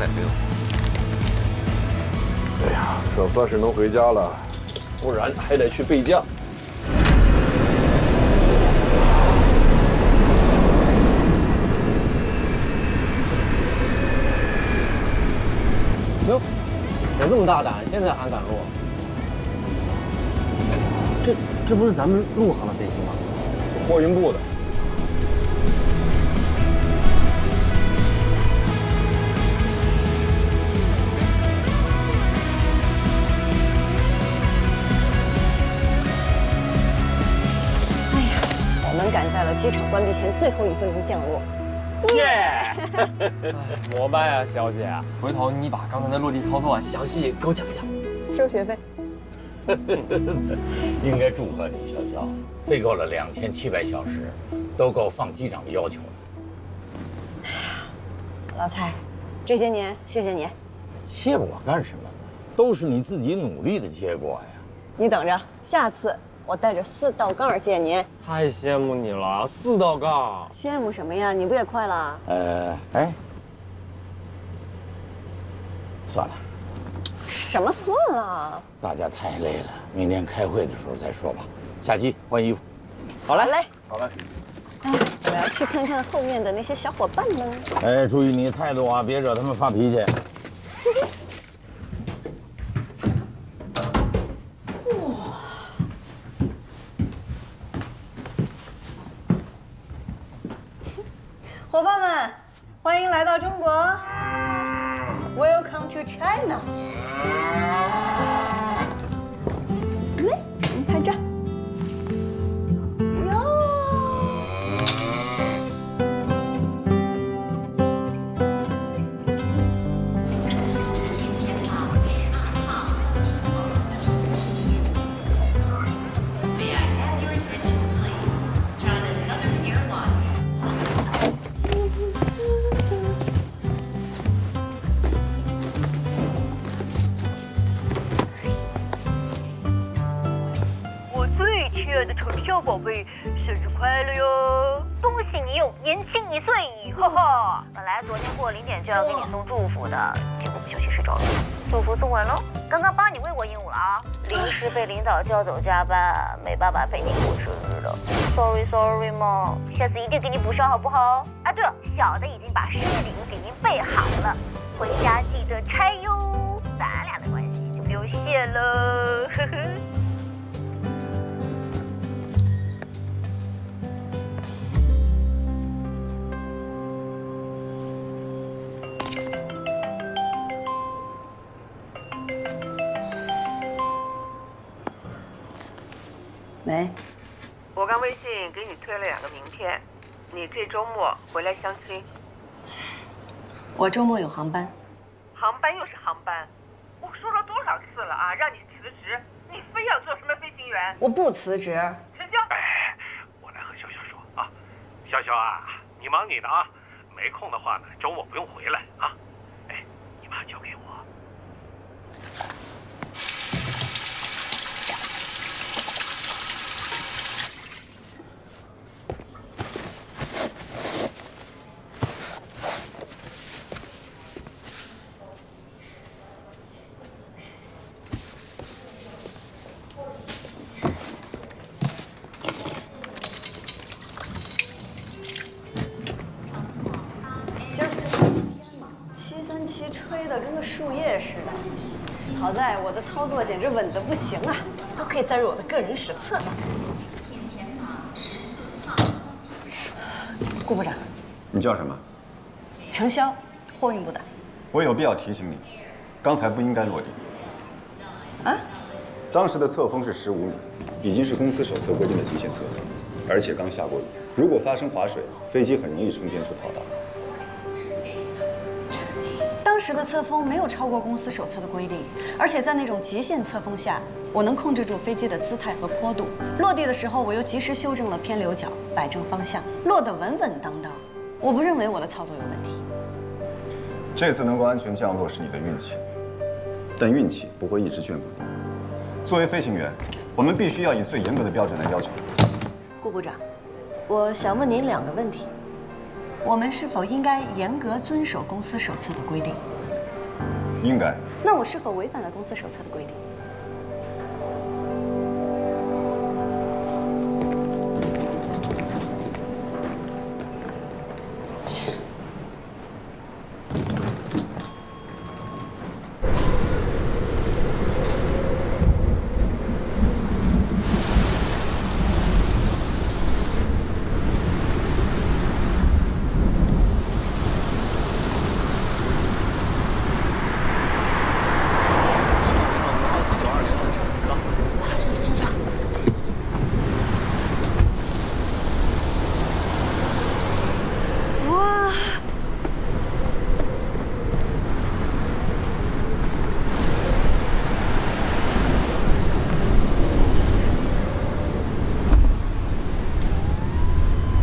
来没有？哎呀，这算是能回家了，不然还得去备驾。哟，有这么大胆，现在还敢落？这不是咱们陆航的飞机吗？货运部的。我们赶在了机场关闭前最后1分钟降落。耶！膜拜啊，小姐！回头你把刚才的落地操作详细给我讲一讲。收学费。应该祝贺你，潇潇，飞够了2700小时，都够放机长的要求了。老蔡，这些年谢谢你。谢我干什么？都是你自己努力的结果呀。你等着，下次我带着4道杠见您。太羡慕你了，4道杠。羡慕什么呀？你不也快了？哎，算了，什么算了？大家太累了，明天开会的时候再说吧。下机换衣服。好嘞，好嘞。哎，我要去看看后面的那些小伙伴们。哎，注意你态度啊，别惹他们发脾气。伙伴们，欢迎来到中国 ，Welcome to China。来，我们拍照。哟。亲爱的程小宝贝，生日快乐哟！恭喜你又年轻1岁，哈哈！本来昨天过0点就要给你送祝福的，结果不小心睡着了。祝福送完喽，刚刚帮你喂过鹦鹉了啊，临时被领导叫走加班，没办法陪你过生日了。Sorry 嘛，下次一定给你补上好不好？啊，对了，小的已经把生日礼物给您备好了，回家记得拆哟，咱俩的关系就不用谢了，呵呵。喂，我刚微信给你推了2个名片，你这周末回来相亲。我周末有航班。航班又是航班，我说了多少次了啊，让你辞职，你非要做什么飞行员？我不辞职。成交。哎，我来和潇潇说啊，潇潇啊，你忙你的啊，没空的话呢，周末不用回来啊。哎，你妈交给我。737吹得跟个树叶似的，好在我的操作简直稳得不行啊，都可以载入我的个人史册了。顾部长，你叫什么？程潇，货运部的。我有必要提醒你，刚才不应该落地。啊？当时的侧风是15米，已经是公司手册规定的极限侧风，而且刚下过雨，如果发生划水，飞机很容易冲偏出跑道。当时的侧风没有超过公司手册的规定，而且在那种极限侧风下，我能控制住飞机的姿态和坡度。落地的时候，我又及时修正了偏流角，摆正方向，落得稳稳当当。我不认为我的操作有问题。这次能够安全降落是你的运气，但运气不会一直眷顾你。作为飞行员，我们必须要以最严格的标准来要求自己。顾部长，我想问您2个问题：我们是否应该严格遵守公司手册的规定？应该。那我是否违反了公司手册的规定？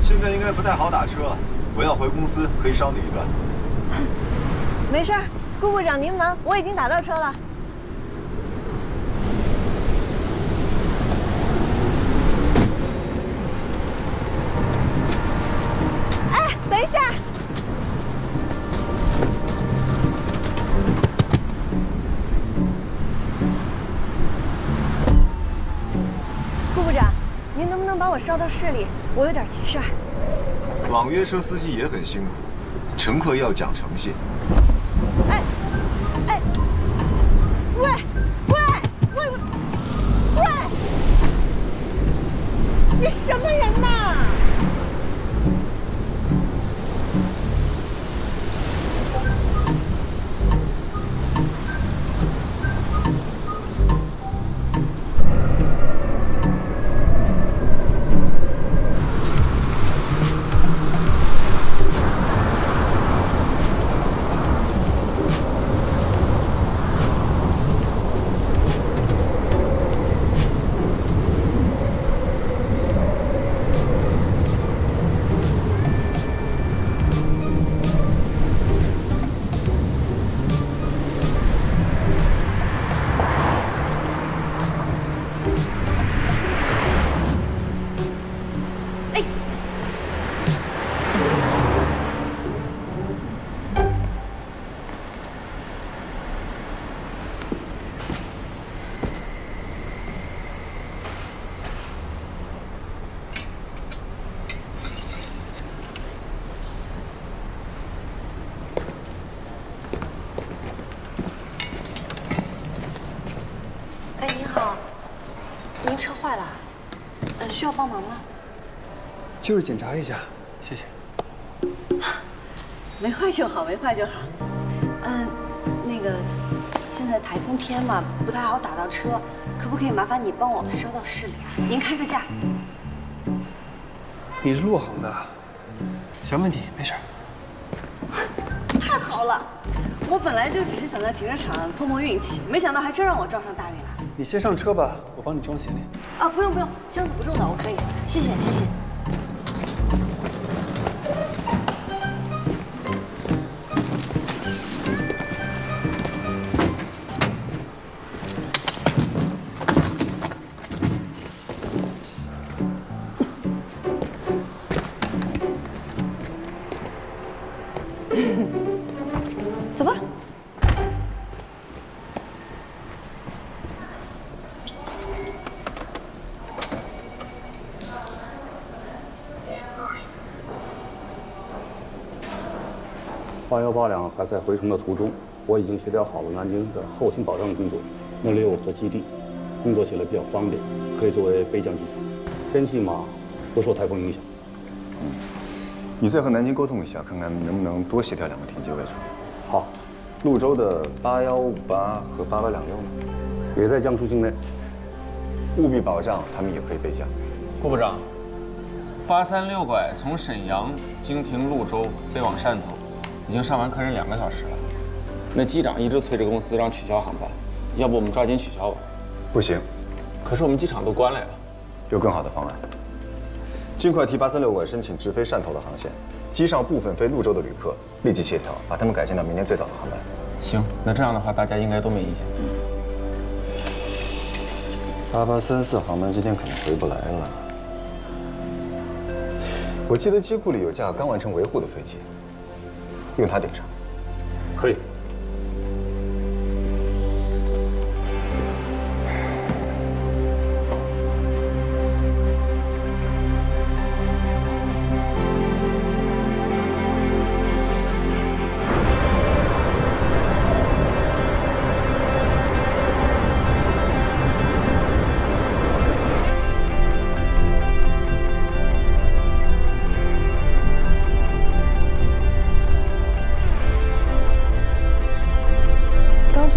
现在应该不太好打车，我要回公司，可以捎你一段。没事儿，顾部长您忙，我已经打到车了。哎，等一下。顾部长，您能不能把我捎到市里？我有点急事儿。网约车司机也很辛苦，乘客要讲诚信。哎，哎，喂，喂，喂，喂，你什么人呐？哎，您好，您车坏了，需要帮忙吗？就是检查一下，谢谢。没坏就好，没坏就好。那个，现在台风天嘛，不太好打到车，可不可以麻烦你帮我捎到市里啊？您开个价。你是陆航的，小问题，没事。太好了，我本来就只是想在停车场碰碰运气，没想到还真让我撞上大运了。你先上车吧，我帮你装行李。啊，不用不用，箱子不重的，我可以，谢谢谢谢。走吧。8182辆还在回程的途中，我已经协调好了南京的后勤保障工作，那里有我的基地，工作起来比较方便，可以作为备降机场。天气嘛，不受台风影响。你再和南京沟通一下，看看能不能多协调2个停机位数。好，潞州的8158和8826呢，也在江苏境内，务必保障他们也可以备降。顾部长，836拐从沈阳经停潞州飞往汕头，已经上完客人2个小时了。那机长一直催着公司让取消航班，要不我们抓紧取消吧？不行，可是我们机场都关了呀。有更好的方案。尽快替836拐申请直飞汕头的航线，机上部分飞潞州的旅客立即协调，把他们改签到明天最早的航班。行，那这样的话大家应该都没意见。8834航班今天可能回不来了。我记得机库里有架刚完成维护的飞机，用它顶上。可以。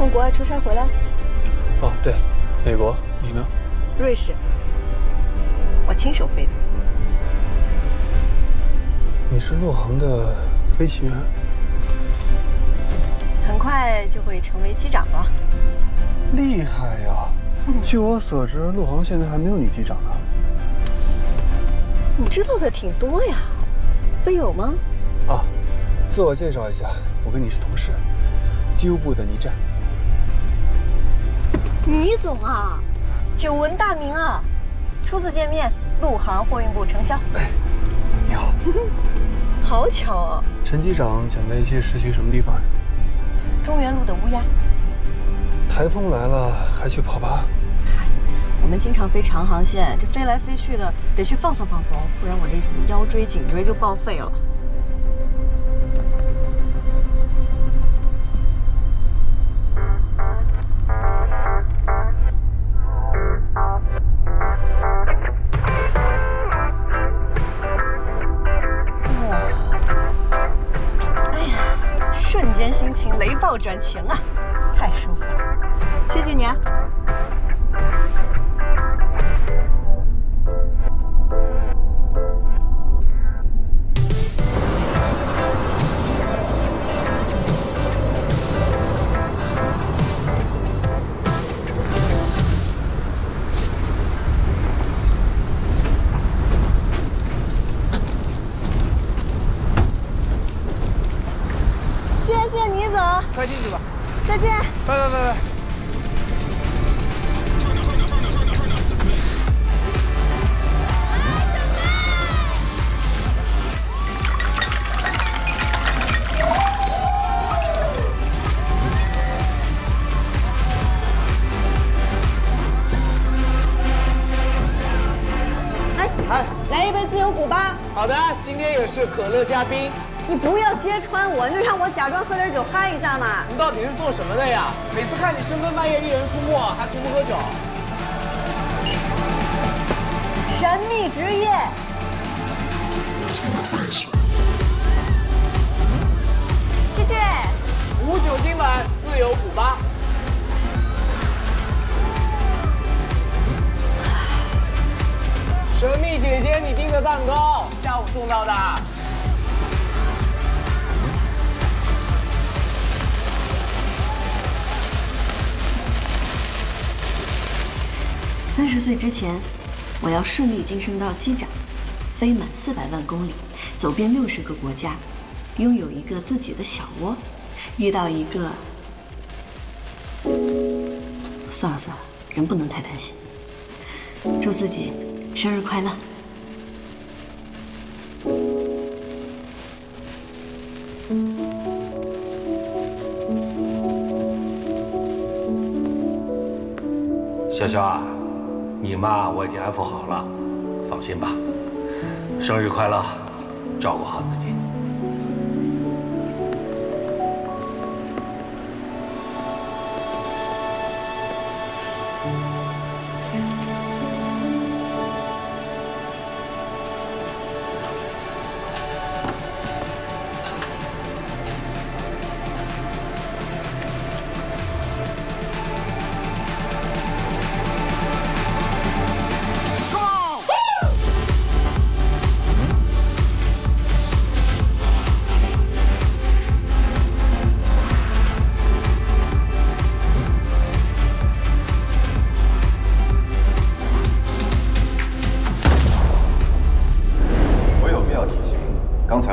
从国外出差回来？哦，对，美国。你呢？瑞士。我亲手飞的。你是陆航的飞行员？很快就会成为机长了。厉害呀！据我所知，陆航现在还没有女机长呢。你知道的挺多呀，飞友吗？啊，自我介绍一下，我跟你是同事，机务部的倪战。倪总啊，久闻大名啊！初次见面，陆航货运部承销。哎，你好。好巧哦。陈机长想带一切实习什么地方呀？中原路的乌鸦。台风来了还去跑吧？我们经常飞长航线，这飞来飞去的，得去放松放松，不然我这什么腰椎、颈椎就报废了。瞬间心情雷暴转晴啊，太舒服了，谢谢你啊。谢谢倪总，快进去吧。再见。拜。哎，来一杯自由古巴。好的，今天也是可乐加冰。你不要揭穿我，你就让我假装喝点酒嗨一下嘛。你到底是做什么的呀？每次看你深更半夜一人出没，还从不喝酒。神秘职业。谢谢。无酒精版自由古巴。神秘姐姐，你订的蛋糕下午送到的。30岁之前，我要顺利晋升到机长，飞满400万公里，走遍60个国家，拥有一个自己的小窝，遇到一个……算了，人不能太贪心。祝自己生日快乐！潇潇啊，你妈我已经安抚好了，放心吧。生日快乐，照顾好自己。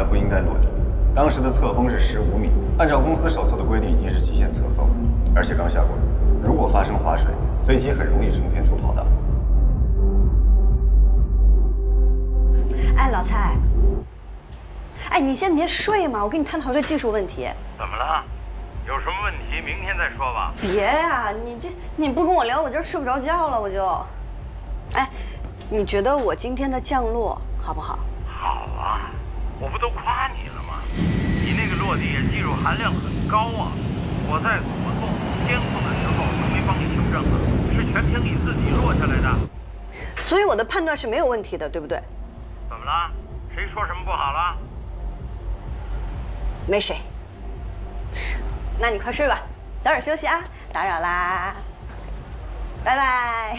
不应该落地。当时的侧风是15米，按照公司手册的规定已经是极限侧风，而且刚下过雨，如果发生划水，飞机很容易冲偏出跑道。哎，老蔡，哎，你先别睡嘛，我跟你探讨一个技术问题。怎么了？有什么问题明天再说吧。别呀，你不跟我聊，我这睡不着觉了，我就。哎，你觉得我今天的降落好不好？好啊，我不都夸你了吗？你那个落地技术含量很高啊！我在左送、监控的时候都没帮你修正啊，是全凭你自己落下来的。所以我的判断是没有问题的，对不对？怎么了？谁说什么不好了？没谁。那你快睡吧，早点休息啊，打扰啦，拜拜。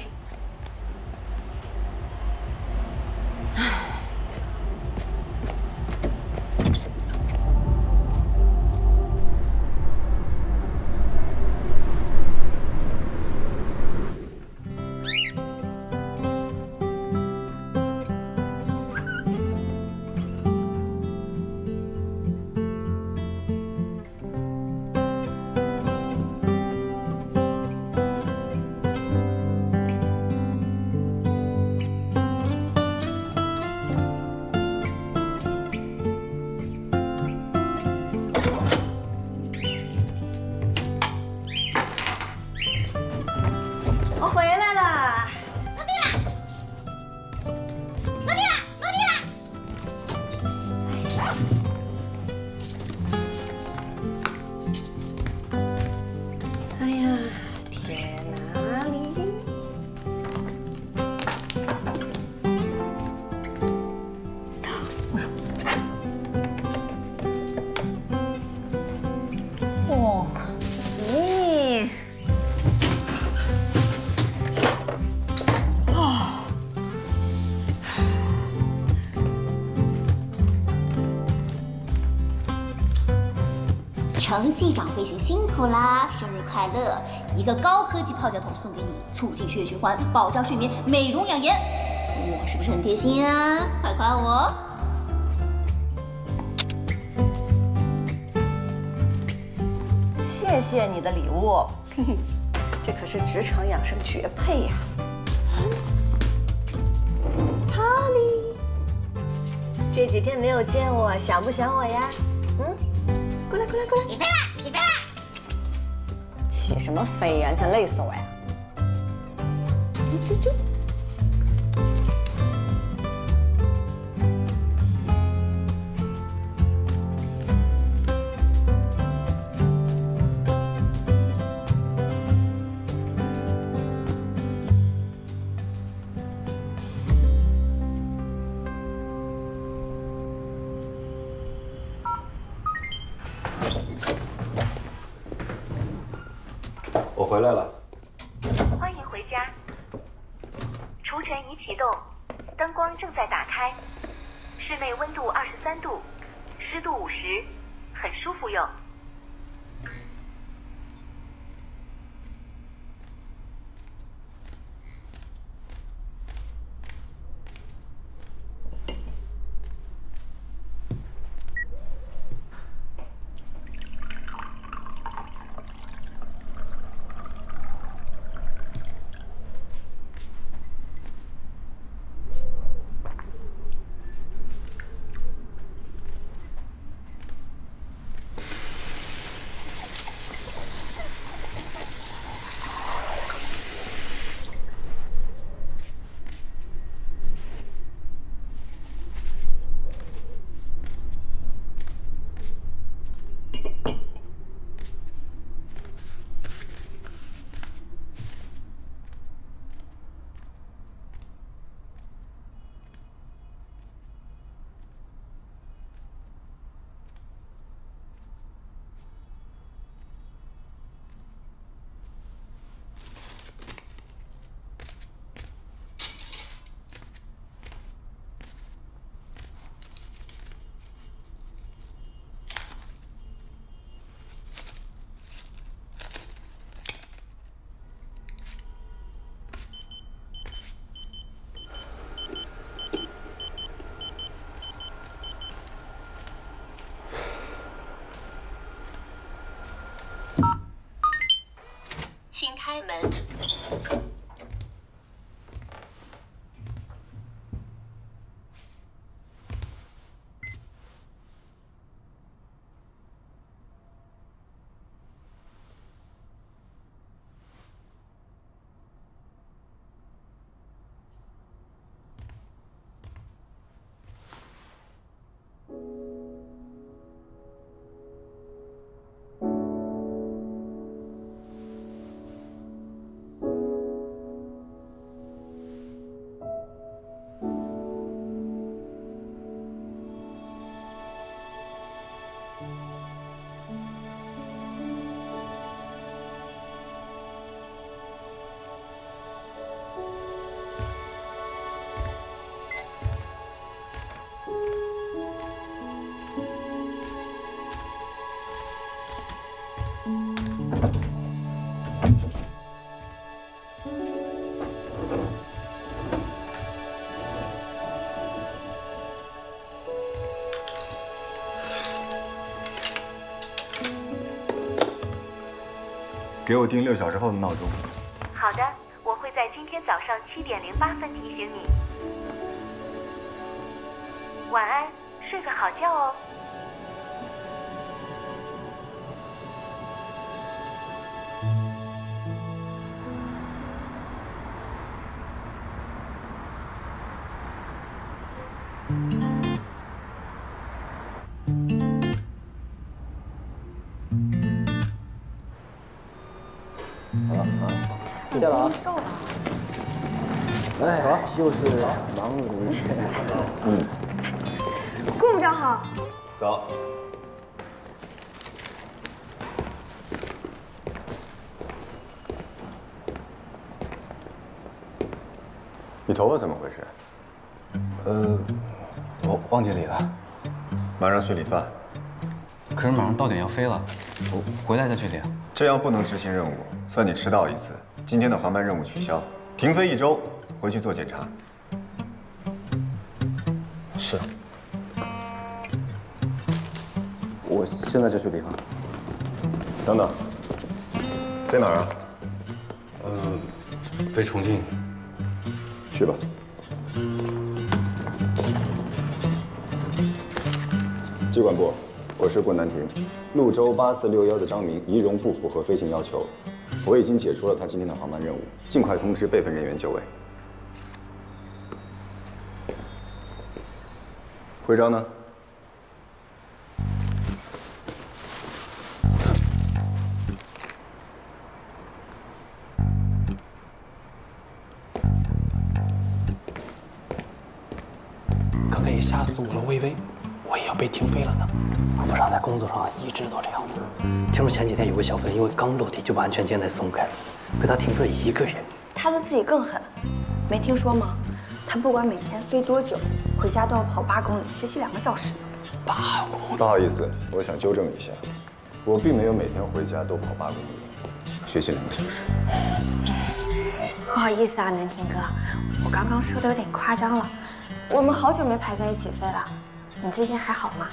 我回来了，落地了，落地了，落地了！哎呀，天哪里？哦，咦。程机长飞行辛苦啦，生日快乐！一个高科技泡脚桶送给你，促进血循环，保障睡眠，美容养颜。我是不是很贴心啊？快夸我！谢谢你的礼物，嘿嘿，这可是职场养生绝配呀！Polly， 这几天没有见我，想不想我呀？嗯，过来过来过来！起飞啦！起飞啦！起什么飞呀？你想累死我呀？啾啾。我回来了。欢迎回家。除尘仪启动，灯光正在打开，室内温度23度，湿度50%，很舒服哟。给我定6小时后的闹钟。好的，我会在今天早上7点08分提醒你。晚安，睡个好觉哦。谢了啊。瘦了。哎，好，又是忙碌的一天。顾部长好。早。你头发怎么回事？我忘记理了。马上去理发。可是马上到点要飞了，我回来再去理。这样不能执行任务，算你迟到1次。今天的航班任务取消，停飞1周，回去做检查。是。我现在就去理发。等等，飞哪儿啊？飞重庆。去吧。机管部，我是顾南亭。潞州8461的张明仪容不符合飞行要求，我已经解除了他今天的航班任务，尽快通知备份人员就位。徽章呢？刚才也吓死我了，我以为我也要被停飞了呢。顾部长在工作上一直都这样子。听说前几天有个小分因为刚落地就把安全肩带松开，被他停飞了1个月。他对自己更狠，没听说吗？他不管每天飞多久，回家都要跑8公里，学习2个小时。8公里？不好意思，我想纠正一下，我并没有每天回家都跑8公里，学习2个小时。不好意思啊，南亭哥，我刚刚说的有点夸张了。我们好久没排在一起飞了，你最近还好吗？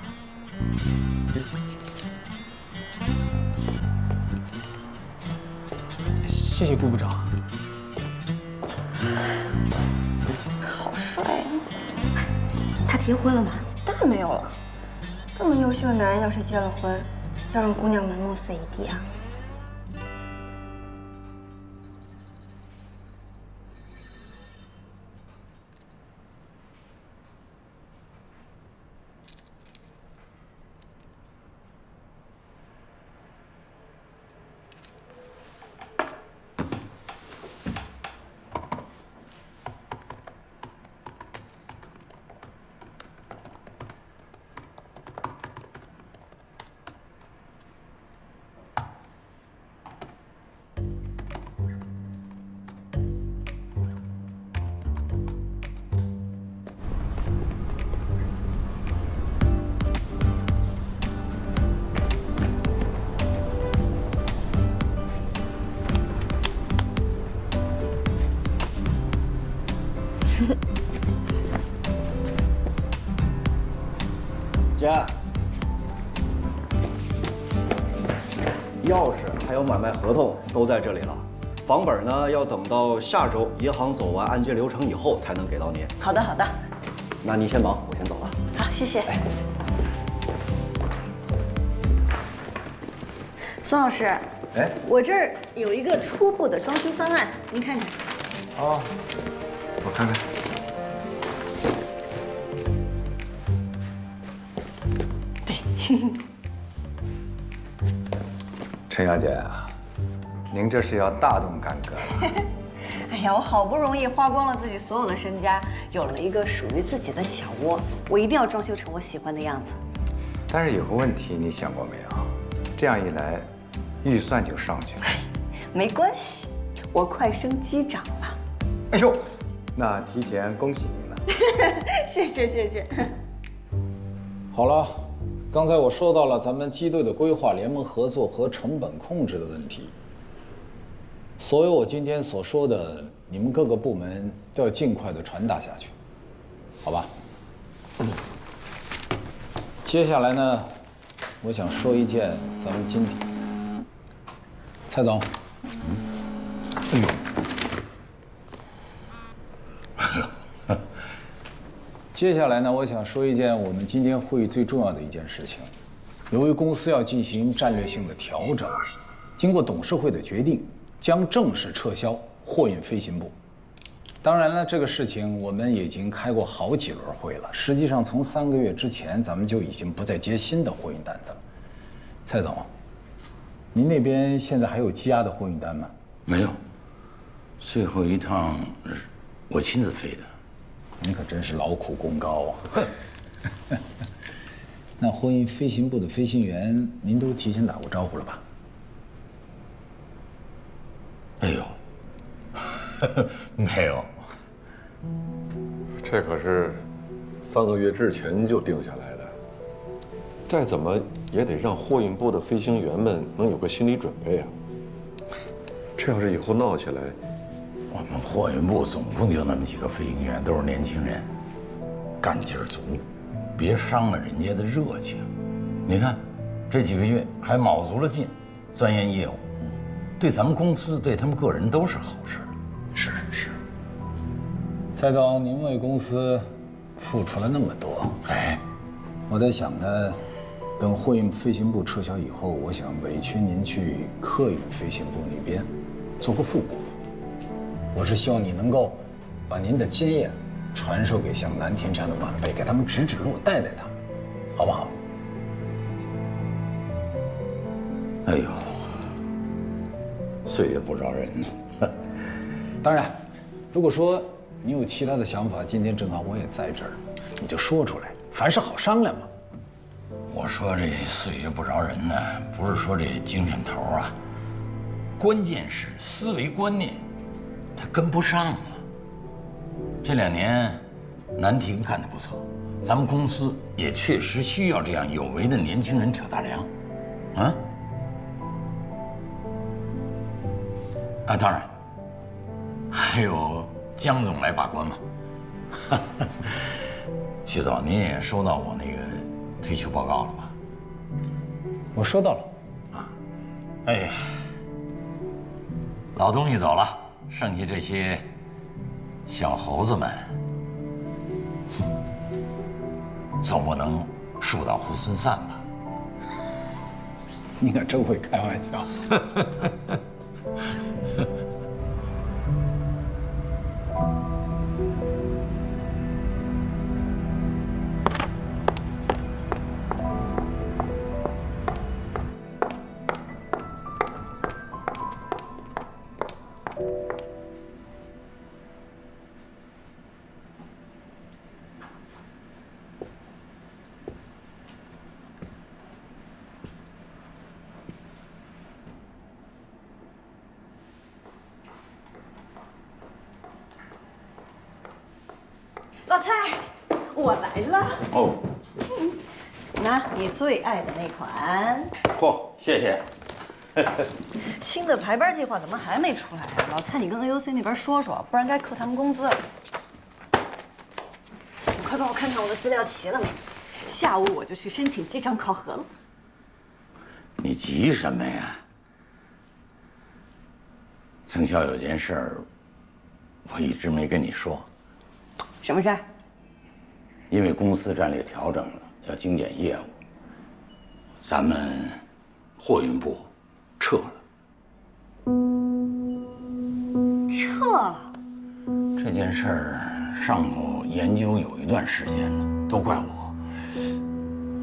谢谢顾部长。好帅啊！他结婚了吗？当然没有了。这么优秀的男人，要是结了婚，要让姑娘们梦碎一地啊！姐，钥匙还有买卖合同都在这里了。房本呢，要等到下周银行走完按揭流程以后才能给到您。好的，好的。那你先忙，我先走了。好，谢谢。孙老师，哎，我这儿有一个初步的装修方案，您看看。哦，我看看。陈小姐啊，您这是要大动干戈了。哎呀，我好不容易花光了自己所有的身家，有了一个属于自己的小窝，我一定要装修成我喜欢的样子。但是有个问题，你想过没有？这样一来，预算就上去了。没关系，我快升机长了。哎呦，那提前恭喜您了。谢谢谢谢。好了，刚才我说到了咱们机队的规划、联盟合作和成本控制的问题。所有我今天所说的，你们各个部门都要尽快的传达下去，好吧？接下来呢，我想说一件咱们今天，蔡总，接下来呢，我想说一件我们今天会议最重要的一件事情。由于公司要进行战略性的调整，经过董事会的决定，将正式撤销货运飞行部。当然了，这个事情我们已经开过好几轮会了。实际上，从3个月之前，咱们就已经不再接新的货运单子了。蔡总，您那边现在还有积压的货运单吗？没有，最后一趟我亲自飞的。您可真是劳苦功高啊！那货运飞行部的飞行员，您都提前打过招呼了吧？哎呦，没有。这可是3个月之前就定下来的，再怎么也得让货运部的飞行员们能有个心理准备啊。这要是以后闹起来，我们货运部总共就那么几个飞行员，都是年轻人，干劲儿足，别伤了人家的热情。你看，这几个月还卯足了劲钻研业务，对咱们公司、对他们个人都是好事。是。蔡总，您为公司付出了那么多，我在想呢，等货运飞行部撤销以后，我想委屈您去客运飞行部那边做个副部。我是希望你能够把您的经验传授给像南田这样的晚辈，给他们指指路，带带他们，好不好？哎呦，岁月不饶人呢。当然，如果说你有其他的想法，今天正好我也在这儿，你就说出来，凡事好商量嘛。我说这岁月不饶人呢，不是说这精神头啊，关键是思维观念，他跟不上啊。这2年，南亭干得不错，咱们公司也确实需要这样有为的年轻人挑大梁，当然，还有江总来把关嘛。徐总，您也收到我那个退休报告了吧？我收到了。哎呀，老东西走了，剩下这些小猴子们，总不能树倒猢狲散吧？你可真会开玩笑。老蔡，我来了。哦，拿你最爱的那款。嚯，谢谢。新的排班计划怎么还没出来啊？老蔡，你跟 AOC 那边说说，不然该扣他们工资了。你快帮我看看我的资料齐了没？下午我就去申请机场考核了。你急什么呀？程潇有件事儿，我一直没跟你说。什么事儿？因为公司战略调整了，要精简业务，咱们货运部撤了。撤了？这件事儿上头研究有一段时间了，都怪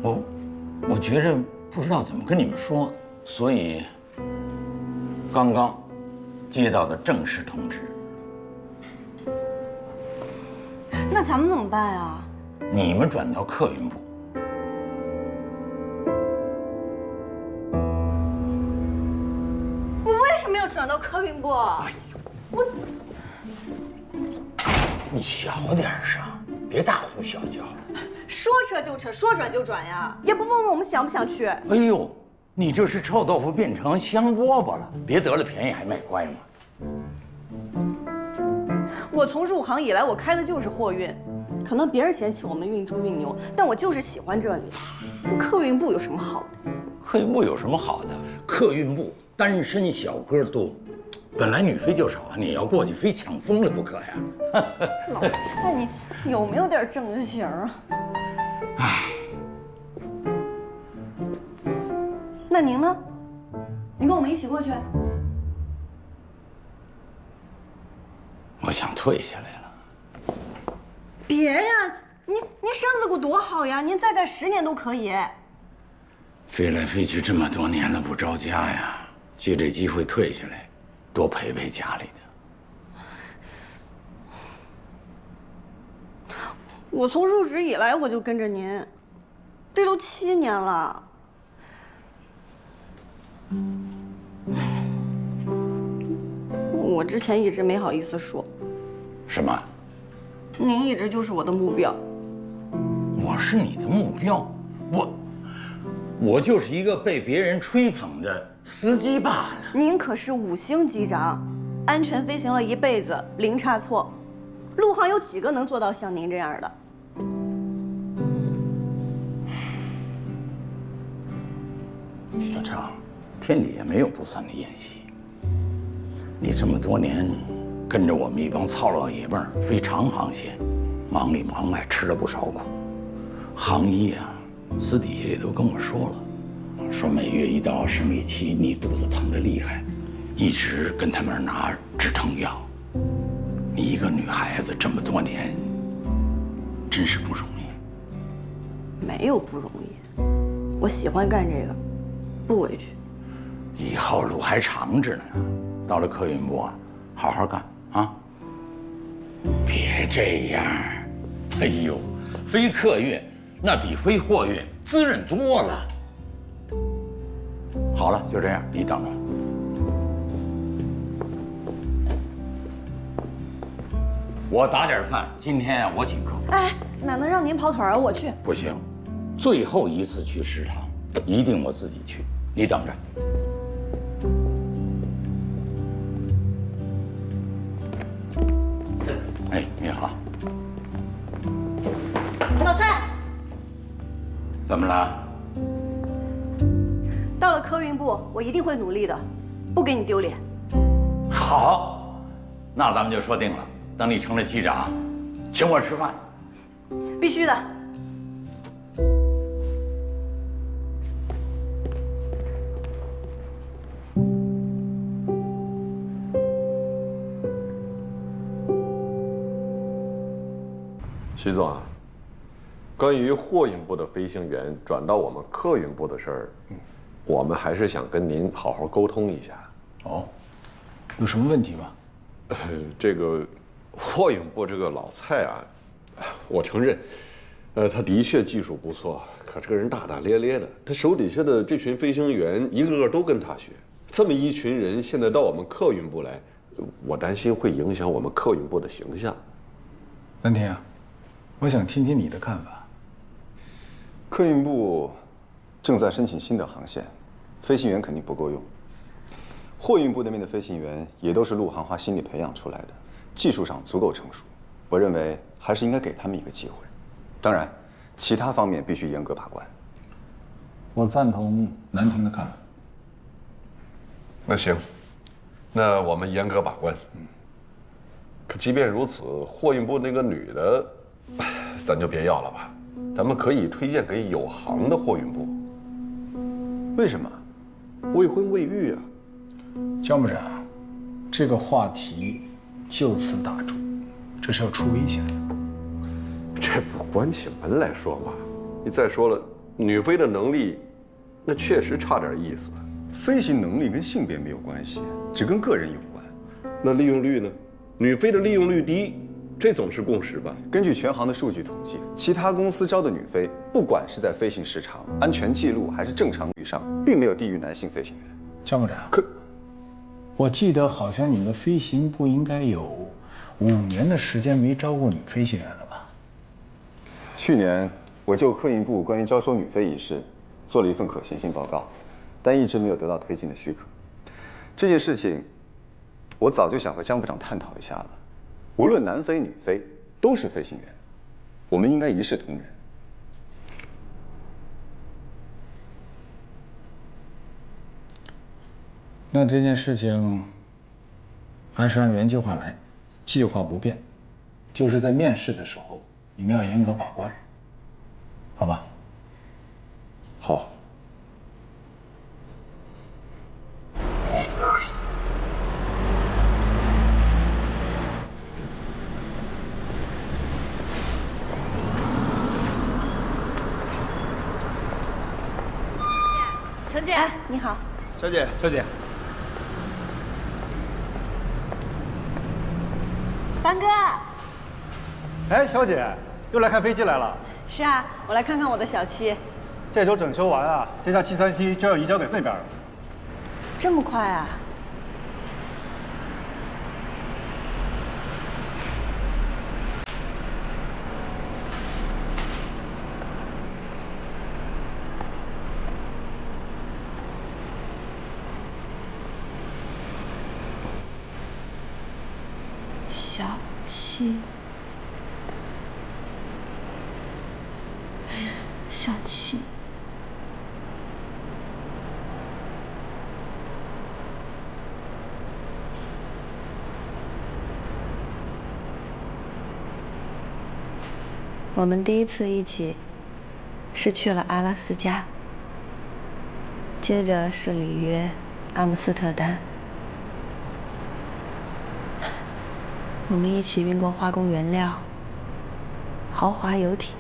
我。我觉着不知道怎么跟你们说，所以刚刚接到的正式通知。那咱们怎么办啊？你们转到客运部。我为什么要转到客运部？我，你小点声，别大呼小叫的。说撤就撤，说转就转呀，也不问问我们想不想去。哎呦，你这是臭豆腐变成香饽饽了，别得了便宜还卖乖嘛。我从入行以来，我开的就是货运，可能别人嫌弃我们运猪运牛，但我就是喜欢这里。客运部有什么好的？客运部有什么好的？客运部单身小哥多，本来女飞就少啊，你要过去非抢疯了不可呀。老蔡，你有没有点正形啊？唉，那您呢？您跟我们一起过去？我想退下来了。别呀，您身子骨多好呀，您再干10年都可以。飞来飞去这么多年了，不着家呀，借这机会退下来，多陪陪家里的。我从入职以来我就跟着您，这都7年了。我之前一直没好意思说。什么？您一直就是我的目标。我是你的目标？我就是一个被别人吹捧的司机罢了。您可是5星机长，安全飞行了一辈子，零差错。陆航有几个能做到像您这样的？小常，天底下没有不散的宴席。你这么多年跟着我们一帮糙老爷们儿飞长航线，忙里忙外吃了不少苦。行医啊，私底下也都跟我说了，说每月一到生理期你肚子疼得厉害，一直跟他们拿止疼药。你一个女孩子这么多年，真是不容易。没有不容易，我喜欢干这个，不委屈。以后路还长着呢，到了客运部啊，好好干啊！别这样，哎呦，飞客运那比飞货运滋润多了。好了，就这样，你等着。我打点饭，今天啊我请客。哎，哪能让您跑腿啊？我去。不行，最后一次去食堂，一定我自己去，你等着。哎，你好。老蔡，怎么了？到了客运部，我一定会努力的，不给你丢脸。好，那咱们就说定了。等你成了机长，请我吃饭。必须的。徐总啊，关于货运部的飞行员转到我们客运部的事儿，我们还是想跟您好好沟通一下。哦，有什么问题吗？这个货运部这个老蔡啊，我承认，他的确技术不错，可这个人大大咧咧的。他手底下的这群飞行员一个个都跟他学，这么一群人现在到我们客运部来，我担心会影响我们客运部的形象。南天啊，我想听听你的看法。客运部正在申请新的航线，飞行员肯定不够用。货运部那边的飞行员也都是陆航花心力培养出来的，技术上足够成熟。我认为还是应该给他们一个机会。当然，其他方面必须严格把关。我赞同南亭的看法。那行，那我们严格把关。可即便如此，货运部那个女的，咱就别要了吧。咱们可以推荐给有行的货运部。为什么？未婚未育啊。姜部长，这个话题就此打住，这是要出危险的。这不关起门来说嘛。你再说了，女飞的能力，那确实差点意思。飞行能力跟性别没有关系，只跟个人有关。那利用率呢？女飞的利用率低，这总是共识吧？根据全行的数据统计，其他公司招的女飞，不管是在飞行时长、安全记录还是正常率上，并没有低于男性飞行员。姜部长，我记得好像你们飞行部应该有5年的时间没招过女飞行员了吧？去年我就客运部关于招收女飞一事做了一份可行性报告，但一直没有得到推进的许可。这件事情，我早就想和江部长探讨一下了。无论男飞女飞，都是飞行员，我们应该一视同仁。那这件事情还是按原计划来，计划不变，就是在面试的时候你们要严格把关，好吧？好。程姐，你好。小姐，小姐，凡哥。哎，小姐，又来看飞机来了？是啊，我来看看我的小七。这周整修完啊，这架737就要移交给那边了。这么快啊？小七，小七，我们第一次一起是去了阿拉斯加，接着是里约、阿姆斯特丹。我们一起运过化工原料、豪华游艇。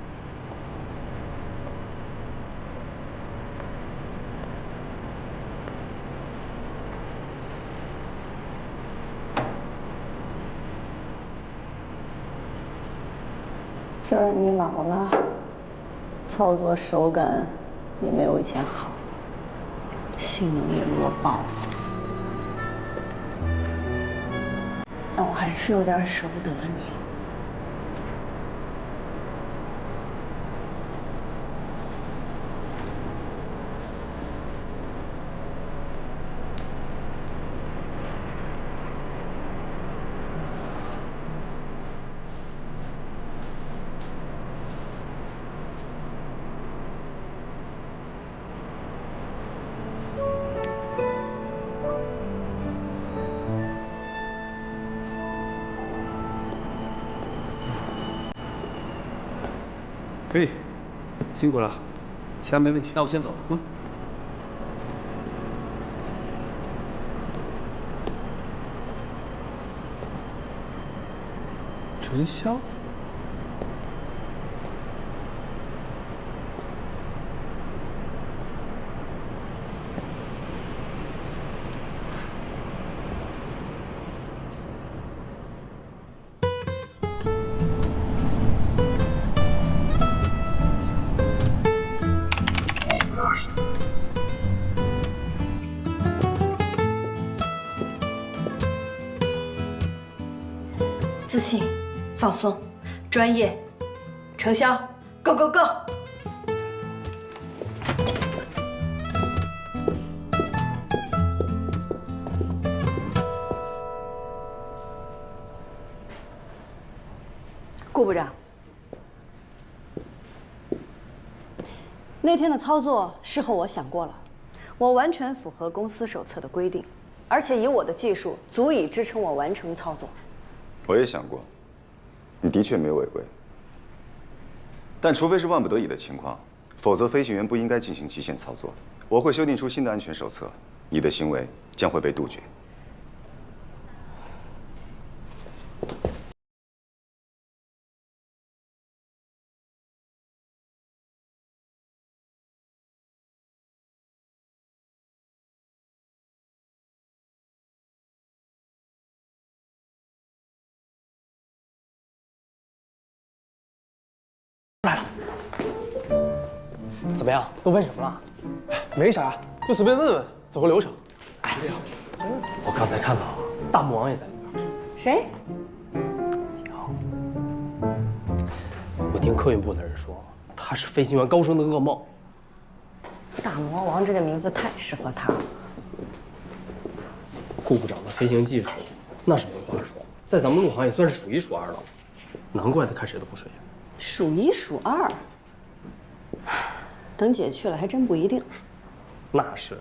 虽然你老了，操作手感也没有以前好，性能也弱爆了，但我还是有点舍不得你。可以，辛苦了，其他没问题。那我先走。陈潇。自信、放松、专业，程潇 ，Go Go Go！ 顾部长，那天的操作事后我想过了，我完全符合公司手册的规定，而且以我的技术足以支撑我完成操作。我也想过，你的确没有违规，但除非是万不得已的情况，否则飞行员不应该进行极限操作。我会修订出新的安全手册，你的行为将会被杜绝。来了，怎么样？都问什么了？没啥，就随便问问，走个流程。哎，我刚才看到大魔王也在里边。谁？我听客运部的人说，他他是飞行员高升的噩梦。大魔王这个名字太适合他了。顾部长的飞行技术，那是没话说，在咱们陆行也算是数一数二了。难怪他看谁都不顺眼。数一数二，等姐去了还真不一定。那是，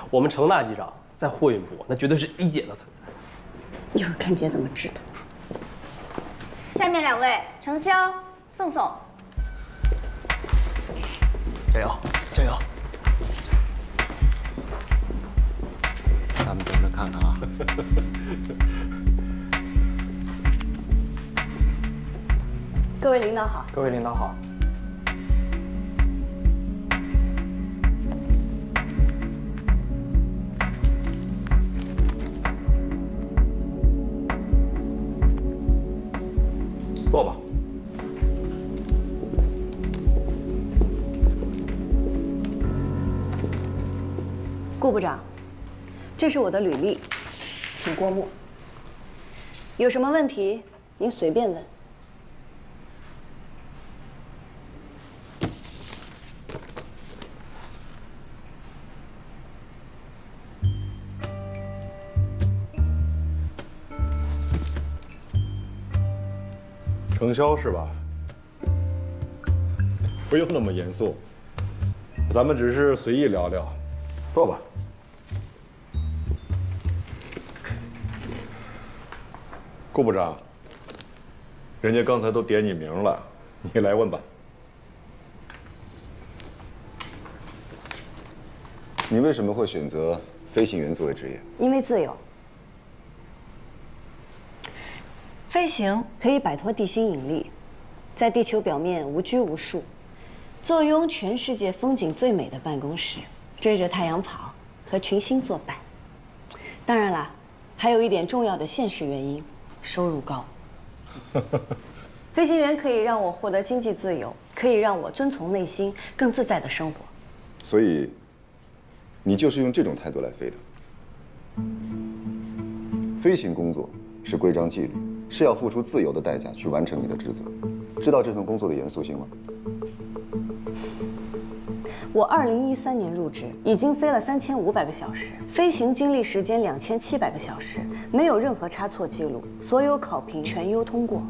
我们程大机长在货运部那绝对是一姐的存在。一会儿看姐怎么治他。下面2位，程潇、宋宋，加油，加油！咱们等着看看啊。各位领导好。各位领导好。坐吧。顾部长，这是我的履历，请过目。有什么问题您随便问。程潇是吧？不用那么严肃，咱们只是随意聊聊。坐吧。顾部长，人家刚才都点你名了，你来问吧。你为什么会选择飞行员作为职业？因为自由。飞行可以摆脱地心引力，在地球表面无拘无束，坐拥全世界风景最美的办公室，追着太阳跑，和群星作伴。当然啦，还有一点重要的现实原因：收入高。飞行员可以让我获得经济自由，可以让我遵从内心，更自在的生活。所以，你就是用这种态度来飞的。飞行工作是规章纪律，是要付出自由的代价去完成你的职责。知道这份工作的严肃性吗？我2013年入职，已经飞了3500个小时，飞行经历时间2700个小时，没有任何差错记录，所有考评全优通过。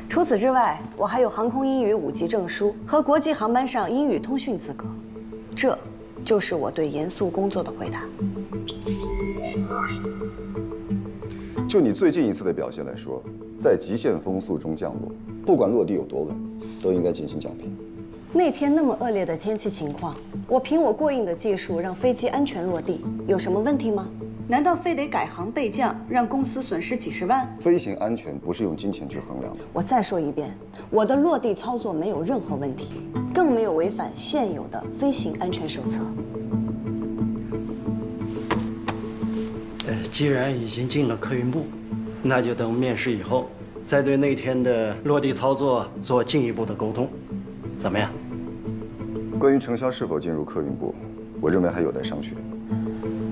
除此之外，我还有航空英语5级证书和国际航班上英语通讯资格。这就是我对严肃工作的回答。就你最近一次的表现来说，在极限风速中降落，不管落地有多稳，都应该进行奖评。那天那么恶劣的天气情况，我凭我过硬的技术让飞机安全落地，有什么问题吗？难道非得改行备降，让公司损失几十万？飞行安全不是用金钱去衡量的。我再说一遍，我的落地操作没有任何问题，更没有违反现有的飞行安全手册。既然已经进了客运部，那就等面试以后，再对那天的落地操作做进一步的沟通，怎么样？关于程潇是否进入客运部，我认为还有待商榷。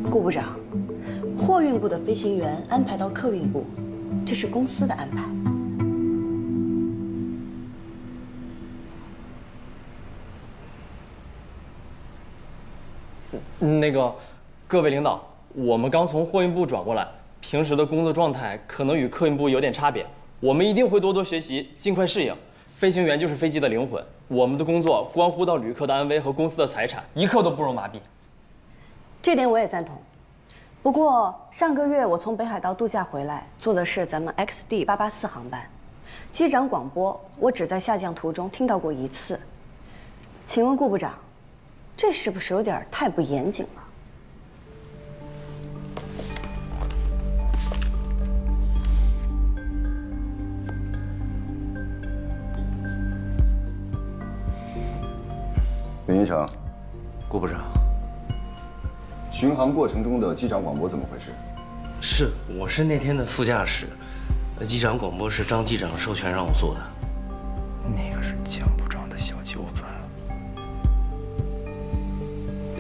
顾部长，货运部的飞行员安排到客运部，这是公司的安排。那个，各位领导，我们刚从货运部转过来，平时的工作状态可能与客运部有点差别，我们一定会多多学习，尽快适应。飞行员就是飞机的灵魂，我们的工作关乎到旅客的安危和公司的财产，一刻都不容麻痹。这点我也赞同。不过上个月我从北海道度假回来，坐的是咱们 XD884航班，机长广播我只在下降途中听到过1次。请问顾部长，这是不是有点太不严谨了？林一成，顾部长，巡航过程中的机长广播怎么回事？是，我是那天的副驾驶，机长广播是张机长授权让我做的。那个是江部长的小舅子。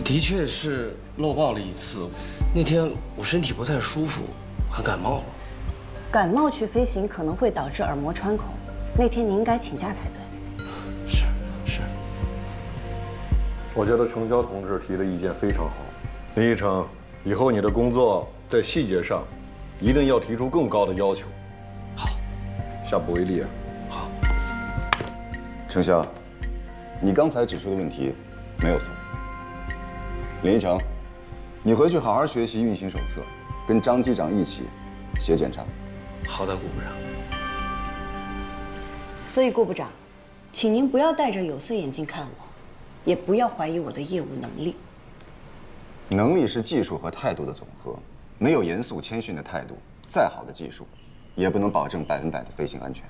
的确是漏报了1次，那天我身体不太舒服，还感冒了。感冒去飞行可能会导致耳膜穿孔，那天你应该请假才对。是。我觉得程潇同志提的意见非常好。林一成，以后你的工作在细节上一定要提出更高的要求。好，下不为例啊。好。程潇，你刚才指出的问题没有错。林一成，你回去好好学习运行手册，跟张机长一起写检查。好的，顾部长。所以，顾部长，请您不要戴着有色眼镜看我，也不要怀疑我的业务能力。能力是技术和态度的总和，没有严肃谦逊的态度，再好的技术，也不能保证100%的飞行安全。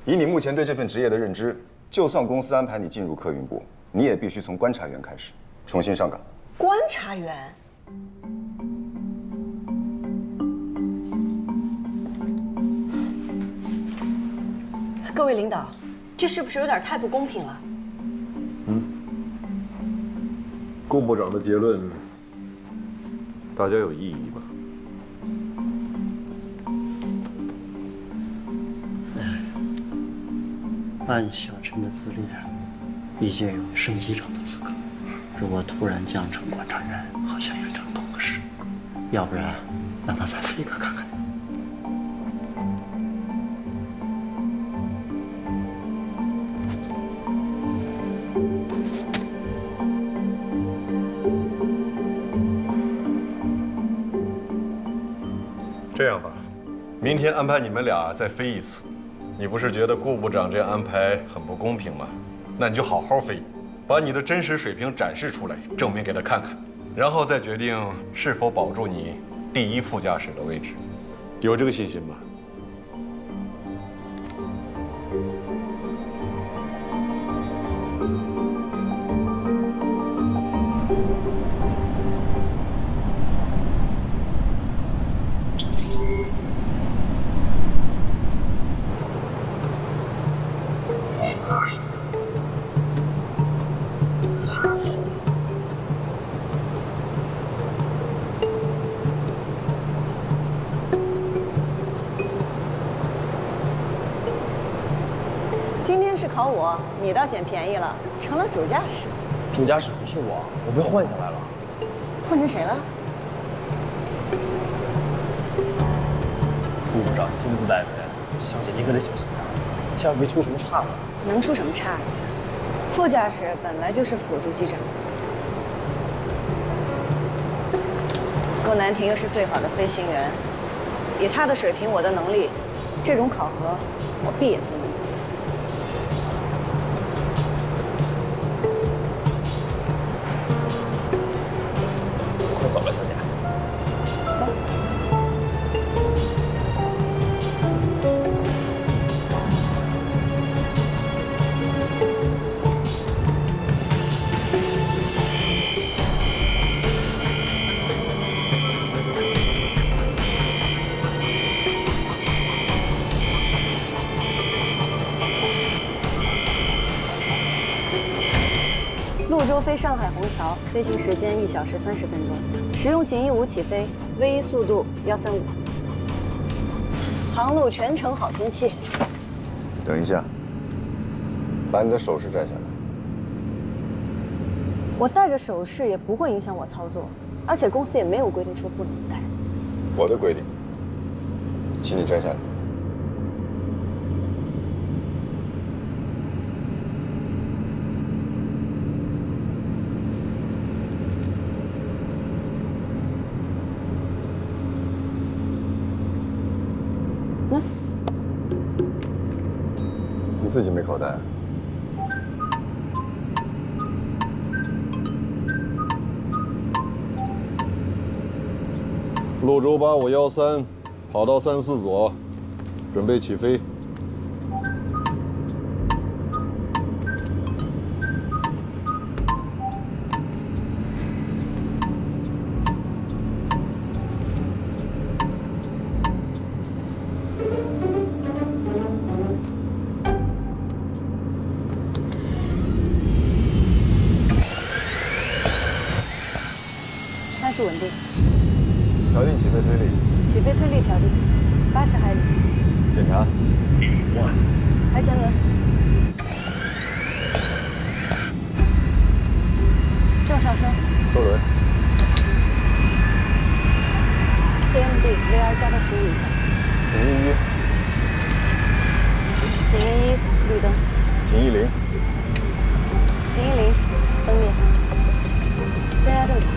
以你目前对这份职业的认知，就算公司安排你进入客运部，你也必须从观察员开始，重新上岗。观察员？各位领导，这是不是有点太不公平了？顾部长的结论，大家有异议吗？按小陈的资历，已经有升机长的资格。如果突然降成观察员，好像有点不合适。要不然，让他再飞个看看。这样吧，明天安排你们俩再飞一次。你不是觉得顾部长这样安排很不公平吗？那你就好好飞，把你的真实水平展示出来，证明给他看看，然后再决定是否保住你第1副驾驶的位置。有这个信心吗？今天是考我，你倒捡便宜了，成了主驾驶。主驾驶不是我被换下来了。换成谁了？顾部长亲自带飞，小姐你可得小心点，千万别出什么岔子。能出什么岔子？副驾驶本来就是辅助机长的。顾南亭又是最好的飞行员，以他的水平，我的能力，这种考核我闭眼都能过。快走了，小姐。走。潞州飞上海虹桥，飞行时间1小时30分钟，使用锦翼5起飞，V1速度135。航路全程好天气。等一下，把你的手势摘下来。我戴着手势也不会影响我操作，而且公司也没有规定说不能戴。我的规定，请你摘下来。你自己没口袋？潞州8513，跑道34左，准备起飞。开始稳定。调定起飞推力。起飞推力调定，80海里。检查。排前轮。，加到15以上。警1，警员1，绿灯。警10，警10，灯灭。增压正常。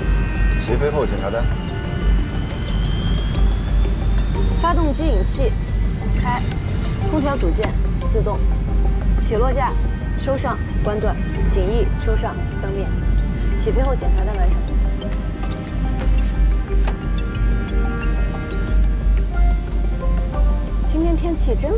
起飞后检查单。发动机引气开，空调组件自动，起落架收上关断，警翼收上灯灭。起飞后检查单完成。今天天气真好。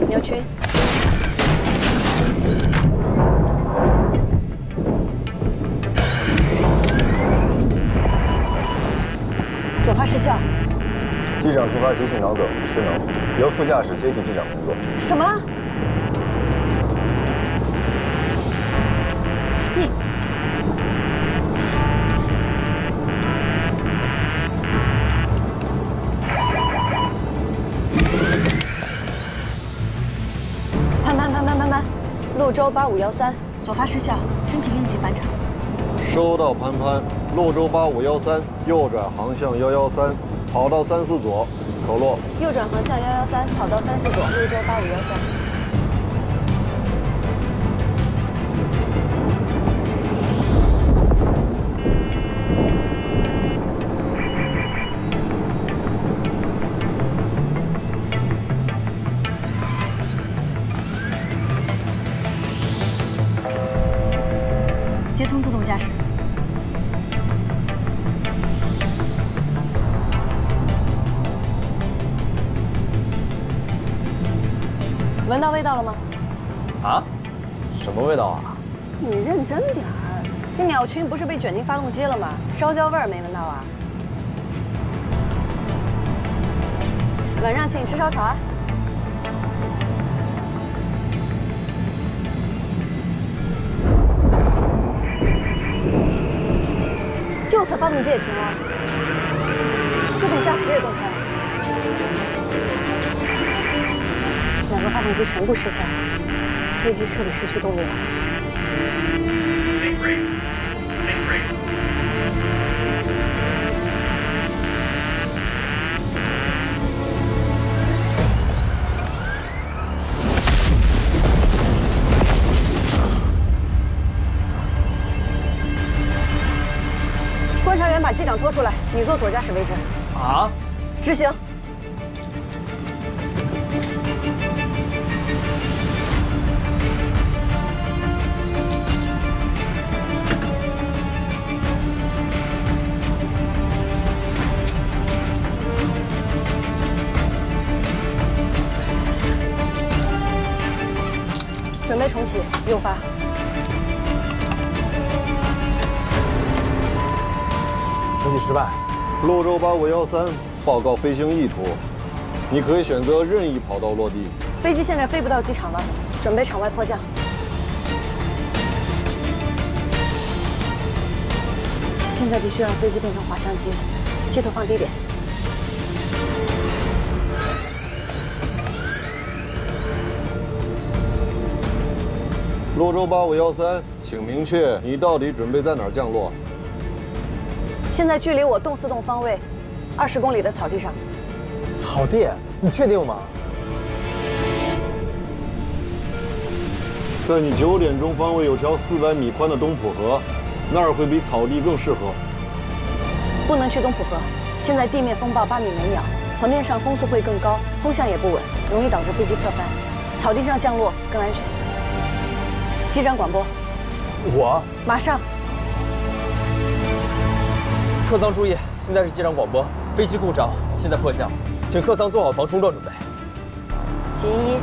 鸟群。左发失效。机长突发急性脑梗失能，由副驾驶接替机长工作。什么？你潘，潞州8513，左发失效，申请应急返场。收到，潘，潞州8513，右转航向113，跑道34左，口落。右转航向113，跑道34左，潞州8513。接通自动驾驶。闻到味道了吗？啊？什么味道啊？你认真点儿，这鸟群不是被卷进发动机了吗？烧焦味儿没闻到啊？晚上请你吃烧烤啊！右侧发动机也停了，自动驾驶也断开了，2个发动机全部失效，飞机彻底失去动力了。观察员把机长拖出来，你坐左驾驶位置。啊？执行。准备重启，右发。重启失败。潞州8513，报告飞行意图。你可以选择任意跑道落地。飞机现在飞不到机场了，准备场外迫降。现在必须让飞机变成滑翔机，机头放低点。潞州8513，请明确你到底准备在哪儿降落。现在距离我东4栋方位20公里的草地上。草地？你确定吗？在你9点钟方位有条400米宽的东浦河，那儿会比草地更适合。不能去东浦河，现在地面风暴8米每秒，河面上风速会更高，风向也不稳，容易导致飞机侧翻。草地上降落更安全。机长广播。我马上。客舱注意，现在是机长广播，飞机故障，现在迫降，请客舱做好防冲撞准备。警翼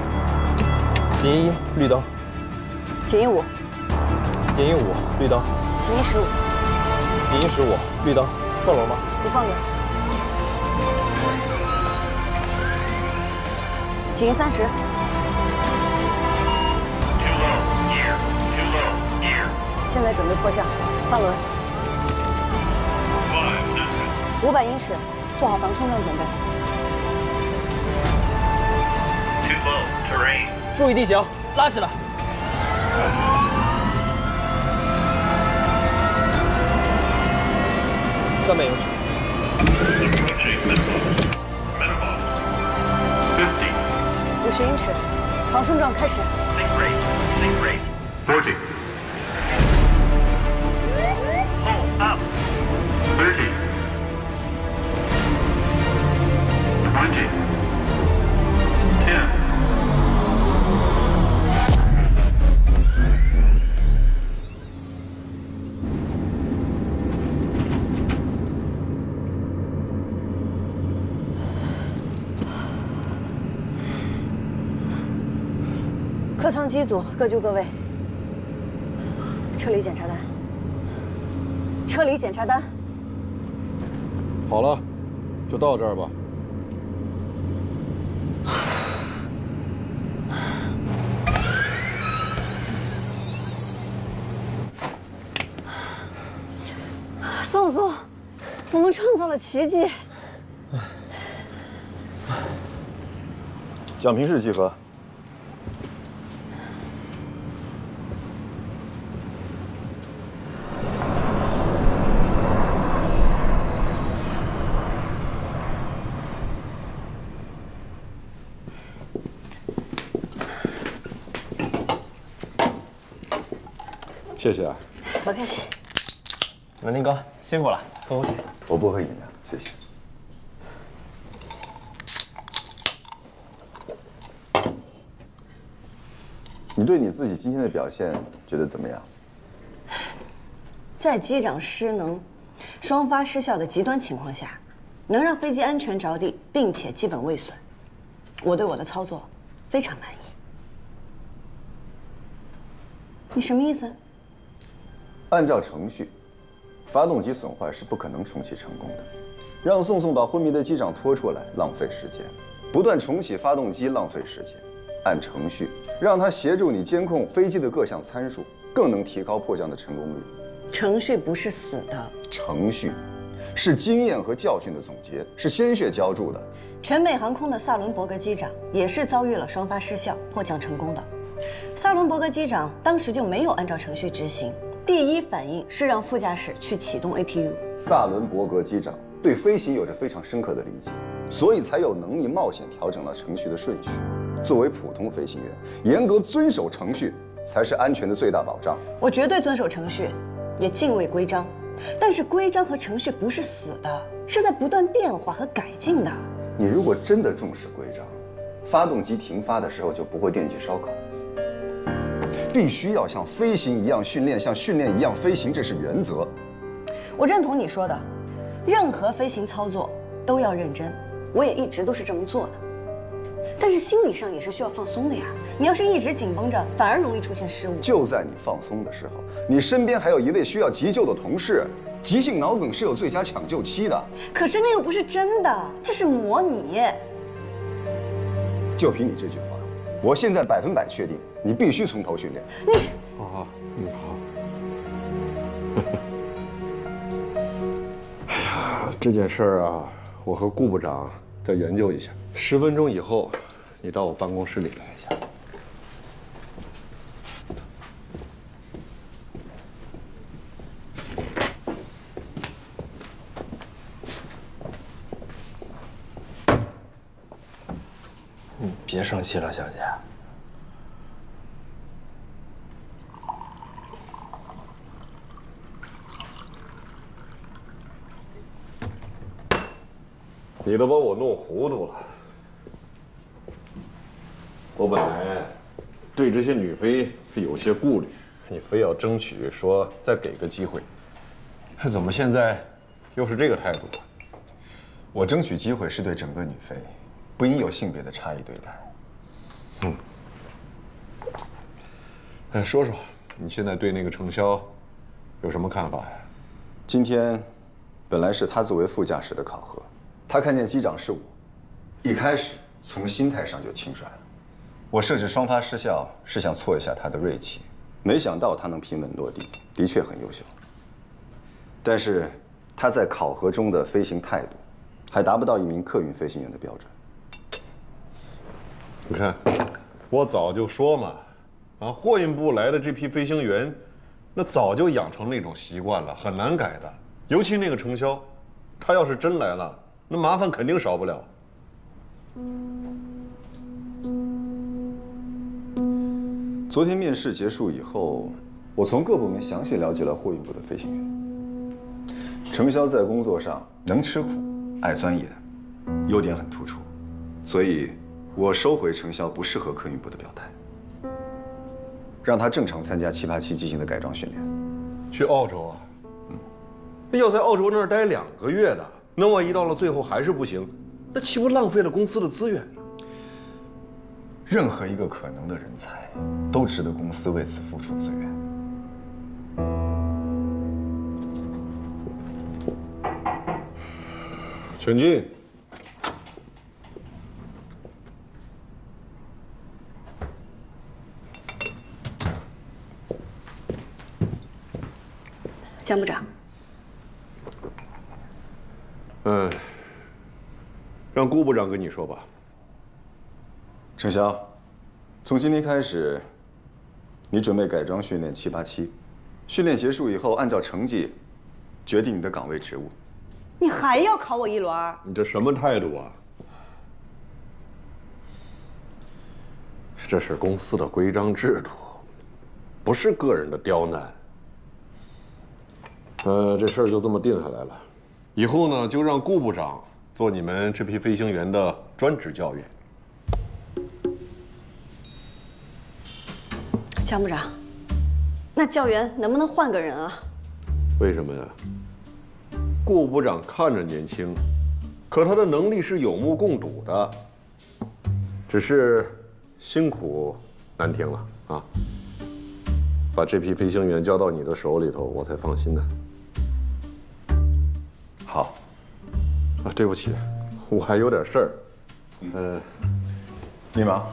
1，警翼1，绿灯。警翼5，警翼5，绿灯。警翼15，警翼15，绿灯。放轮吗？不放轮。警翼30。现在准备迫降，放轮。500英尺，做好防冲撞准备。注意地形，拉起来。3枚有手。50英尺，防冲撞开始。40. Hold up. 30. 20. 10. 客舱机组各就各位。车里检查单。车里检查单。好了，就到这儿吧。宋宋，我们创造了奇迹。奖评是集合。谢谢啊。不客气。文林哥辛苦了，喝口水。我不喝饮料，谢谢。你对你自己今天的表现觉得怎么样？在机长失能、双发失效的极端情况下，能让飞机安全着地，并且基本未损，我对我的操作非常满意。你什么意思？按照程序，发动机损坏是不可能重启成功的。让宋宋把昏迷的机长拖出来，浪费时间；不断重启发动机，浪费时间。按程序，让他协助你监控飞机的各项参数，更能提高迫降的成功率。程序不是死的，程序是经验和教训的总结，是鲜血浇筑的。全美航空的萨伦伯格机长也是遭遇了双发失效，迫降成功的。萨伦伯格机长当时就没有按照程序执行，第一反应是让副驾驶去启动 APU。萨伦伯格机长对飞行有着非常深刻的理解，所以才有能力冒险调整了程序的顺序。作为普通飞行员，严格遵守程序才是安全的最大保障。我绝对遵守程序，也敬畏规章，但是规章和程序不是死的，是在不断变化和改进的。你如果真的重视规章，发动机停发的时候就不会惦记烧烤。必须要像飞行一样训练，像训练一样飞行，这是原则。我认同你说的，任何飞行操作都要认真，我也一直都是这么做的。但是心理上也是需要放松的呀。你要是一直紧绷着，反而容易出现失误。就在你放松的时候，你身边还有一位需要急救的同事。急性脑梗是有最佳抢救期的。可是那又不是真的，这是模拟。就凭你这句话，我现在100%确定，你必须从头训练。你好，好。哎呀，这件事儿啊，我和顾部长再研究一下。10分钟以后，你到我办公室里来一下。你别生气了，小姐。你都把我弄糊涂了。我本来对这些女飞是有些顾虑，你非要争取说再给个机会，怎么现在又是这个态度？我争取机会是对整个女飞，不应有性别的差异对待。说说你现在对那个程潇有什么看法呀？今天本来是他作为副驾驶的考核，他看见机长是我，一开始从心态上就轻率了。我设置双发失效是想挫一下他的锐气，没想到他能平稳落地，的确很优秀。但是他在考核中的飞行态度，还达不到一名客运飞行员的标准。你看，我早就说嘛，货运部来的这批飞行员，那早就养成那种习惯了，很难改的。尤其那个程潇，他要是真来了，那麻烦肯定少不了。昨天面试结束以后，我从各部门详细了解了货运部的飞行员。程潇在工作上能吃苦，爱钻研，优点很突出，所以我收回程潇不适合客运部的表态，让他正常参加787机型的改装训练。去澳洲啊？要在澳洲那儿待2个月的，那万一到了最后还是不行，那岂不浪费了公司的资源呢？任何一个可能的人才，都值得公司为此付出资源。请进。江部长。让顾部长跟你说吧。程潇，从今天开始，你准备改装训练787，训练结束以后，按照成绩决定你的岗位职务。你还要考我一轮？你这什么态度啊？这是公司的规章制度，不是个人的刁难。这事儿就这么定下来了。以后呢，就让顾部长做你们这批飞行员的专职教员。江部长，那教员能不能换个人啊？为什么呀？顾部长看着年轻，可他的能力是有目共睹的，只是辛苦难听了啊！把这批飞行员交到你的手里头，我才放心呢。好。对不起，我还有点事儿。你忙。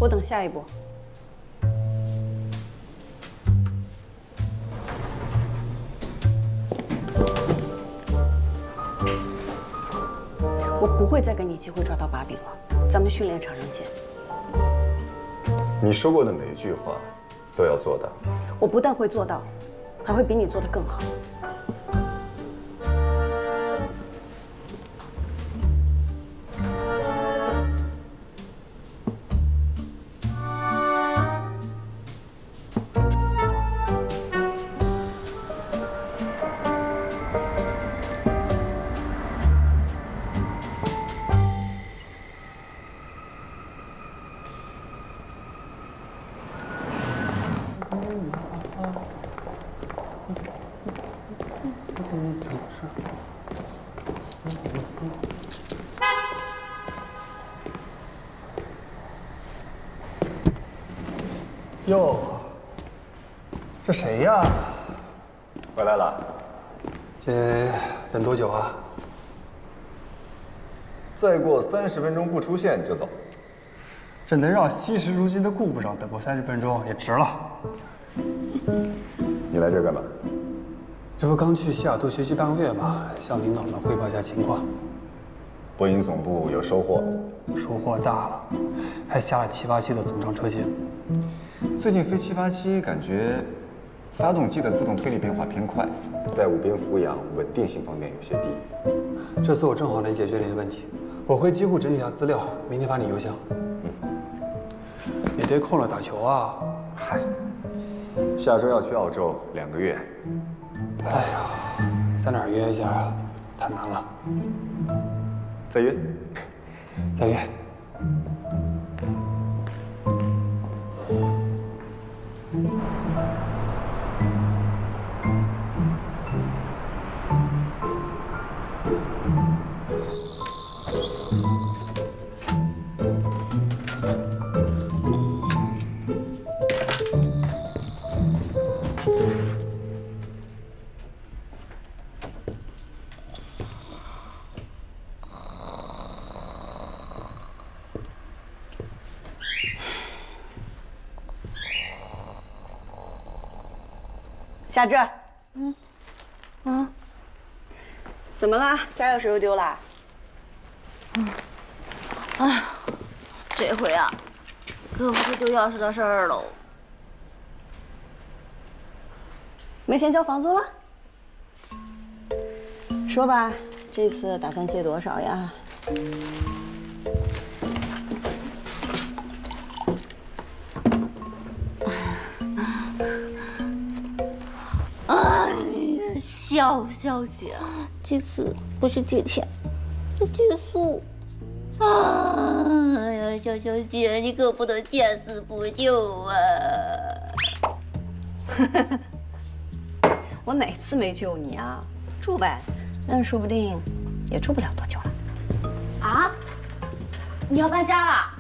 我等下一步。我不会再给你机会抓到把柄了，咱们训练场上见。你说过的每一句话，都要做到。我不但会做到，还会比你做得更好。哟，这谁呀？回来了。这等多久啊？再过30分钟不出现就走。这能让惜时如金的顾部长等过30分钟也值了。你来这儿干嘛？这不刚去西雅图学习半个月吗？向领导们汇报一下情况。波音总部有收获？收获大了，还下了787的总成车型。最近飞787感觉发动机的自动推力变化偏快，在五边俯仰稳定性方面有些低。这次我正好能解决你的问题，我会几乎整理下资料，明天发你邮箱。你得空了打球啊！嗨，下周要去澳洲2个月。哎呀，在哪儿约一下啊？太难了。再约。再约。夏至，怎么了？家钥匙又丢了？哎，这回啊，可不是丢钥匙的事儿喽。没钱交房租了？说吧，这次打算借多少呀？哎呀，小姐，这次不是借钱，是借宿。哎呀，小姐，你可不能见死不救啊！我哪次没救你啊？住呗，但说不定也住不了多久了。啊？你要搬家啦？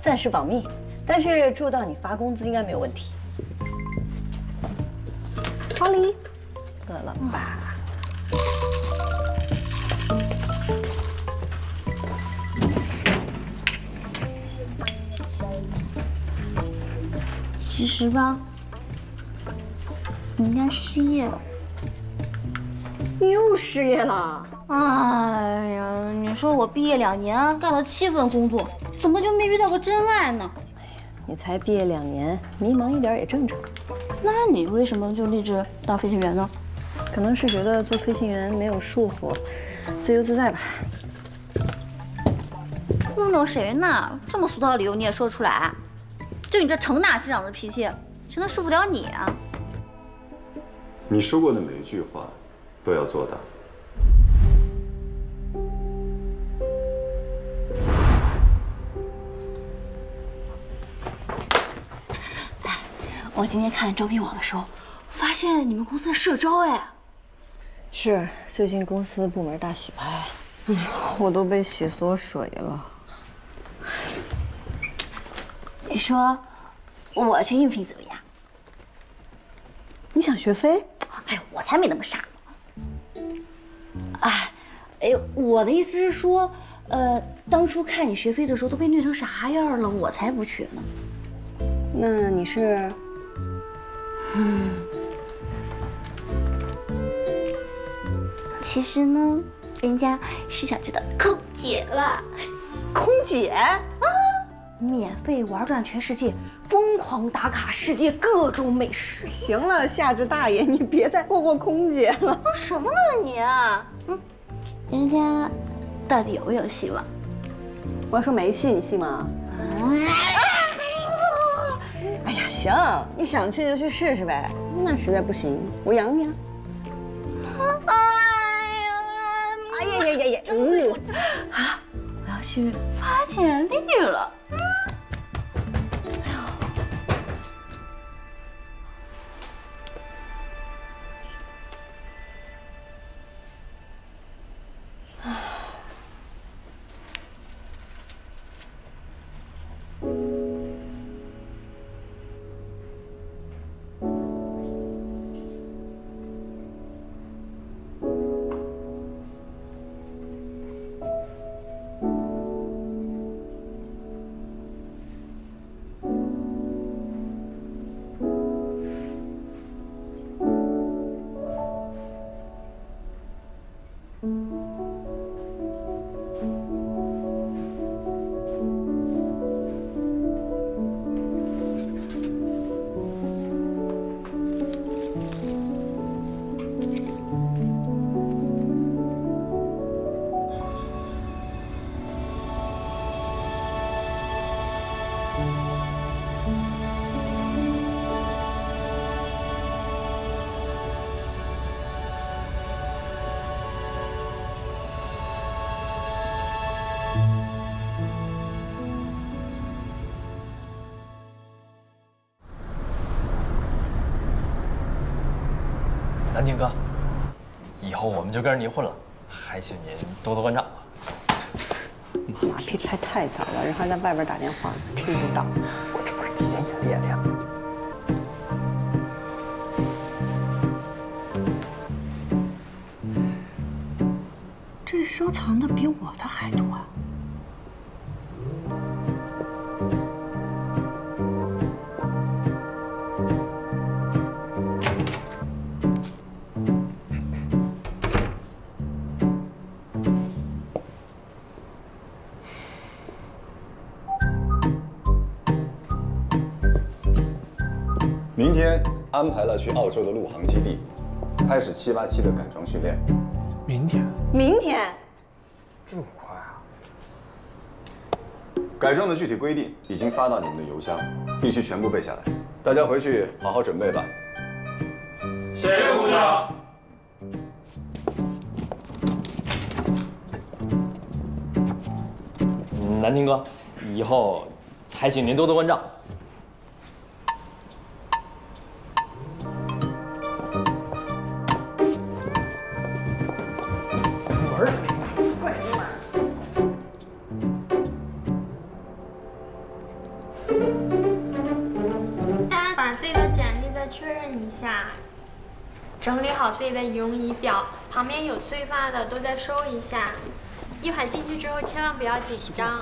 暂时保密，但是住到你发工资应该没有问题。好礼，饿了吧？其实吧，你应该失业了。你又失业了？哎呀，你说我毕业2年，干了7份工作，怎么就没遇到个真爱呢？哎呀，你才毕业2年，迷茫一点也正常。那你为什么就立志当飞行员呢？可能是觉得做飞行员没有束缚，自由自在吧。糊弄谁呢？这么俗套的理由你也说得出来？就你这成哪机长的脾气，谁能束缚了你啊？你说过的每一句话，都要做到。我今天看招聘网的时候，发现你们公司在社招哎。是，最近公司部门大洗牌，我都被洗缩水了。你说我去应聘怎么样？你想学飞？哎呦，我才没那么傻呢。哎，我的意思是说，当初看你学飞的时候都被虐成啥样了，我才不去呢。那你是？其实呢，人家是想知道空姐了。空姐啊，免费玩转全世界，疯狂打卡世界各种美食。行了，夏至大爷，你别再霍霍空姐了。什么呢你啊？人家到底有没有戏吗？我要说没戏，你信吗？哎呀，行，你想去就去试试呗。那实在不行，我养你啊。哎呀！好了，我要去发简历了。南京哥，以后我们就跟着您混了，还请您多多关照。马屁拍太早了，人还在外边打电话，听不到。我这不是提前演练的呀。这收藏的比我的还多啊！明天安排了去澳洲的陆航基地，开始787的改装训练。明天？明天？这么快啊？改装的具体规定已经发到你们的邮箱，必须全部背下来。大家回去好好准备吧。谢谢部长。南京哥，以后还请您多多关照。大家把自己的简历再确认一下，整理好自己的仪容仪表，旁边有碎发的都再收一下。一会儿进去之后千万不要紧张。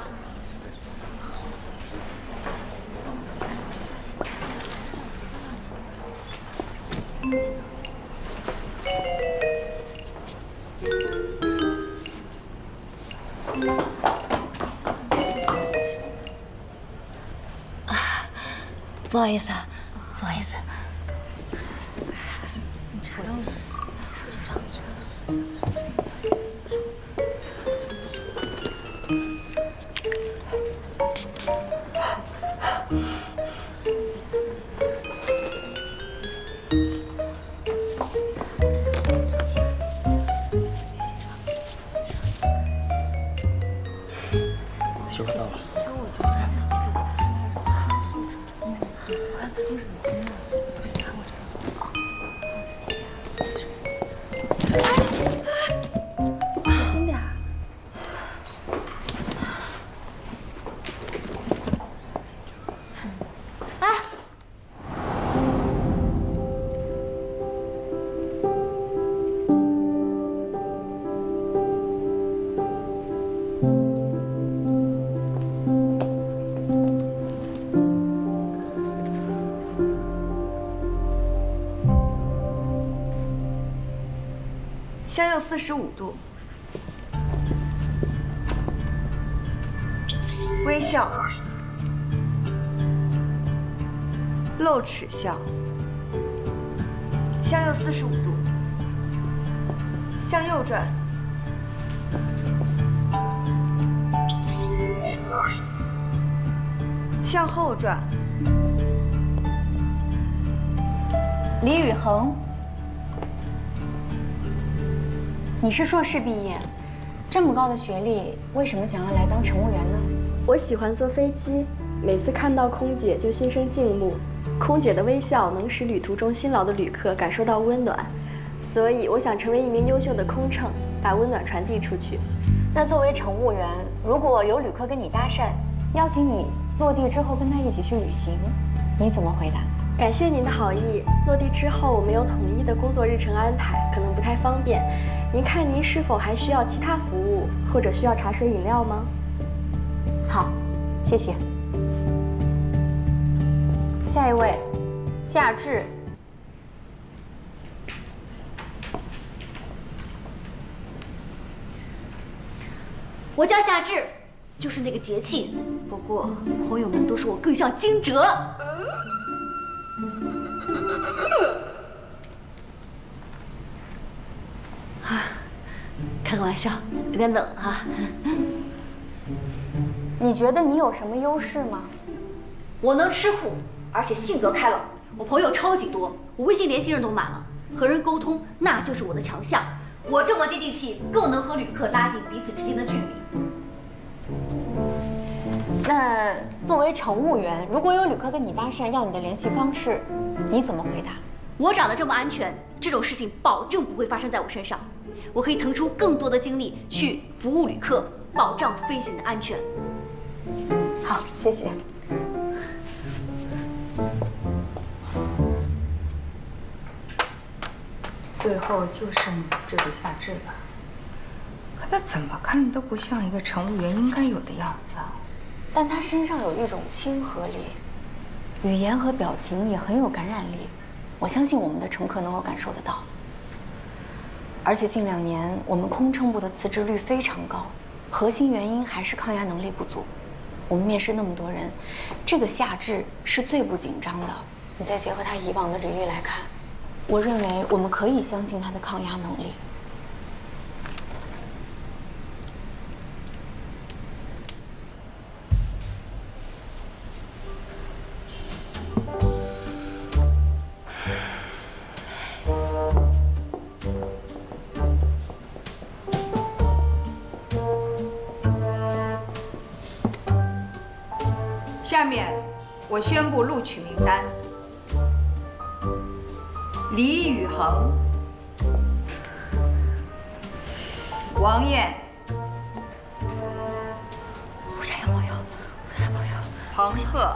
不好意思啊，不好意思。查到了。就到了。小心点儿。哎，向右45度，微笑，露齿笑，向右45度，向右转，向后转。李宇恒，你是硕士毕业，这么高的学历，为什么想要来当乘务员呢？我喜欢坐飞机，每次看到空姐就心生敬慕。空姐的微笑能使旅途中辛劳的旅客感受到温暖，所以我想成为一名优秀的空乘，把温暖传递出去。那作为乘务员，如果有旅客跟你搭讪，邀请你落地之后跟他一起去旅行，你怎么回答？感谢您的好意。落地之后，我们有统一的工作日程安排，可能不太方便。您看您是否还需要其他服务，或者需要茶水饮料吗？好，谢谢。下一位，夏至。我叫夏至，就是那个节气。不过朋友们都说我更像惊蛰。开个玩笑，有点冷哈。你觉得你有什么优势吗？我能吃苦，而且性格开朗，我朋友超级多，我微信联系人都满了，和人沟通那就是我的强项。我这么接地气，更能和旅客拉近彼此之间的距离。那作为乘务员，如果有旅客跟你搭讪要你的联系方式，你怎么回答？我长得这么安全，这种事情保证不会发生在我身上。我可以腾出更多的精力去服务旅客，保障飞行的安全。好，谢谢。最后就剩这个夏至了，可他怎么看都不像一个乘务员应该有的样子啊。但他身上有一种亲和力，语言和表情也很有感染力，我相信我们的乘客能够感受得到。而且近2年我们空乘部的辞职率非常高，核心原因还是抗压能力不足。我们面试那么多人，这个夏至是最不紧张的。你再结合他以往的履历来看，我认为我们可以相信他的抗压能力。下面我宣布录取名单：李宇恒、王艳、胡家杨宝瑶，彭鹤、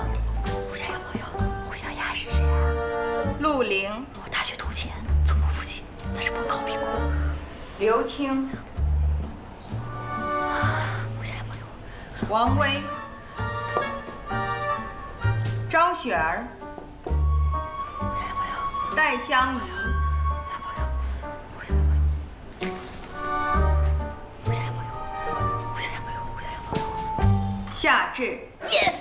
胡家杨宝瑶，胡家丫是谁啊？陆玲、我大学同学，从不服气，他是逢考必过。刘青、胡家杨宝瑶，王威、张雪儿、戴香怡、夏至。耶！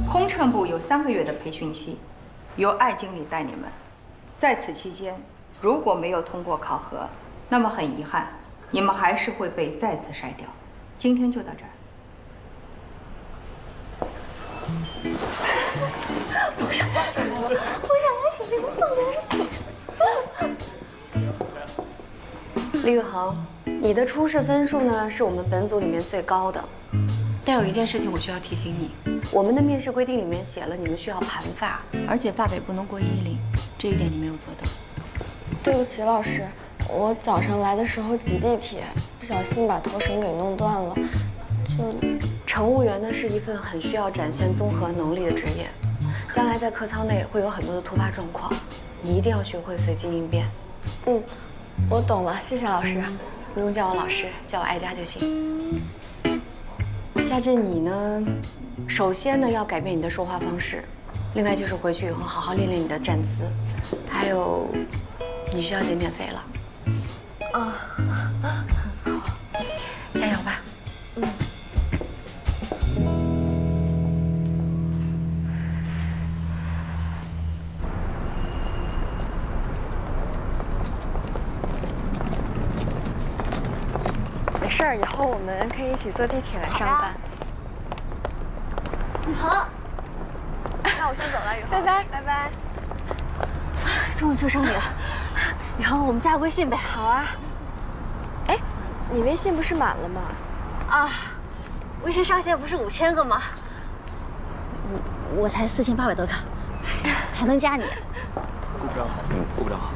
空乘部有3个月的培训期，由艾经理带你们。在此期间，如果没有通过考核，那么很遗憾，你们还是会被再次筛掉。今天就到这儿。不想来写这个李宇恒，你的初试分数呢是我们本组里面最高的，但有一件事情我需要提醒你，我们的面试规定里面写了你们需要盘发，而且发尾不能过110，这一点你没有做到。对不起，老师，我早上来的时候挤地铁，不小心把头绳给弄断了。乘务员呢是一份很需要展现综合能力的职业，将来在客舱内会有很多的突发状况，你一定要学会随机应变。嗯，我懂了，谢谢老师。不用叫我老师，叫我艾佳就行。夏至，你呢，首先呢要改变你的说话方式，另外就是回去以后好好练练你的站姿，还有你需要减肥了。啊，加油吧。没事儿，以后我们可以一起坐地铁来上班。好，那我先走了，雨拜拜，拜拜。终于追上你了，以后我们加个微信呗。好啊。哎，你微信不是满了吗？啊，微信上限不是5000个吗？我才4800多个，还能加你。顾部长好。顾部长好。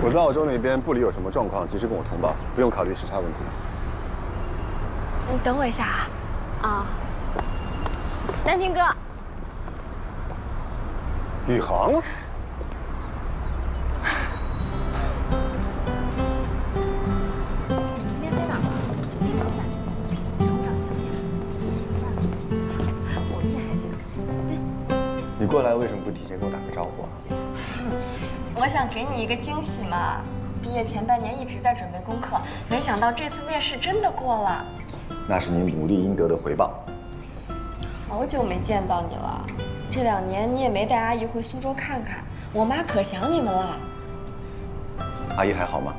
我知道澳洲那边部里有什么状况，及时跟我通报，不用考虑时差问题。你等我一下啊。啊。南亭哥。宇航。今天飞哪儿了？我们也还行。你过来为什么不提前跟我打个招呼啊？我想给你一个惊喜嘛。毕业前半年一直在准备功课，没想到这次面试真的过了。那是你努力应得的回报。好久没见到你了，这2年你也没带阿姨回苏州看看，我妈可想你们了。阿姨还好吗？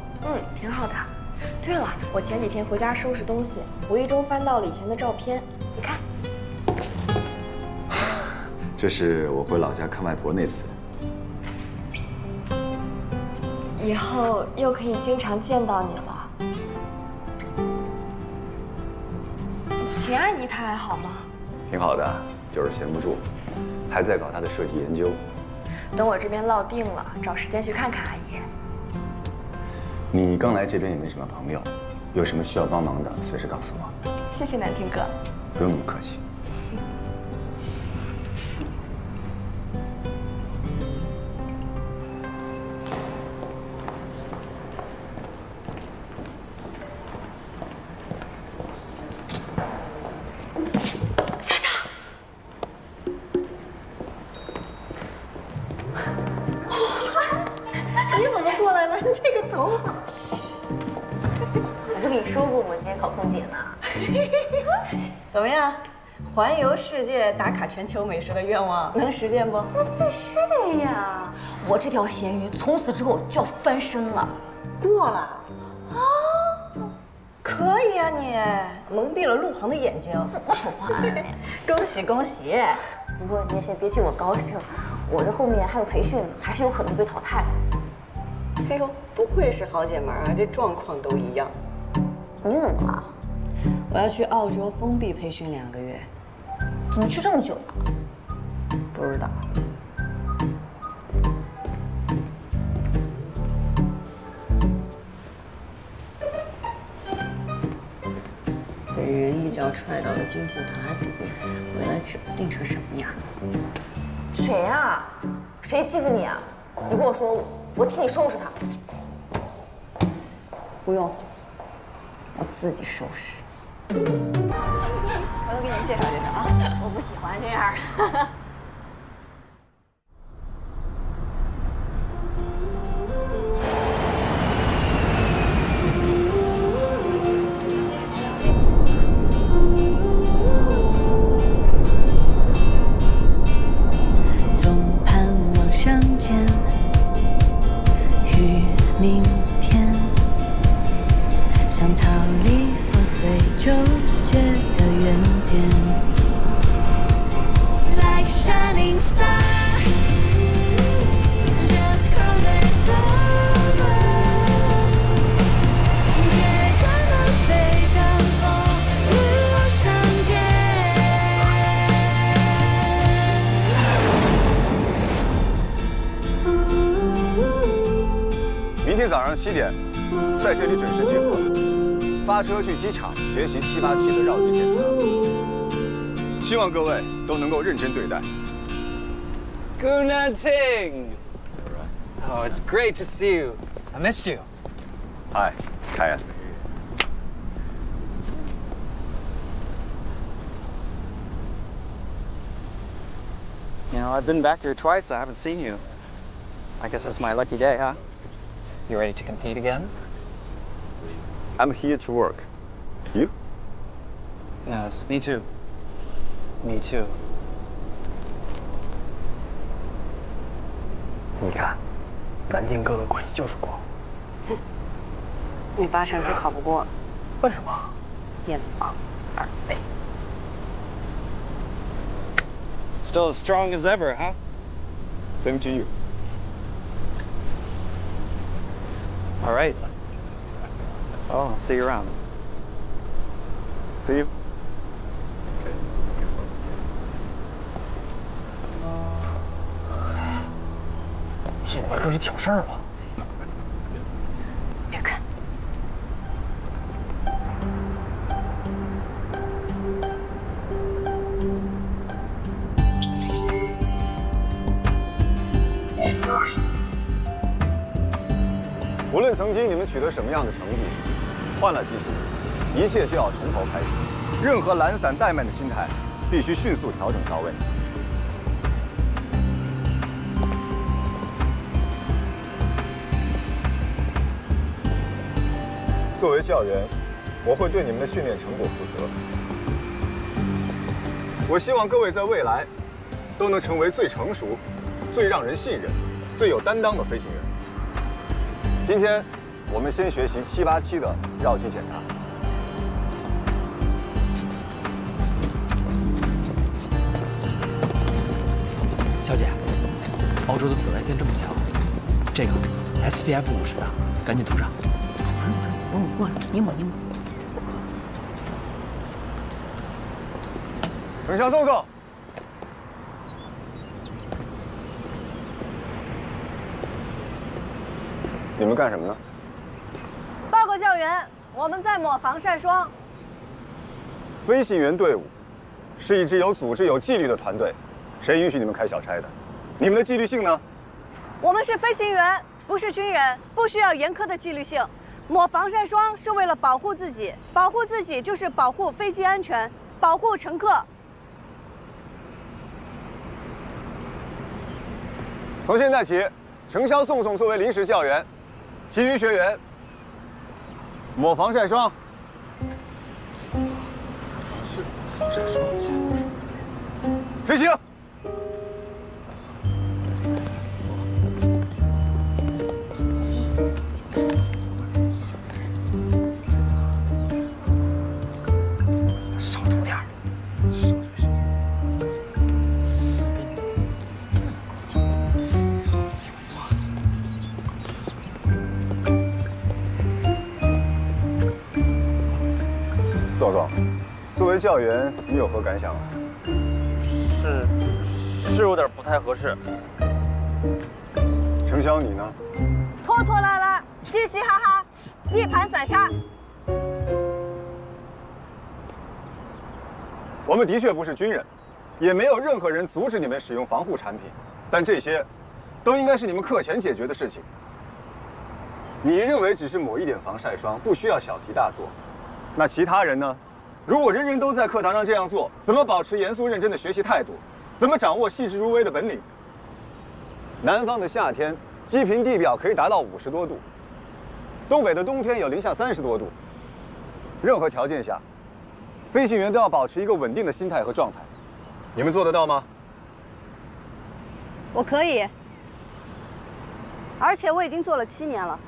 挺好的。对了，我前几天回家收拾东西，无意中翻到了以前的照片，你看。这是我回老家看外婆那次。以后又可以经常见到你了。其秦阿姨她还好吗？挺好的，就是闲不住，还在搞她的设计研究。等我这边落定了，找时间去看看阿姨。你刚来这边也没什么朋友，有什么需要帮忙的，随时告诉我。谢谢南亭哥。不用那么客气。夏夏，你怎么过来了？你这个头发……我不跟你说过我们今天考空姐呢。怎么样？环游世界、打卡全球美食的愿望能实现不？必须的呀！我这条咸鱼从此之后就要翻身了。过了啊？可以啊你，蒙蔽了陆航的眼睛。怎么说话呢？恭喜恭喜！不过你也先别替我高兴，我这后面还有培训，还是有可能被淘汰的。哎呦，不愧是好姐们啊，这状况都一样。你怎么了？我要去澳洲封闭培训2个月。怎么去这么久啊？不知道。被人一脚踹到了金字塔底，未来指不定成什么样。谁啊？谁欺负你啊？你跟我说，我替你收拾他。不用，我自己收拾。回头给你们介绍介绍啊。我不喜欢这样的。总盼望相见于明天，想逃离琐碎纠结的原点。Like a shining star, just cross this over。倔强的飞向风雨上天。明天早上7点，在这里准时集合，发车去机场学习787的绕机检查。希望各位都能够认真对待。Guna Ting! Oh, it's great to see you. I missed you. Hi, Kaya. You know, I've been back here twice. I haven't seen you. I guess it's my lucky day, huh? You ready to compete again? I'm here to work. You? Yes, me too. Me too. 你看，南京哥哥关系就是光。你8成是考不过了。为什么？1榜2倍。 Still as strong as ever, huh? Same to you. All right. Oh, I'll see you around. See you. 现在可是挑事儿了。别看。无论曾经你们取得什么样的成绩，换了技术，一切就要从头开始。任何懒散怠慢的心态，必须迅速调整到位。作为教员，我会对你们的训练成果负责。我希望各位在未来都能成为最成熟、最让人信任、最有担当的飞行员。今天，我们先学习787的绕机检查。小姐，澳洲的紫外线这么强，这个 SPF 50的，赶紧涂上。不用，我过了，你抹。丞相宋宋，你们干什么呢？报告教员，我们在抹防晒霜。飞行员队伍是一支有组织、有纪律的团队，谁允许你们开小差的？你们的纪律性呢？我们是飞行员，不是军人，不需要严苛的纪律性。抹防晒霜是为了保护自己，保护自己就是保护飞机安全，保护乘客。从现在起，程潇宋宋作为临时教员，其余学员抹防晒霜。防晒霜。执行。少涂点儿。宋宋，作为教员，你有何感想啊？是有点不太合适。程潇，你呢？拖拖拉拉，嘻嘻哈哈，一盘散沙。我们的确不是军人，也没有任何人阻止你们使用防护产品，但这些都应该是你们课前解决的事情。你认为只是抹一点防晒霜，不需要小题大做，那其他人呢？如果人人都在课堂上这样做，怎么保持严肃认真的学习态度？怎么掌握细致入微的本领？南方的夏天，基平地表可以达到50多度，东北的冬天有零下30多度。任何条件下，飞行员都要保持一个稳定的心态和状态。你们做得到吗？我可以，而且我已经做了7年了。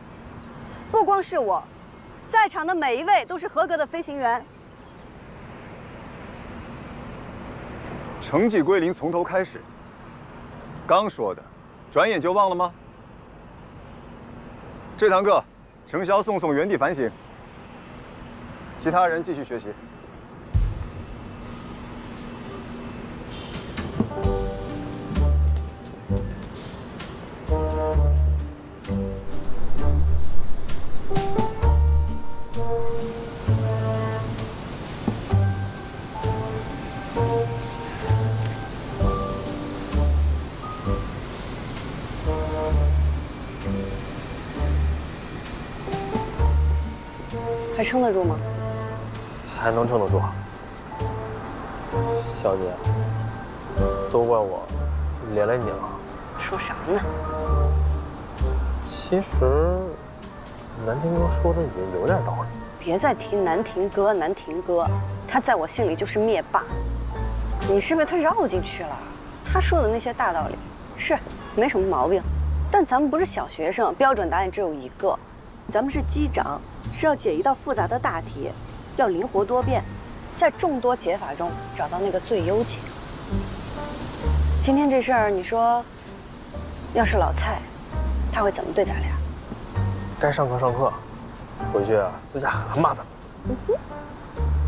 不光是我，在场的每一位都是合格的飞行员。成绩归零，从头开始。刚说的，转眼就忘了吗？这堂课，程潇、宋宋原地反省，其他人继续学习。还撑得住吗？还能撑得住。小姐，都怪我连累你了。说啥呢？其实，南亭哥说的也有点道理。别再提南亭哥，南亭哥，他在我心里就是灭霸。你是被他绕进去了。他说的那些大道理，是没什么毛病，但咱们不是小学生，标准答案只有一个。咱们是机长。是要解一道复杂的大题，要灵活多变，在众多解法中找到那个最优解。今天这事儿，你说，要是老蔡，他会怎么对咱俩？该上课上课，回去私下狠狠骂咱们。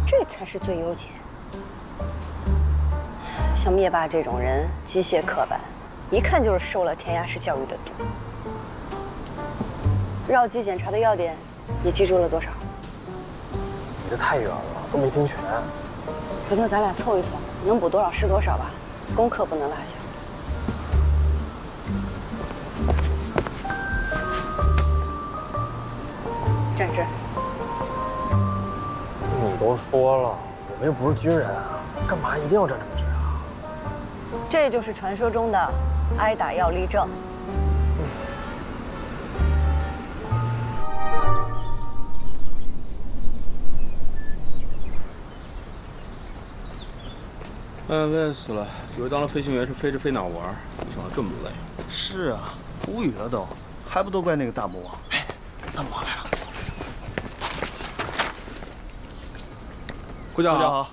这才是最优解。像灭霸这种人，机械刻板，一看就是受了填鸭式教育的毒。绕机检查的要点。你记住了多少？你这太远了，都没听全。回头咱俩凑一凑，能补多少是多少吧，功课不能落下。站直。你都说了，我们又不是军人，干嘛一定要站这么直啊？这就是传说中的挨打要立正。累死了！以为当了飞行员是飞着飞哪玩，没想到这么累。是啊，无语了都，还不都怪那个大魔王？哎，大魔王来了！顾教好。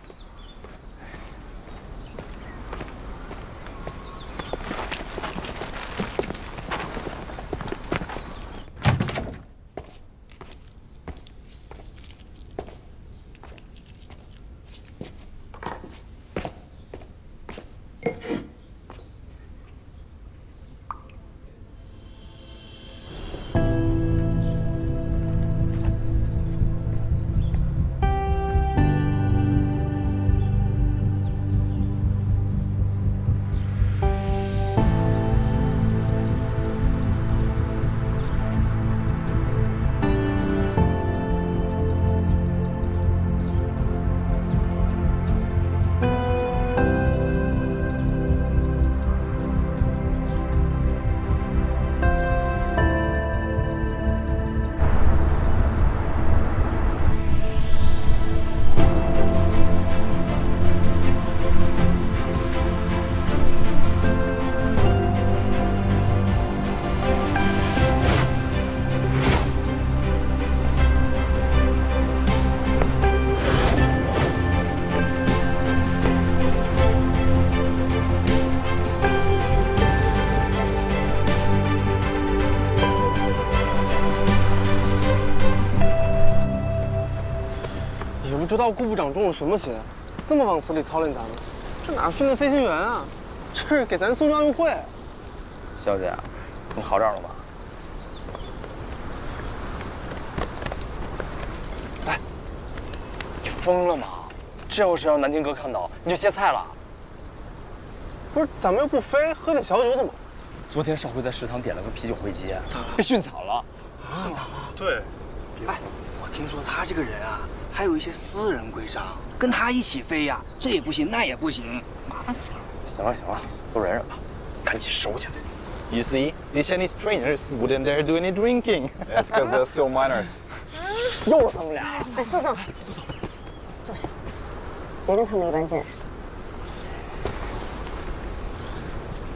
知道顾部长中了什么邪，这么往死里操练咱们，这哪训练飞行员啊？这是给咱送奥运会。小姐，你好点了吧？哎，你疯了吗？这要是让南天哥看到，你就歇菜了。不是，咱们又不飞，喝点小酒怎么？昨天少辉在食堂点了个啤酒回击，咋了？被训惨了。训惨了？对。哎，我听说他这个人啊，还有一些私人规章，跟他一起飞呀，这也不行，那也不行，麻烦死了。行了行了，都忍忍吧，赶紧收起来。You see, these Chinese trainers wouldn't dare do any drinking. That's because they're still minors. 又是他们俩。哎，坐，坐下，别跟他们一般见识。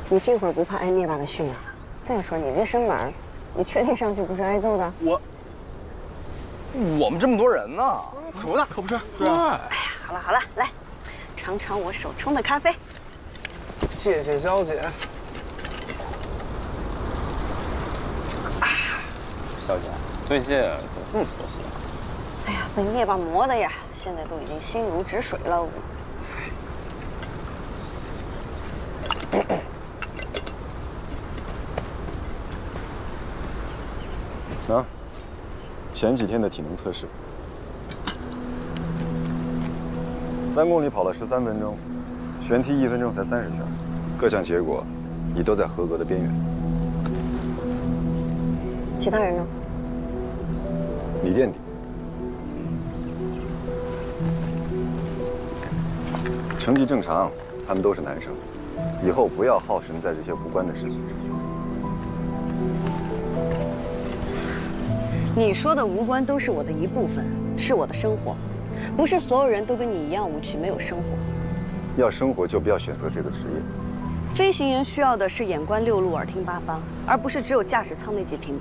你这会儿不怕挨灭霸的训啊？再说你这身板，你确定上去不是挨揍的？我们这么多人呢，可不大，可不是。对啊。哎呀，好了，来尝尝我手冲的咖啡。谢谢肖姐。小姐，最近怎么这么佛系啊？哎呀，被灭霸磨的呀，现在都已经心如止水了。啊，前几天的体能测试，3公里跑了13分钟，旋踢1分钟才30圈，各项结果你都在合格的边缘。其他人呢？你垫底。成绩正常，他们都是男生，以后不要耗神在这些无关的事情上。你说的无关都是我的一部分，是我的生活，不是所有人都跟你一样无趣，没有生活。要生活就不要选择这个职业。飞行员需要的是眼观六路，耳听八方，而不是只有驾驶舱那几屏幕。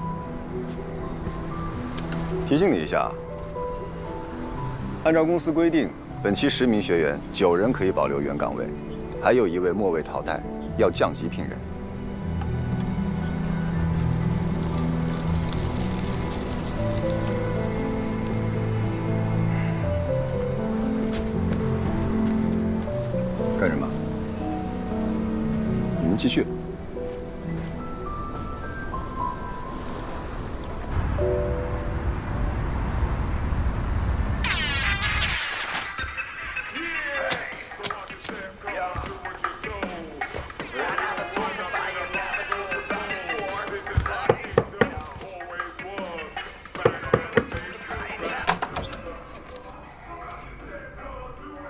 提醒你一下，按照公司规定，本期10名学员9人可以保留原岗位，还有1位末位淘汰，要降级聘人。干什么？你们继续。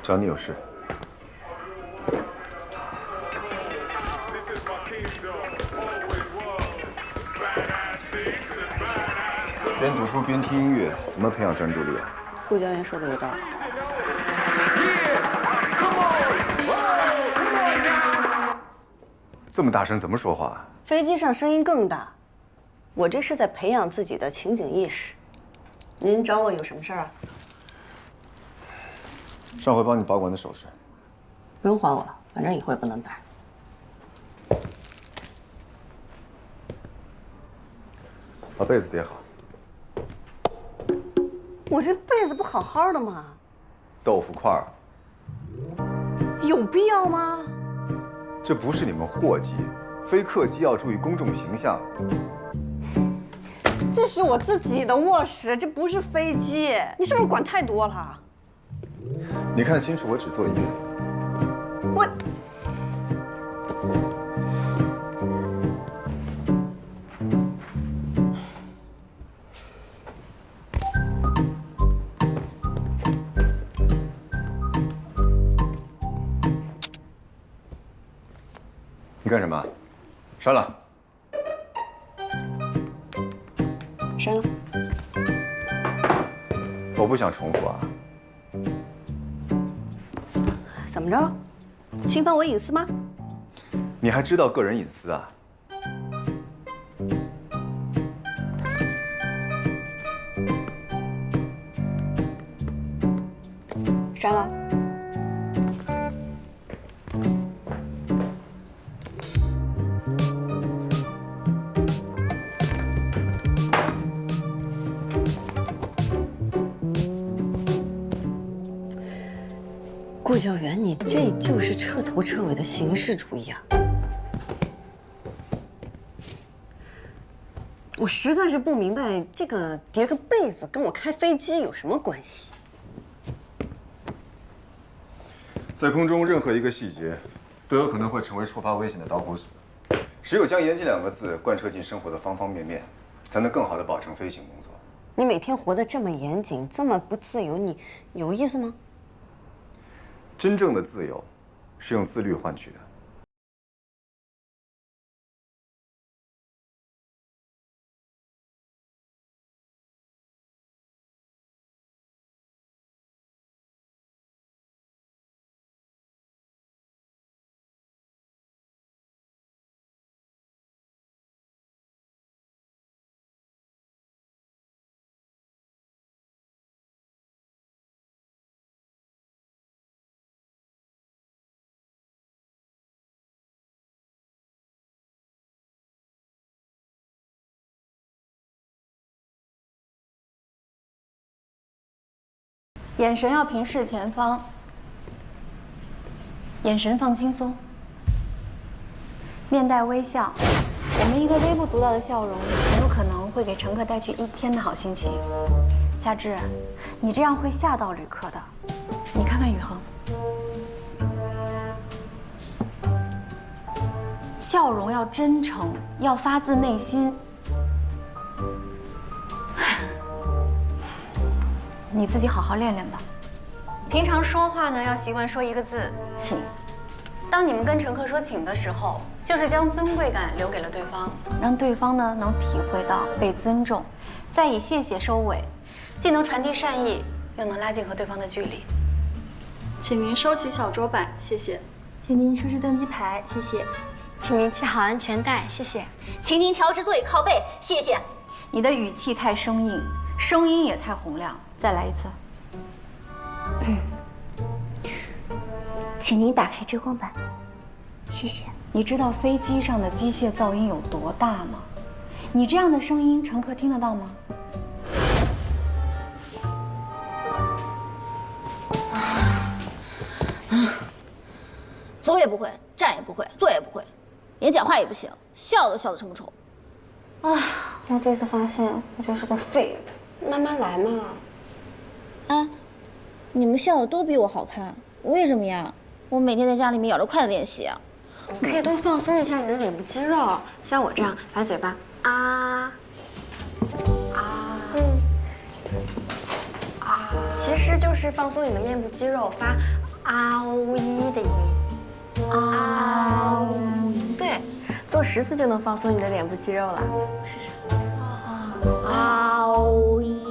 找你有事。边读书边听音乐，怎么培养专注力啊？顾教员说的有道理。这么大声怎么说话？飞机上声音更大，我这是在培养自己的情景意识。您找我有什么事儿啊？上回帮你保管的首饰，不用还我了，反正以后也不能戴。把被子叠好。我这被子不好好的吗？豆腐块儿，有必要吗？这不是你们货机，飞客机要注意公众形象。这是我自己的卧室，这不是飞机，你是不是管太多了？你看清楚，我只做一遍。我。你干什么？删了。删了。我不想重复啊。怎么着？侵犯我隐私吗？你还知道个人隐私啊？删了。小元，你这就是彻头彻尾的形式主义啊！我实在是不明白，这个叠个被子跟我开飞机有什么关系？在空中任何一个细节，都有可能会成为触发危险的导火索。只有将严谨2个字贯彻进生活的方方面面，才能更好地保证飞行工作。你每天活得这么严谨，这么不自由，你有意思吗？真正的自由，是用自律换取的。眼神要平视前方，眼神放轻松，面带微笑。我们一个微不足道的笑容，很有可能会给乘客带去1天的好心情。夏至，你这样会吓到旅客的。你看看宇恒，笑容要真诚，要发自内心。你自己好好练练吧。平常说话呢，要习惯说一个字“请”。当你们跟乘客说“请”的时候，就是将尊贵感留给了对方，让对方呢能体会到被尊重，再以谢谢收尾，既能传递善意，又能拉近和对方的距离。请您收起小桌板，谢谢。请您出示登机牌，谢谢。请您系好安全带，谢谢。请您调直座椅靠背，谢谢。你的语气太生硬，声音也太洪亮。再来一次。请您打开遮光板，谢谢。你知道飞机上的机械噪音有多大吗？你这样的声音，乘客听得到吗？走也不会，站也不会，坐也不会，连讲话也不行，笑都笑得这么丑。啊，我这次发现我就是个废物。慢慢来嘛。啊，你们笑的都比我好看，为什么呀？我每天在家里面咬着筷子练习啊。你可以多放松一下你的脸部肌肉，像我这样把嘴巴啊啊啊，其实就是放松你的面部肌肉，发啊呜一的音。啊呜一，对，做10次就能放松你的脸部肌肉了。啊呜一。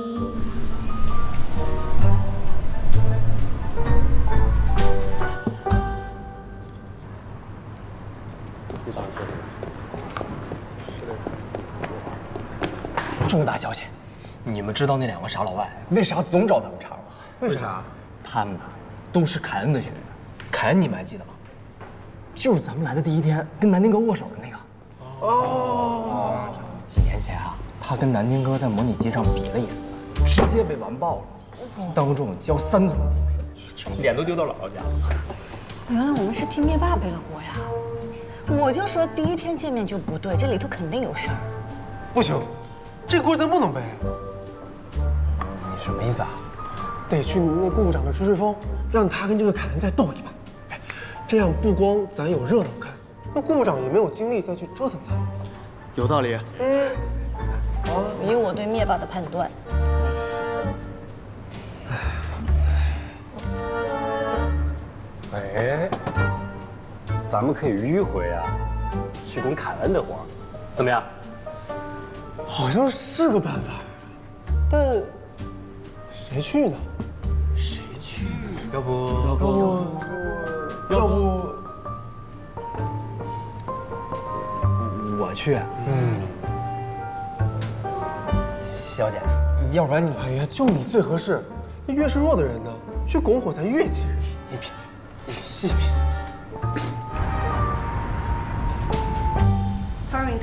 重大消息！你们知道那2个傻老外为啥总找咱们茬吗？为啥？他们都是凯恩的学员。凯恩你们还记得吗？就是咱们来的第1天跟南丁格握手的那个。哦。几年前啊，他跟南丁格在模拟机上比了一次，直接被完爆了，当众浇3桶冷水，脸都丢到姥姥家了。原来我们是替灭霸背了锅呀！我就说第1天见面就不对，这里头肯定有事儿。不行，这锅咱不能背啊！你什么意思啊？得去那顾部长那吹吹风，让他跟这个凯恩再斗一把。哎，这样不光咱有热闹看，那顾部长也没有精力再去折腾咱。有道理。以我对灭霸的判断，没戏。哎，咱们可以迂回啊，去拱凯恩的活，怎么样？好像是个办法，但谁去呢？谁去？要不我去。小姐，要不然你……哎呀，就你最合适。那越是弱的人呢，去拱火才越气人。你品，你细品。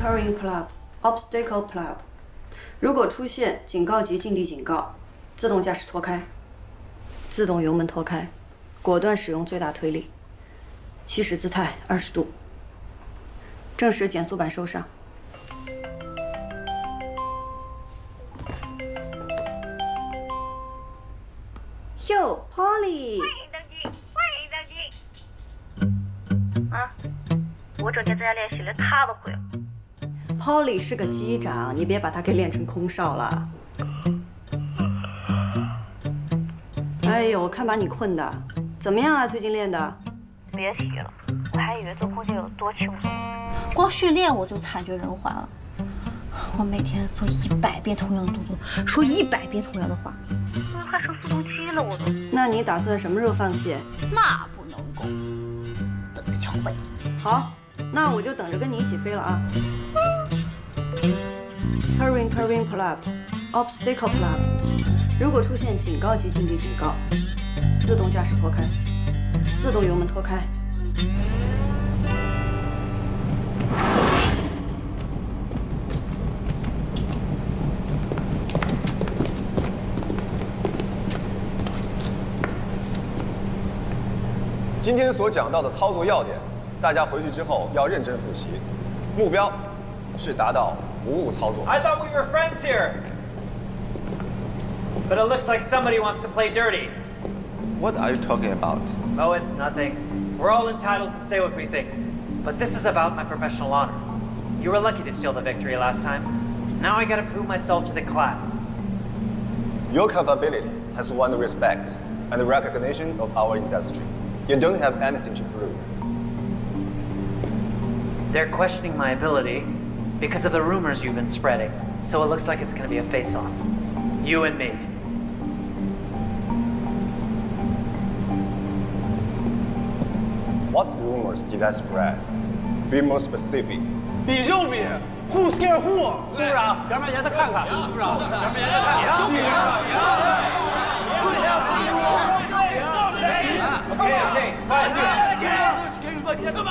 Towing plug, obstacle plug。如果出现警告级近地警告，自动驾驶脱开，自动油门脱开，果断使用最大推力，起始姿态20度，正时减速板收上。哟 ，Polly， 欢迎登机，欢迎登机。啊，我整天在家练习，连他都会了。Polly 是个机长，你别把他给练成空少了。哎呦，我看把你困的，怎么样啊？最近练的？别提了，我还以为做空姐有多轻松，光训练我就惨绝人寰了。我每天做100遍同样的动作，说100遍同样的话，快成速度机了我都。那你打算什么时候放弃？那不能够，等着瞧呗。好，那我就等着跟你一起飞了啊。Turbine Club, Obstacle Club。如果出现警告及禁地警告，自动驾驶脱开，自动油门脱开。今天所讲到的操作要点，大家回去之后要认真复习，目标是达到无误操作。 I thought we were friends here. But it looks like somebody wants to play dirty. What are you talking about? Oh, it's nothing. We're all entitled to say what we think. But this is about my professional honor. You were lucky to steal the victory last time. Now I gotta prove myself to the class. Your capability has won the respect and the recognition of our industry. You don't have anything to prove. They're questioning my ability because of the rumors you've been spreading. So it looks like it's gonna be a face-off. You and me. What rumors did I spread? Be more specific. 比就比，Who scare who？ 部长，两边颜色看看。部长，两边颜色看看。比！OK，快点！什么？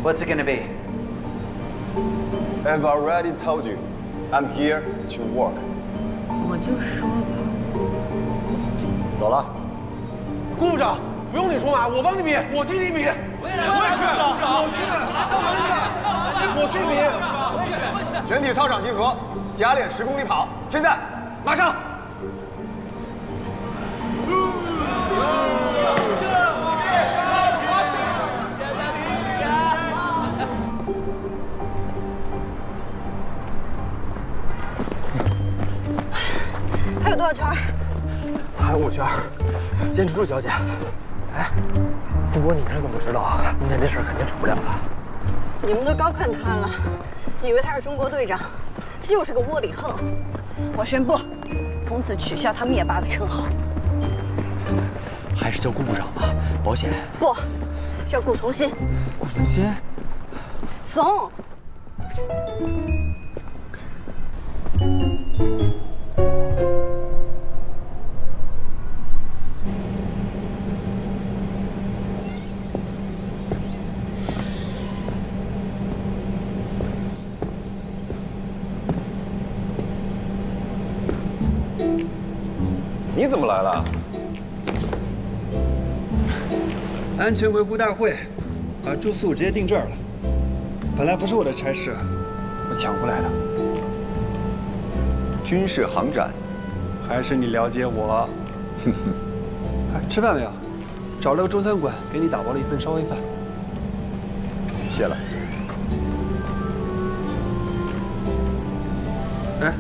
What's it gonna be? I've already told you, I'm here to work. 我就说吧。走了。顾部长，不用你出马，我帮你比，我替你比。我也去比。全体操场集合，加练10公里跑。现在，马上。 还有多少圈？还有5圈。坚持住，小姐。哎，不过你是怎么知道今天这事儿肯定成不了了？你们都高看他了，以为他是中国队长，他就是个窝里横。我宣布，从此取消他灭霸的称号。还是叫顾部长吧，保险。不，叫顾从新。顾从新？怂。 你怎么来了？安全维护大会，把住宿直接定这儿了。本来不是我的差事，我抢过来的。军事航展，还是你了解我。哎，吃饭没有？找了个中餐馆，给你打包了一份烧煨饭。谢了。哎，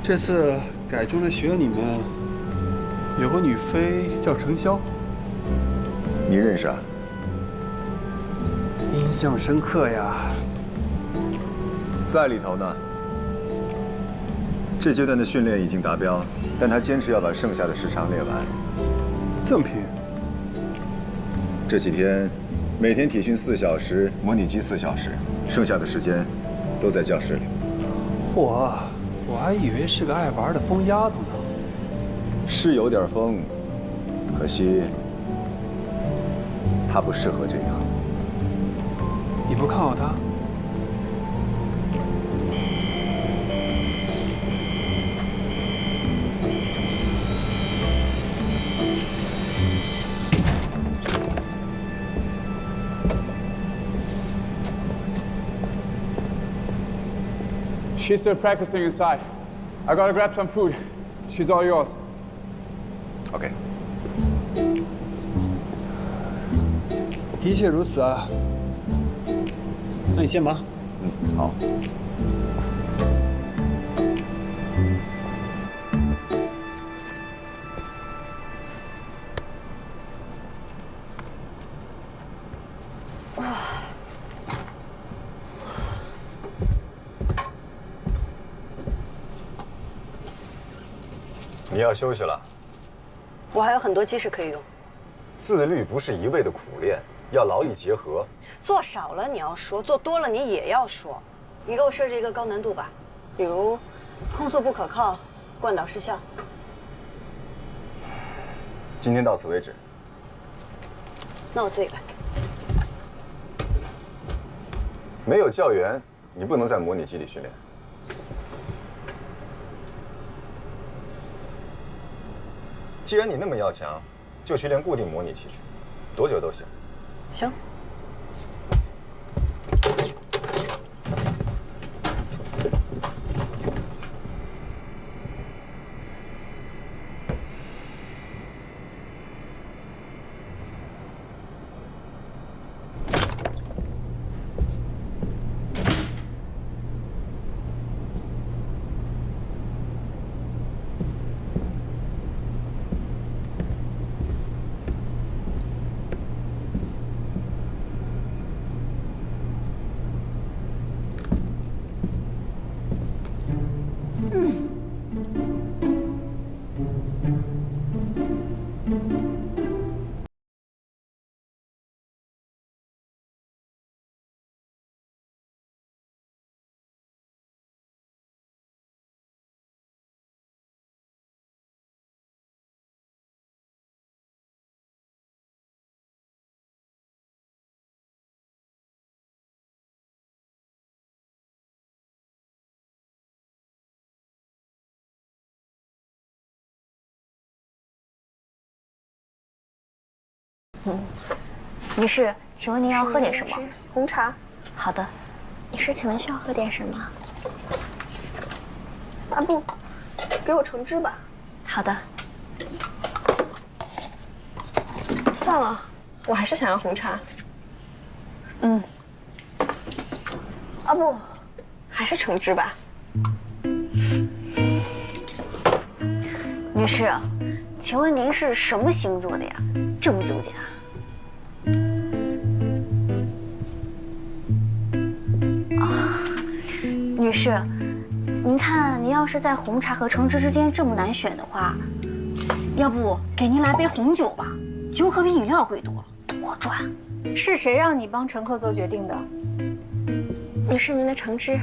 这次改中的学员里面有个女飞叫程潇，你认识啊？印象深刻呀。在里头呢。这阶段的训练已经达标，但他坚持要把剩下的时长练完。这么拼？这几天每天体训4小时，模拟机4小时，剩下的时间都在教室里。嚯，我还以为是个爱玩的疯丫头呢。是有点疯，可惜他不适合这一行。你不看好他？ She's still practicing inside. I gotta grab some food. She's all yours. OK。的确如此啊。那你先忙。好。你要休息了。我还有很多鸡翅可以用。自律不是一味的苦练，要劳逸结合。做少了你要说，做多了你也要说。你给我设置一个高难度吧，比如控诉不可靠、惯导失效。今天到此为止。那我自己来。没有教员，你不能在模拟基地训练。既然你那么要强，就去练固定模拟器去，多久都行。行。女士，请问您要喝点什么？红茶。好的。女士，请问需要喝点什么？啊不，给我橙汁吧。好的。算了，我还是想要红茶。嗯。啊不，还是橙汁吧。女士，请问您是什么星座的呀？这么纠结啊？女士，您看，您要是在红茶和橙汁之间这么难选的话，要不给您来杯红酒吧？酒可比饮料贵多了，多赚。是谁让你帮乘客做决定的？女士，您的橙汁，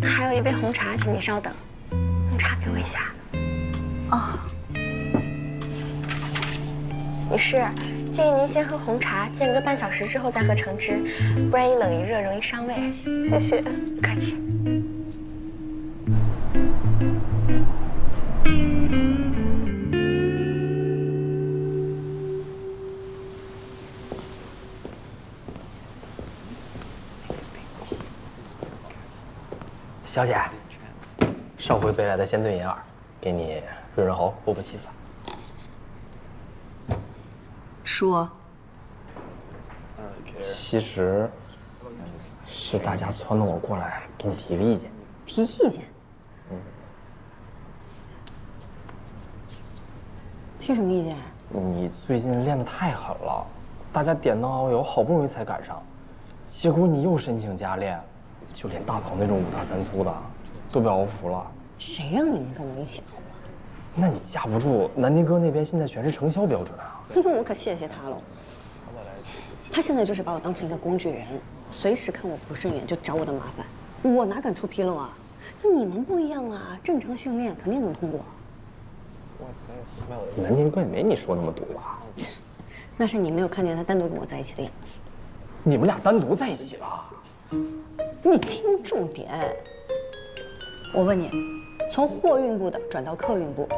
还有一杯红茶，请您稍等。红茶给我一下。哦。女士，建议您先喝红茶，间隔半小时之后再喝橙汁，不然一冷一热容易伤胃。谢谢，不客气。小姐，上回背来的鲜炖银耳，给你润润喉、补补气色。说，其实是大家撺掇我过来给你提个意见。提意见？提什么意见？你最近练得太狠了，大家点灯熬油，好不容易才赶上，结果你又申请加练，就连大鹏那种5大3粗的都被熬服了。谁让你们跟我一起熬啊？那你架不住南泥哥那边现在全是承销标准啊。我可谢谢他了。他现在就是把我当成一个工具人，随时看我不顺眼就找我的麻烦，我哪敢出纰漏啊？那你们不一样啊，正常训练肯定能通过。南泥哥也没你说那么毒吧？那是你没有看见他单独跟我在一起的样子。你们俩单独在一起了？你听重点。我问你，从货运部的转到客运部，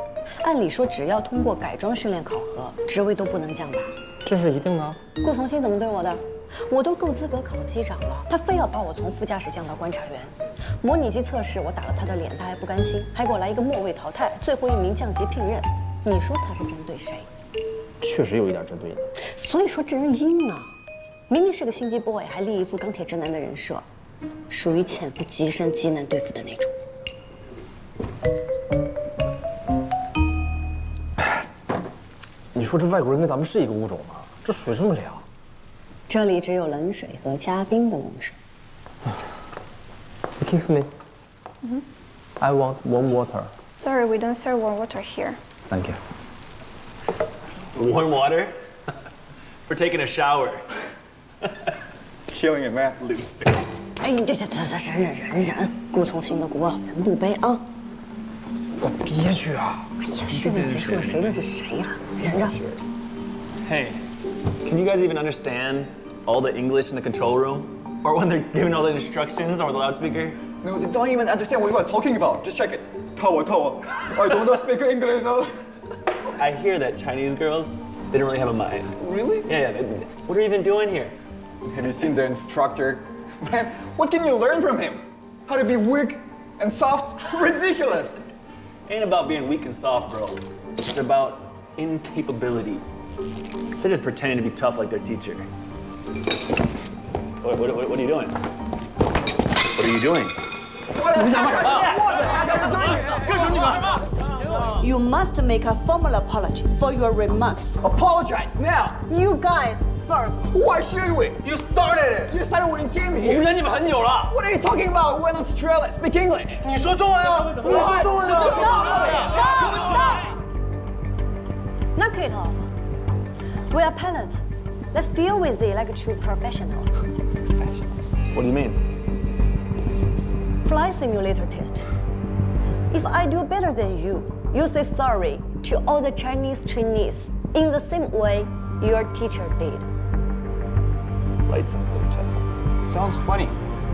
按理说只要通过改装训练考核，职位都不能降吧？这是一定的。顾从新怎么对我的？我都够资格考机长了，他非要把我从副驾驶降到观察员。模拟机测试我打了他的脸，他还不甘心，还给我来一个末位淘汰，最后一名降级聘任。你说他是针对谁？确实有一点针对你。所以说这人阴啊，明明是个心机 boy， 还立一副钢铁直男的人设，属于潜伏极深、极难对付的那种。你说这外国人跟咱们是一个物种吗？这水这么凉。这里只有冷水和加冰的冷水。Excuse me. I want warm water. Sorry, we don't serve warm water here. Thank you. Warm water? We're taking a shower. Killing it, man. Loser. 哎，你这忍，顾从心的顾，咱不背啊。我憋屈啊！哎呀，训练结束了，谁认识谁呀？忍着。Hey, can you guys even understand all the English in the control room? Or when they're giving all the instructions over the loudspeaker? No, they don't even understand what you are talking about. Just check it. Tower. I don't speak English. I hear that Chinese girls, they don't really have a mind. Really? Yeah. What are you even doing here? Have you seen the instructor? Man, what can you learn from him? How to be weak and soft? Ridiculous. Ain't about being weak and soft, bro. It's about incapability. They're just pretending to be tough like their teacher. What are you doing? What are you doing? What the heck are you doing? 干什么你们 You must make a formal apology for your remarks. Apologize now. You guys first. Why should we? You started it. You started when you came here. 我们忍你们很久了。 What are you talking about? We're in Australia. Speak English. 你说中文啊！我说中文啊！ Knock it off. We are pilots. Let's deal with it like true professionals. What do you mean? Flight simulator test. If I do better than you, you say sorry to all the Chinese trainees in the same way your teacher did. Flight simulator test. Sounds funny,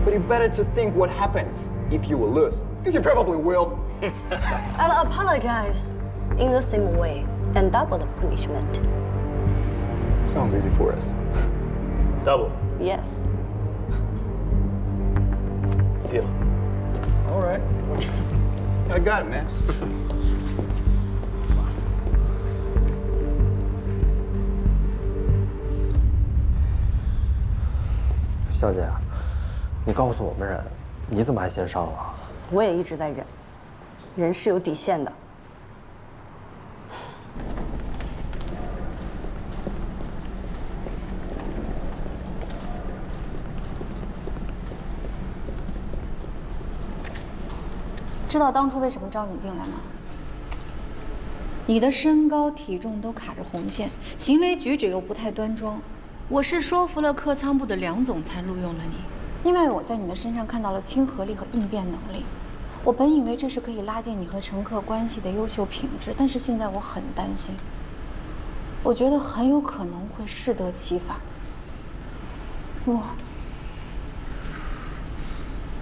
but you better to think what happens if you will lose, because you probably will. I'll apologize in the same way and double the punishment. Sounds easy for us. Double. Yes. Deal. All right. I got it, man. 小姐，你告诉我们人，你怎么还先上了？我也一直在忍，人是有底线的。知道当初为什么招你进来吗？你的身高体重都卡着红线，行为举止又不太端庄。我是说服了客舱部的梁总才录用了你，因为我在你的身上看到了亲和力和应变能力。我本以为这是可以拉近你和乘客关系的优秀品质，但是现在我很担心，我觉得很有可能会适得其反。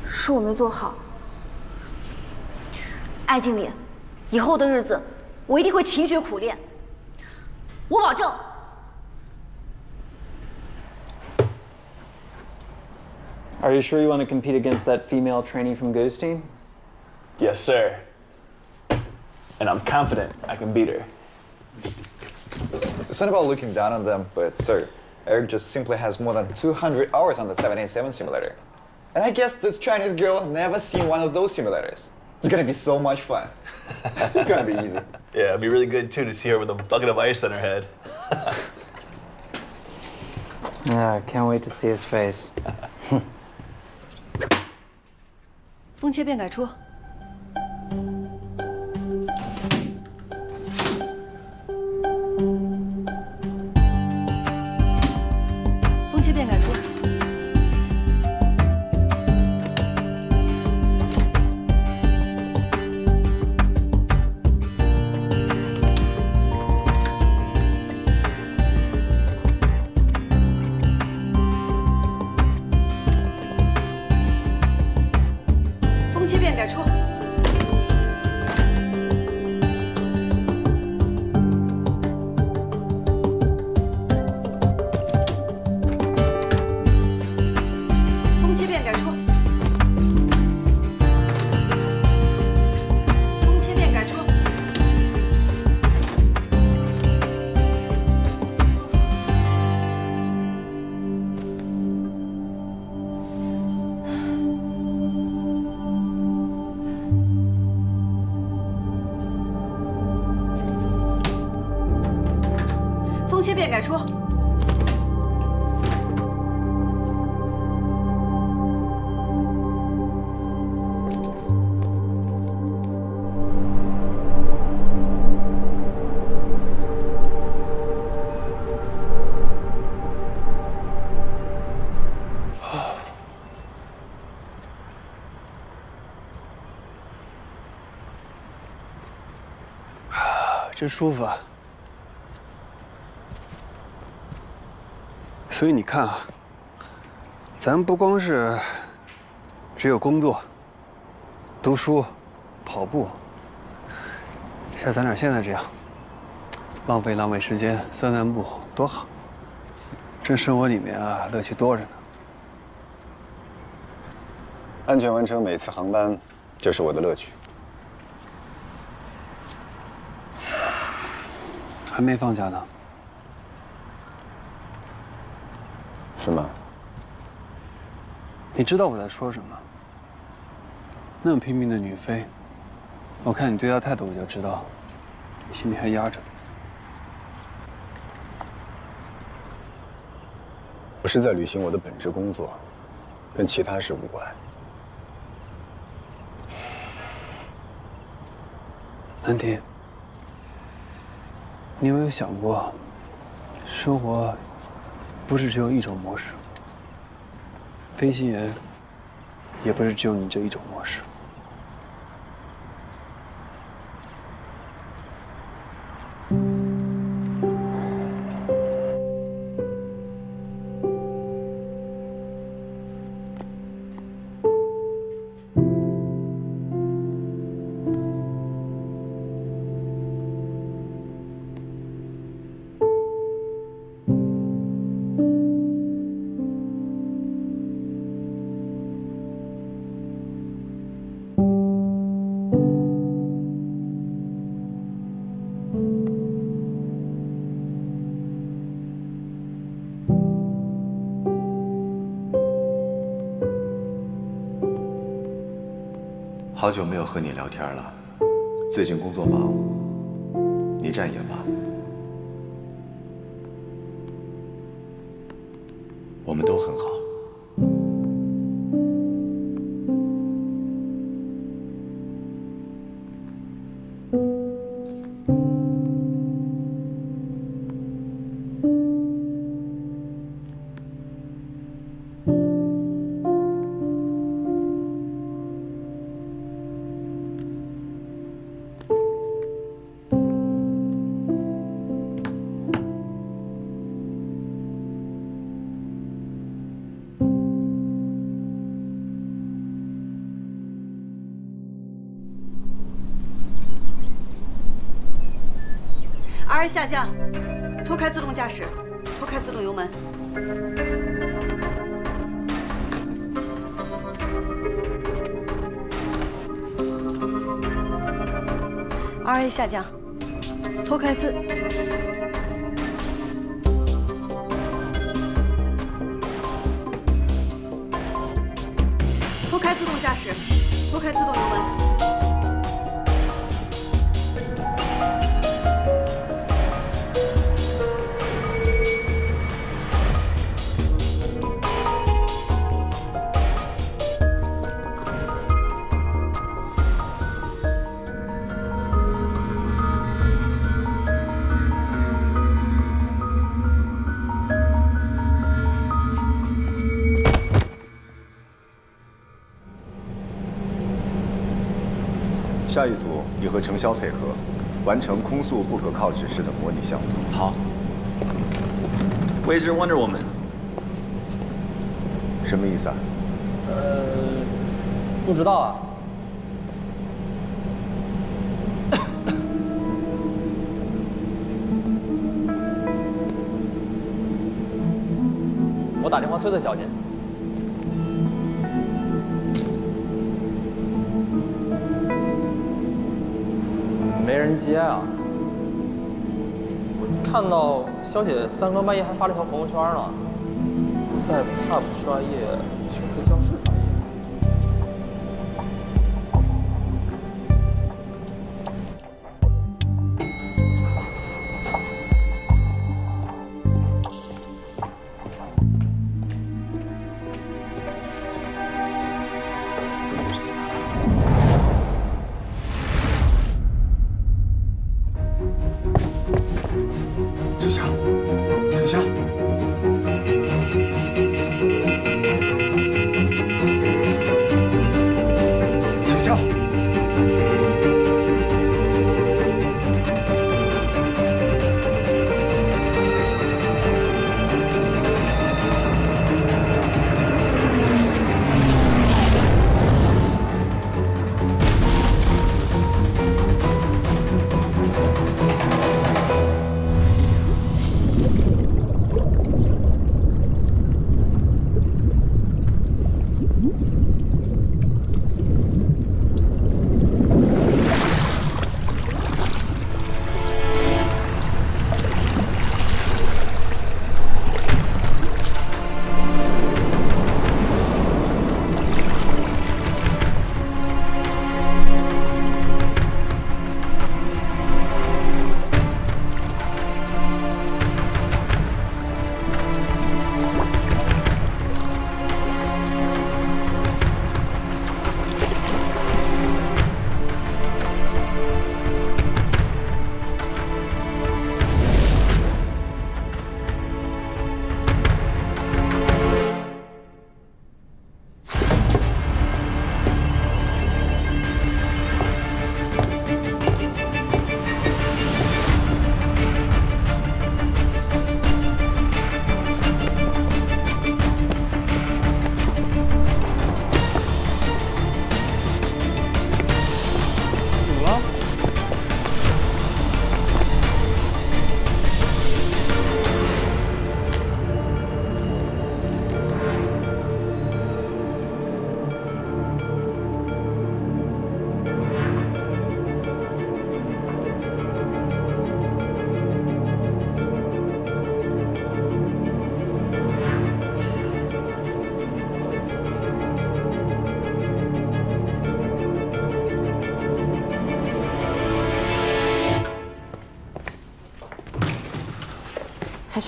是我没做好。艾经理，以后的日子我一定会勤学苦练，我保证。Are you sure you want to compete against that female trainee from Goose Team? Yes, sir. And I'm confident I can beat her. It's not about looking down on them, but sir, Eric just simply has more than 200 hours on the 787 simulator. And I guess this Chinese girl never seen one of those simulators. It's gonna be so much fun. It's gonna be easy. Yeah, it'd be really good too to see her with a bucket of ice on her head. Yeah, can't wait to see his face. 风切变改出。风切变改出。风切变改出。便改出。真舒服啊！所以你看啊，咱不光是只有工作、读书、跑步，像咱俩现在这样，浪费时间，散步，多好！这生活里面啊，乐趣多着呢。安全完成每次航班，就是我的乐趣。 还没放假呢，是吗？你知道我在说什么？那么拼命的女飞，我看你对她态度，我就知道，你心里还压着。我是在履行我的本职工作，跟其他事无关。南婷。 你有没有想过，生活不是只有一种模式，飞行员也不是只有你这一种模式。好久没有和你聊天了，最近工作忙，你站也忙，我们都很好。R 下降，脱开自动驾驶，脱开自动油门。RA 下降，脱开自。脱开自动驾驶，脱开自动油门。 下一组，你和程潇配合，完成空速不可靠指示的模拟项目。好。Where's your Wonder Woman？ 什么意思啊？不知道啊。我打电话催催小姐。 没人接啊！我看到肖姐3更半夜还发了条朋友圈呢，在 pub 刷夜，去在教室刷夜。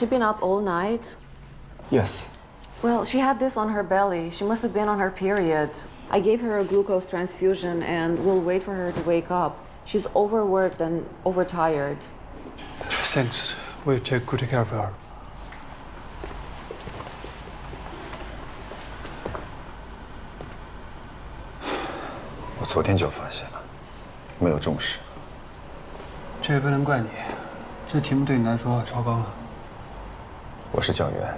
she been up all night? Yes. Well, she had this on her belly. She must have been on her period. I gave her a glucose transfusion and we'll wait for her to wake up. She's overworked and overtired. Thanks. We'll take good care of her. 我昨天就发现了，没有重视。这也不能怪你，这题目对你来说超纲了。我是教员，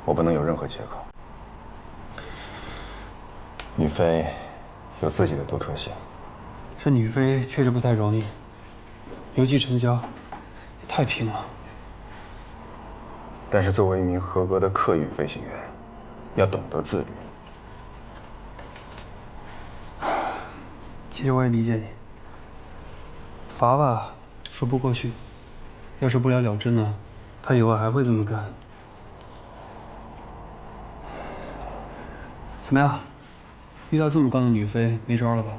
我不能有任何借口。女飞有自己的独特性。这女飞确实不太容易，尤其陈潇，也太拼了。但是作为一名合格的客运飞行员，要懂得自律。其实我也理解你，罚吧说不过去，要是不了了之呢，他以后还会这么干。怎么样？遇到这么刚的女飞，没招了吧？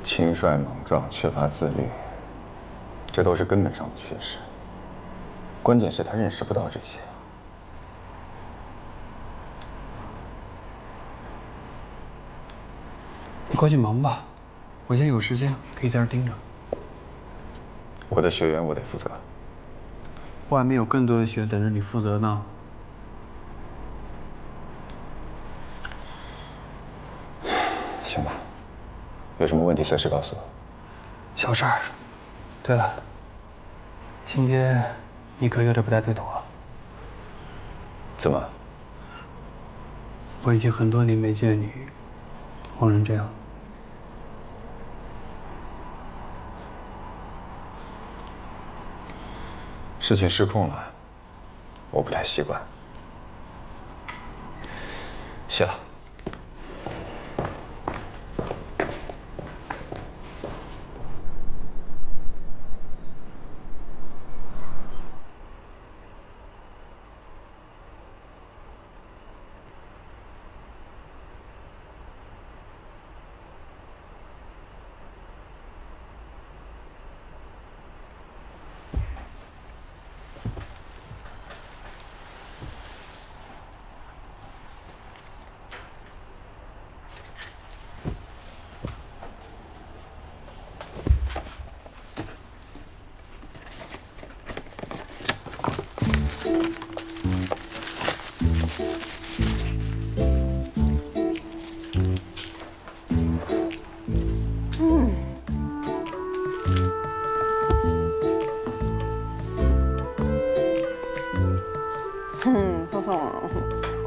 轻率莽撞，缺乏自律，这都是根本上的缺失。关键是他认识不到这些。你快去忙吧，我现在有时间，可以在这盯着。我的学员我得负责。外面有更多的学员等着你负责呢。行吧，有什么问题随时告诉我。小事儿。对了，今天你可有点不太对头啊。怎么？我已经很多年没见你慌成这样。事情失控了，我不太习惯。谢了。宋宋，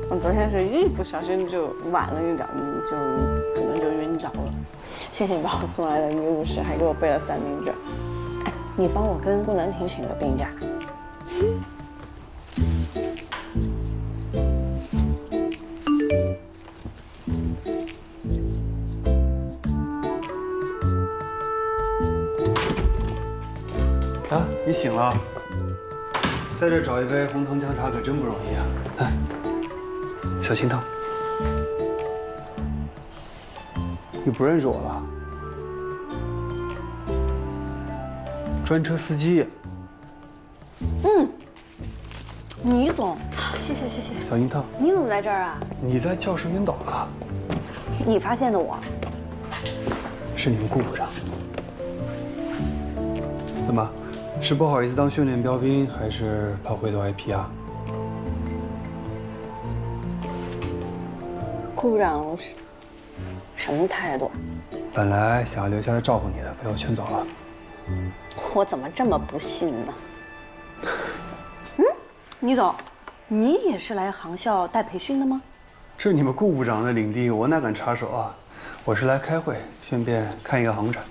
我昨天是一不小心就晚了一点，就可能就晕着了。谢谢你把我送来的医务室，还给我备了3明治。哎，你帮我跟顾南婷请个病假。啊，你醒了？在这找一杯红糖姜茶可真不容易啊！来，小心烫。你不认识我了？专车司机。倪总，谢谢谢谢。小心烫。你怎么在这儿啊？你在教室晕倒了。你发现的我？是你们顾部长。怎么？是不好意思当训练标兵，还是怕回头挨批啊？顾部长什么态度？本来想要留下来照顾你的，被我劝走了。我怎么这么不幸呢？倪总，你也是来航校带培训的吗？这是你们顾部长的领地，我哪敢插手啊？我是来开会，顺便看一个航展。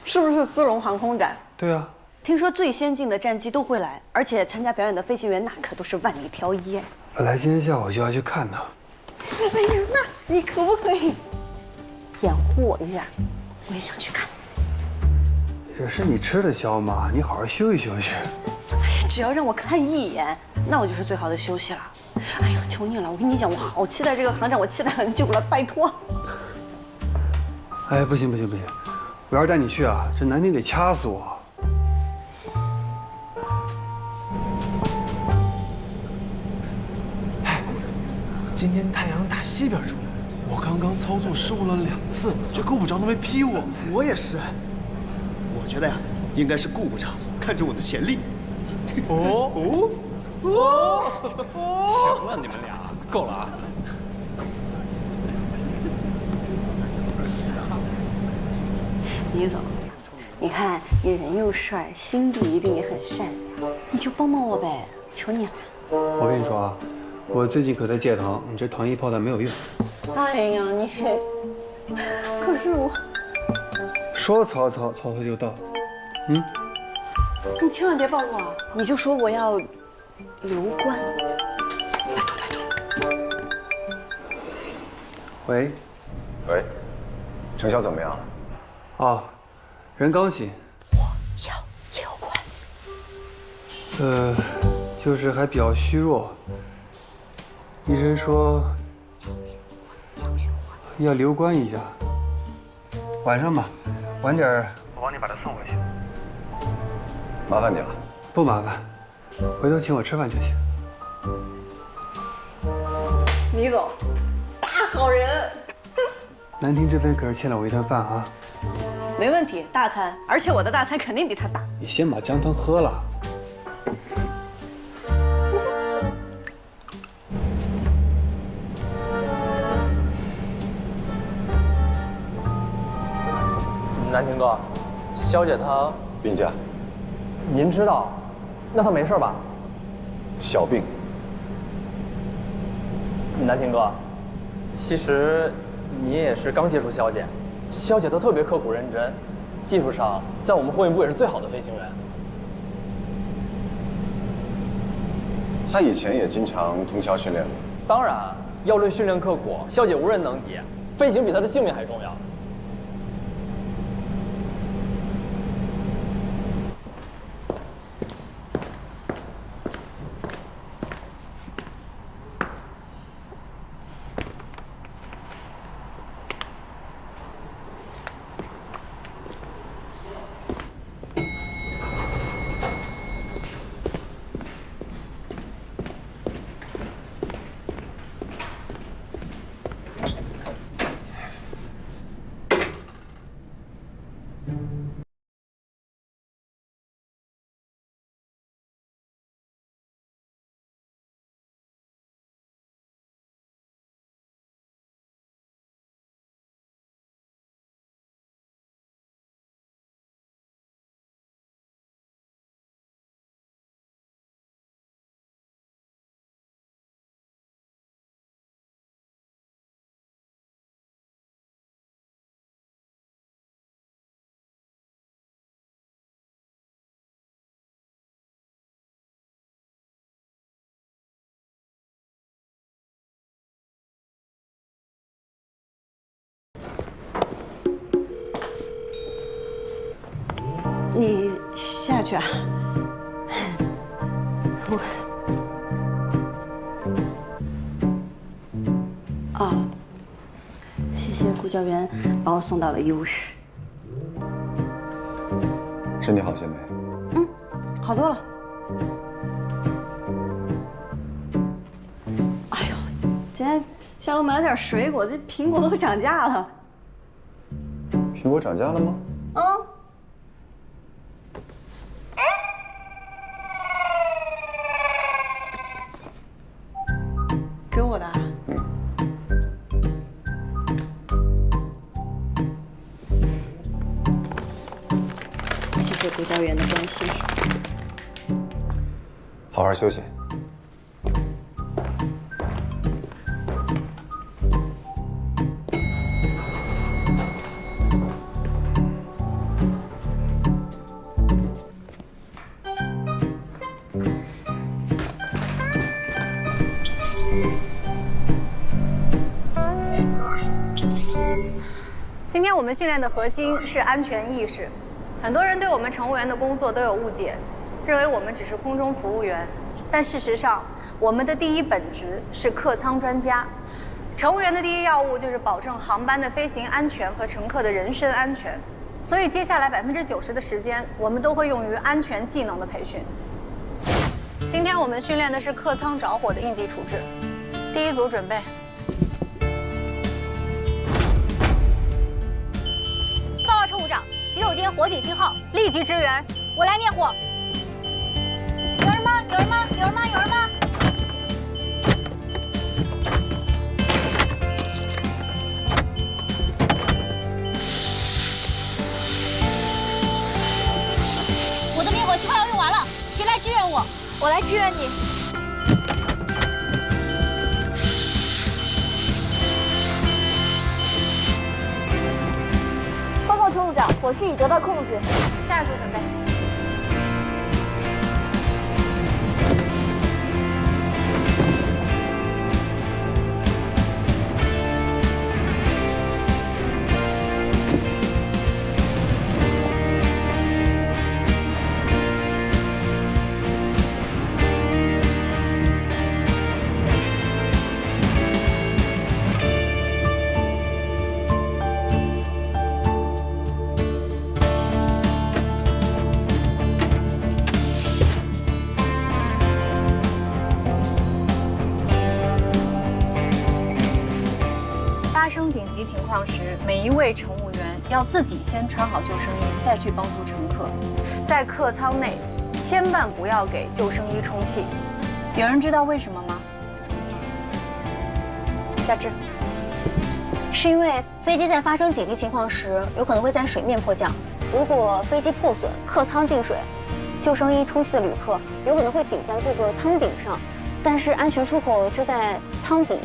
是不是丝绒航空展？对啊。听说最先进的战机都会来，而且参加表演的飞行员那可都是万里挑一。本来今天下午就要去看他。哎呀，那你可不可以掩护我一下？我也想去看。这是你吃得消吗？你好好休息休息。哎，只要让我看一眼，那我就是最好的休息了。哎呀，求你了，我跟你讲，我好期待这个航展，我期待很久了，拜托。哎，不行不行不行，我要是带你去啊，这南宁得掐死我。今天太阳打西边出来，我刚刚操作失误了2次，这顾部长都没批我。我也是。我觉得呀，应该是顾部长看中我的潜力。行了，你们俩够了啊！李总，你看你人又帅，心地一定也很善良，你就帮帮我呗，求你了。我跟你说啊，我最近可在戒糖，你这糖衣炮弹没有用。哎呀，你，可是我说曹操，曹操就到。你千万别抱我啊！你就说我要留官，拜托拜托。喂，喂，成效怎么样？啊，人刚醒。我要留官。就是还比较虚弱。医生说要留观一下，晚上吧，晚点儿我帮你把他送回去。麻烦你了。不麻烦，回头请我吃饭就行。李总，大好人。南亭这边可是欠了我一顿饭啊。没问题，大餐，而且我的大餐肯定比他大。你先把姜汤喝了。南亭哥，肖姐她病假。您知道？那她没事吧？小病。南亭哥，其实你也是刚接触肖姐，肖姐都特别刻苦认真，技术上在我们货运部也是最好的飞行员。他以前也经常通宵训练吗？当然，要论训练刻苦，肖姐无人能敌，飞行比她的性命还重要。你下去啊？谢谢顾教员把我送到了医务室。身体好些没？好多了。哎呦，今天下楼买了点水果，这苹果都涨价了。苹果涨价了吗？给我的。谢谢顾教员的关心。好好休息。今天我们训练的核心是安全意识。很多人对我们乘务员的工作都有误解，认为我们只是空中服务员。但事实上，我们的第一本职是客舱专家。乘务员的第一要务就是保证航班的飞行安全和乘客的人身安全。所以接下来90%的时间，我们都会用于安全技能的培训。今天我们训练的是客舱着火的应急处置。第一组准备。报告乘务长，洗手间火警信号，立即支援。我来灭火。有人吗？有人吗？有人吗？有人吗？我的灭火器快要用完了，谁来支援我？我来支援你。报告乘务长，火势已得到控制。下一组准备。发生紧急情况时，每一位乘务员要自己先穿好救生衣，再去帮助乘客。在客舱内，千万不要给救生衣充气。有人知道为什么吗？夏至，是因为飞机在发生紧急情况时，有可能会在水面迫降。如果飞机破损，客舱进水，救生衣充气的旅客有可能会顶在这个舱顶上，但是安全出口却在舱底。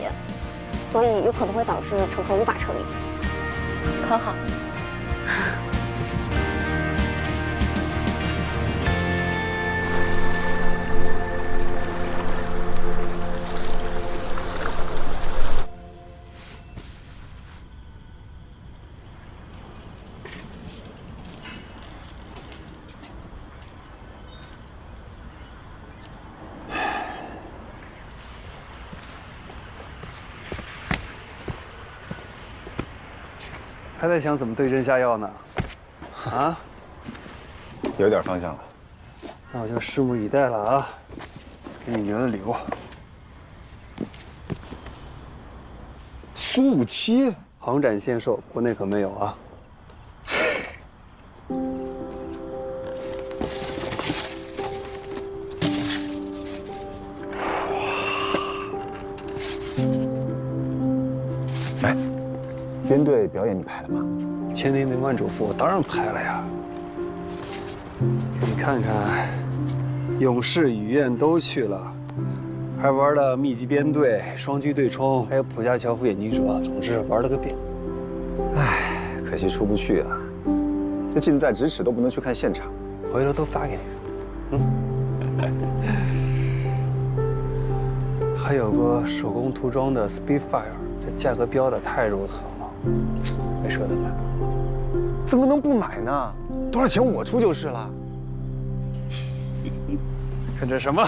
所以有可能会导致乘客无法撤离。很好。还在想怎么对症下药呢？啊？有点方向了。那我就拭目以待了啊！给你留的礼物。苏57，航展限售，国内可没有啊。哎，编队表演你排了吗？千叮咛万嘱咐，我当然排了呀。给你看看，勇士雨燕都去了，还玩了密集编队、双狙对冲，还有普加乔夫眼镜蛇，总之玩了个遍。唉，可惜出不去啊。这近在咫尺都不能去看现场，回头都发给你。还有个手工涂装的 Spitfire， 这价格标的太肉疼了，没舍得买。怎么能不买呢？多少钱我出就是了。看这什么？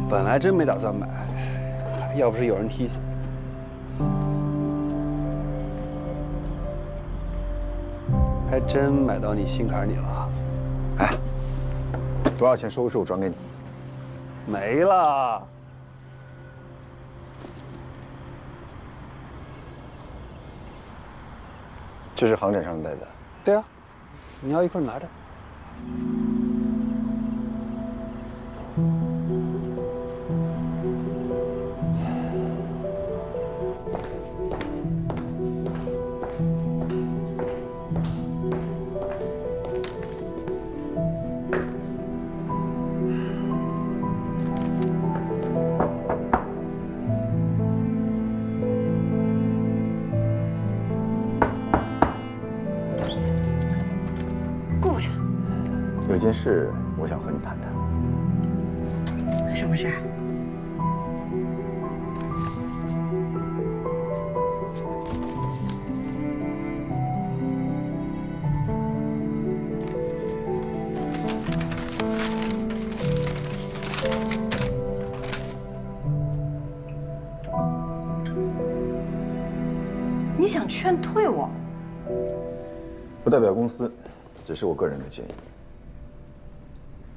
本来真没打算买，要不是有人提醒。还真买到你心坎里了。哎，多少钱收拾我转给你。没了。这是航展上的袋子。对啊，你要一会儿拿着。有件事我想和你谈谈。什么事儿？你想劝退我？不代表公司，只是我个人的建议。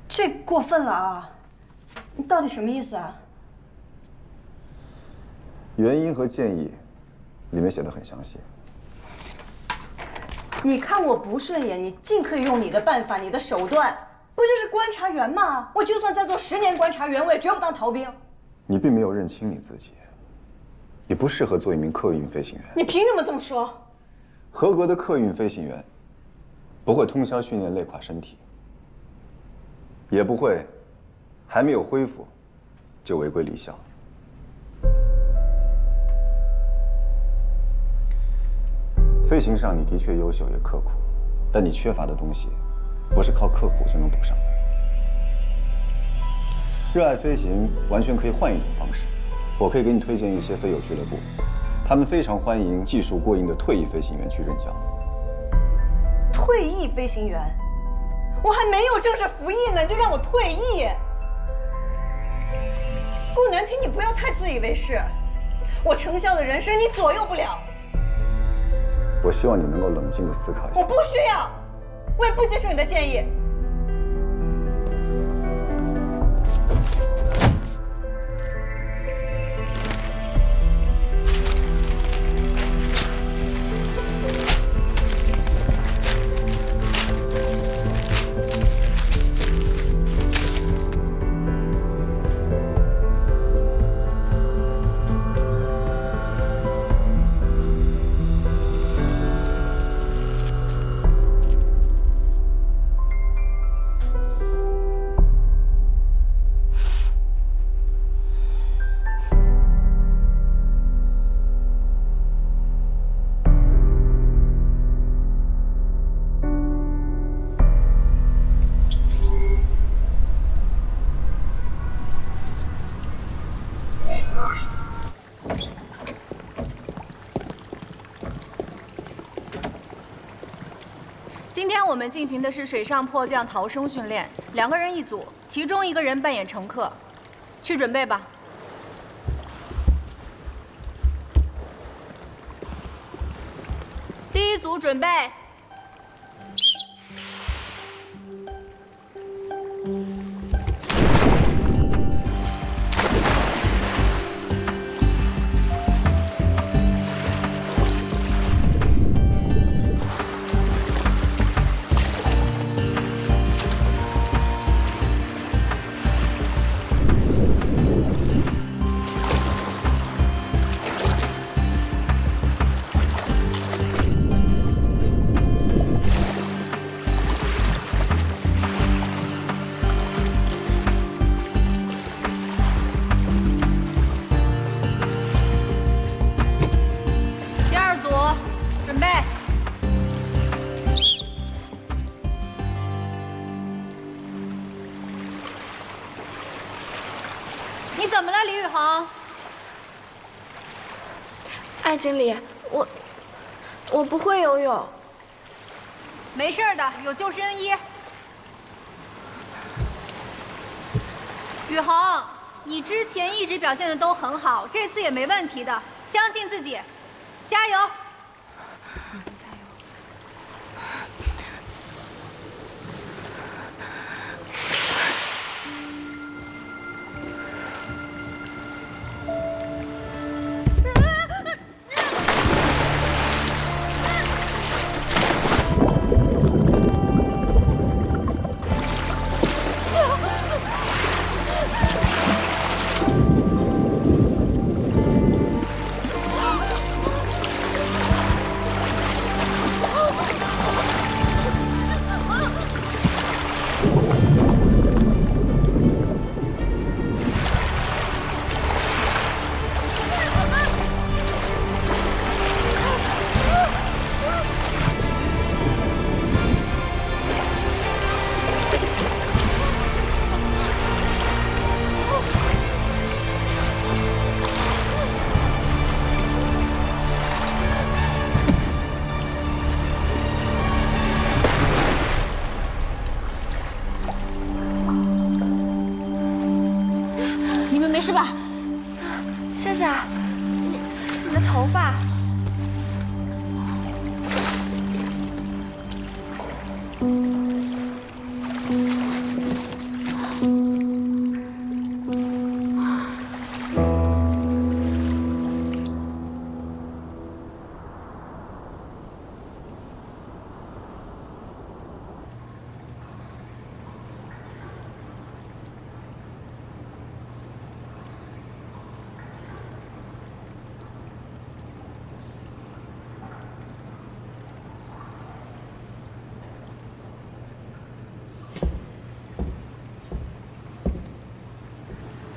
这过分了啊！你到底什么意思啊？原因和建议里面写的很详细。你看我不顺眼，你尽可以用你的办法、你的手段，不就是观察员吗？我就算再做10年观察员，我也绝不当逃兵。你并没有认清你自己，你不适合做一名客运飞行员。你凭什么这么说？合格的客运飞行员不会通宵训练累垮身体，也不会还没有恢复就违规离校。飞行上你的确优秀也刻苦，但你缺乏的东西不是靠刻苦就能补上的。热爱飞行完全可以换一种方式，我可以给你推荐一些飞友俱乐部，他们非常欢迎技术过硬的退役飞行员去任教。退役飞行员？我还没有正式服役呢，你就让我退役？顾南亭，你不要太自以为是，我成校的人生你左右不了。我希望你能够冷静地思考一下。我不需要，我也不接受你的建议。今天我们进行的是水上迫降逃生训练，2个人一组，其中1个人扮演乘客，去准备吧。第1组准备。你怎么了，李宇航？艾经理，我不会游泳。没事的，有救生衣。宇航，你之前一直表现的都很好，这次也没问题的，相信自己，加油！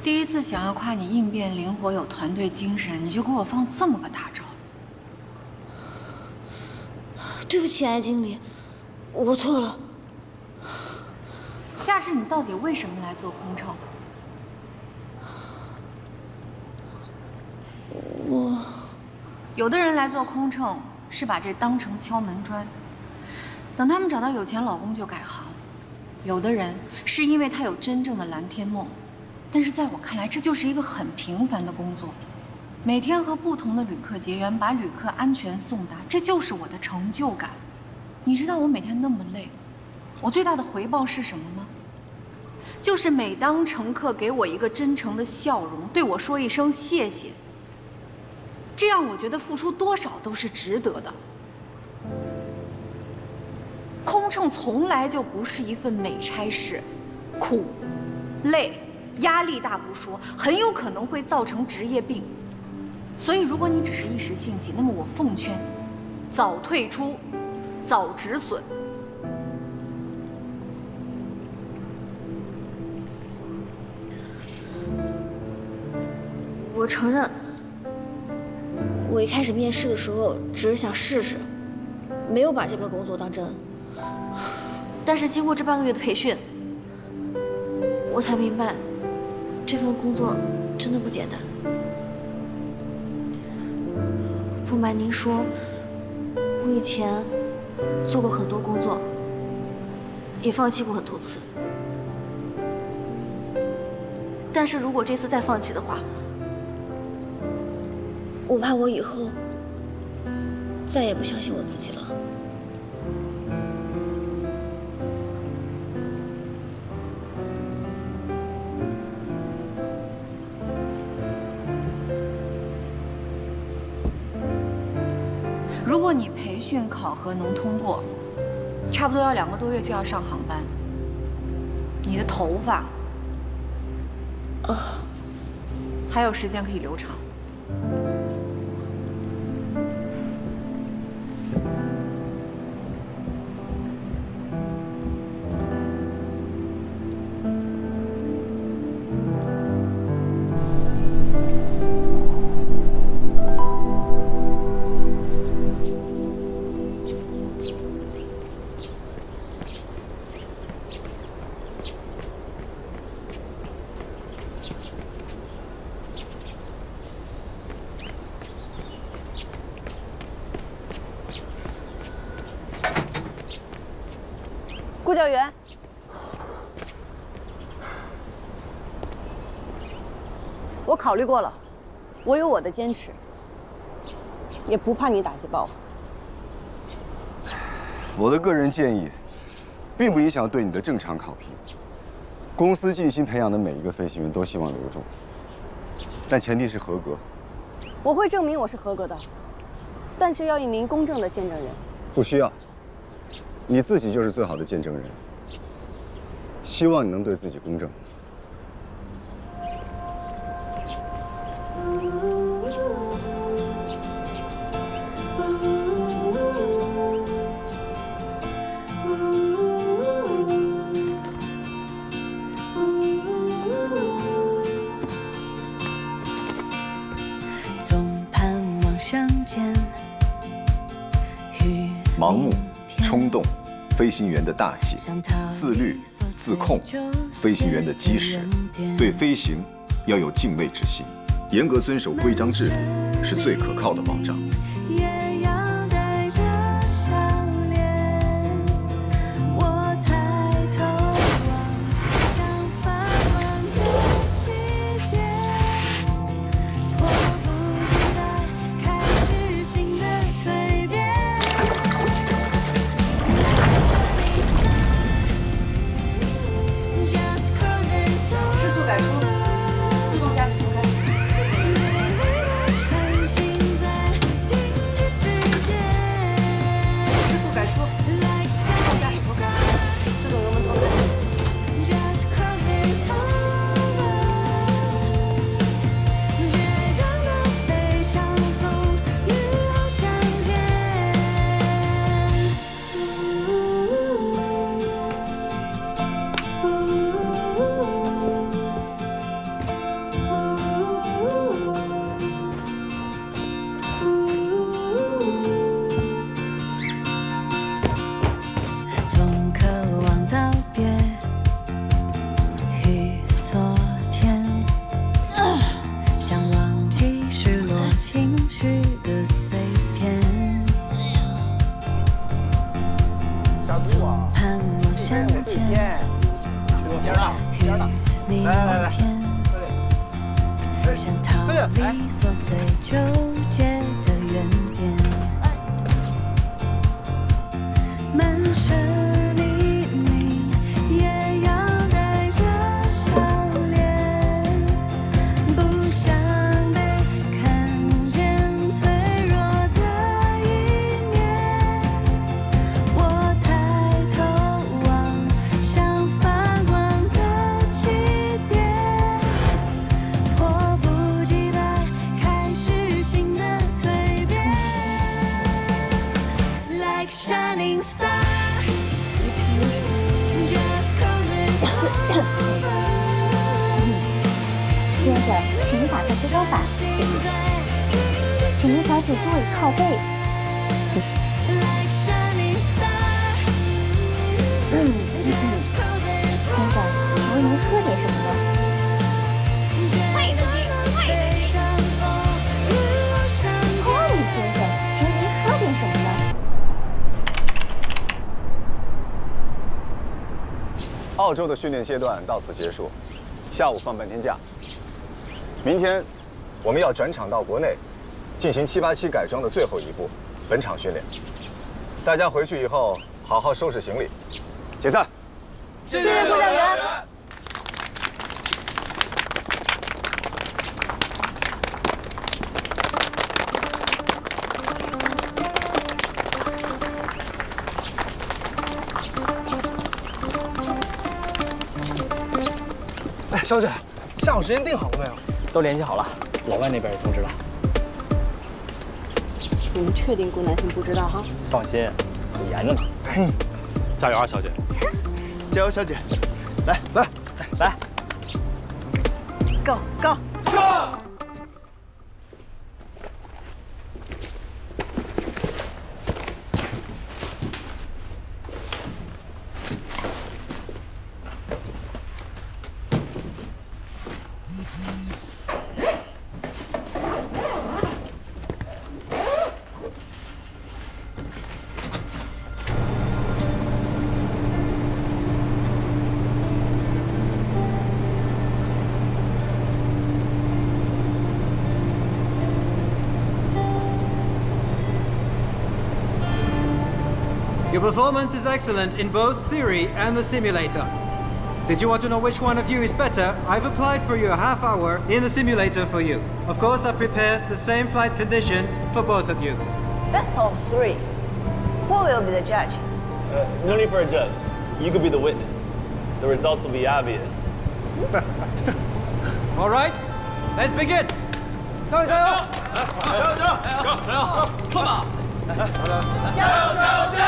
第一次想要夸你应变灵活、有团队精神，你就给我放这么个大招。对不起，艾经理，我错了。夏至，你到底为什么来做空乘？有的人来做空乘是把这当成敲门砖，等他们找到有钱老公就改行；有的人是因为他有真正的蓝天梦，但是在我看来，这就是一个很平凡的工作。每天和不同的旅客结缘，把旅客安全送达，这就是我的成就感。你知道我每天那么累，我最大的回报是什么吗？就是每当乘客给我一个真诚的笑容，对我说一声谢谢，这样我觉得付出多少都是值得的。空乘从来就不是一份美差事，苦、累、压力大不说，很有可能会造成职业病。所以，如果你只是一时兴起，那么我奉劝你，早退出，早止损。我承认，我一开始面试的时候只是想试试，没有把这份工作当真。但是经过这半个月的培训，我才明白，这份工作真的不简单。不瞒您说，我以前做过很多工作，也放弃过很多次。但是如果这次再放弃的话，我怕我以后再也不相信我自己了。如果你培训考核能通过，差不多要2个多月就要上航班。你的头发，还有时间可以留长。顾教员，我考虑过了，我有我的坚持，也不怕你打击报复。我的个人建议，并不影响对你的正常考评。公司尽心培养的每一个飞行员都希望留住，但前提是合格。我会证明我是合格的，但是要一名公正的见证人。不需要。你自己就是最好的见证人，希望你能对自己公正。总盼望相见，盲目、冲动。飞行员的大忌，自律、自控，飞行员的基石。对飞行要有敬畏之心，严格遵守规章制度是最可靠的保障。也要带着笑脸，我抬头望向繁忙的起点，迫不及待开始新的蜕变。时速改出，自动驾驶开。到处盼望相见。明天，想逃离琐碎纠结的原点，满身泥泞也要带着笑脸，不想被看见脆弱的一面。我抬头望向发光的起点，迫不及待开始新的蜕变。Like shining star, just call this over. 先生，请打开支招板，请您采取座椅靠背。谢谢。Like shining star, 先生，请问您喝点什么呢？快乐鸡，快乐鸡。哦，先生，请问您喝点什么呢？澳洲的训练阶段到此结束，下午放半天假。明天我们要转场到国内，进行787改装的最后一步本场训练。大家回去以后好好收拾行李，解散。谢谢部长员。哎，小姐，下午时间定好了没有？都联系好了，老外那边也通知了。你们确定顾南婷不知道哈？放心，我严着呢。加油啊，小姐！加油，小姐！来来来 ，Go go go！ Your performance is excellent in both theory and the simulator. Since you want to know which one of you is better, I've applied for you a half hour in the simulator for you. Of course, I've prepared the same flight conditions for both of you. Best of 3. Who will be the judge? No need for a judge. You could be the witness. The results will be obvious. All right, let's begin. 上加油！加油！加油！加油！冲吧！加油！加油！加油！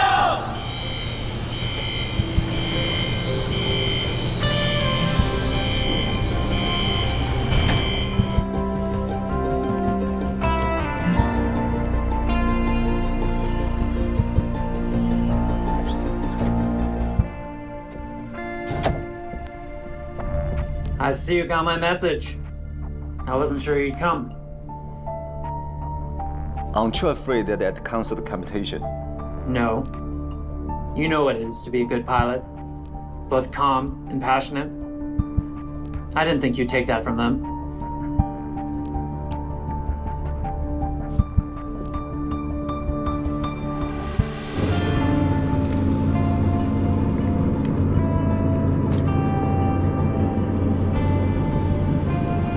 I see you got my message. I wasn't sure you'd come. Aren't you afraid that that cancelled the competition? No. You know what it is to be a good pilot. Both calm and passionate. I didn't think you'd take that from them.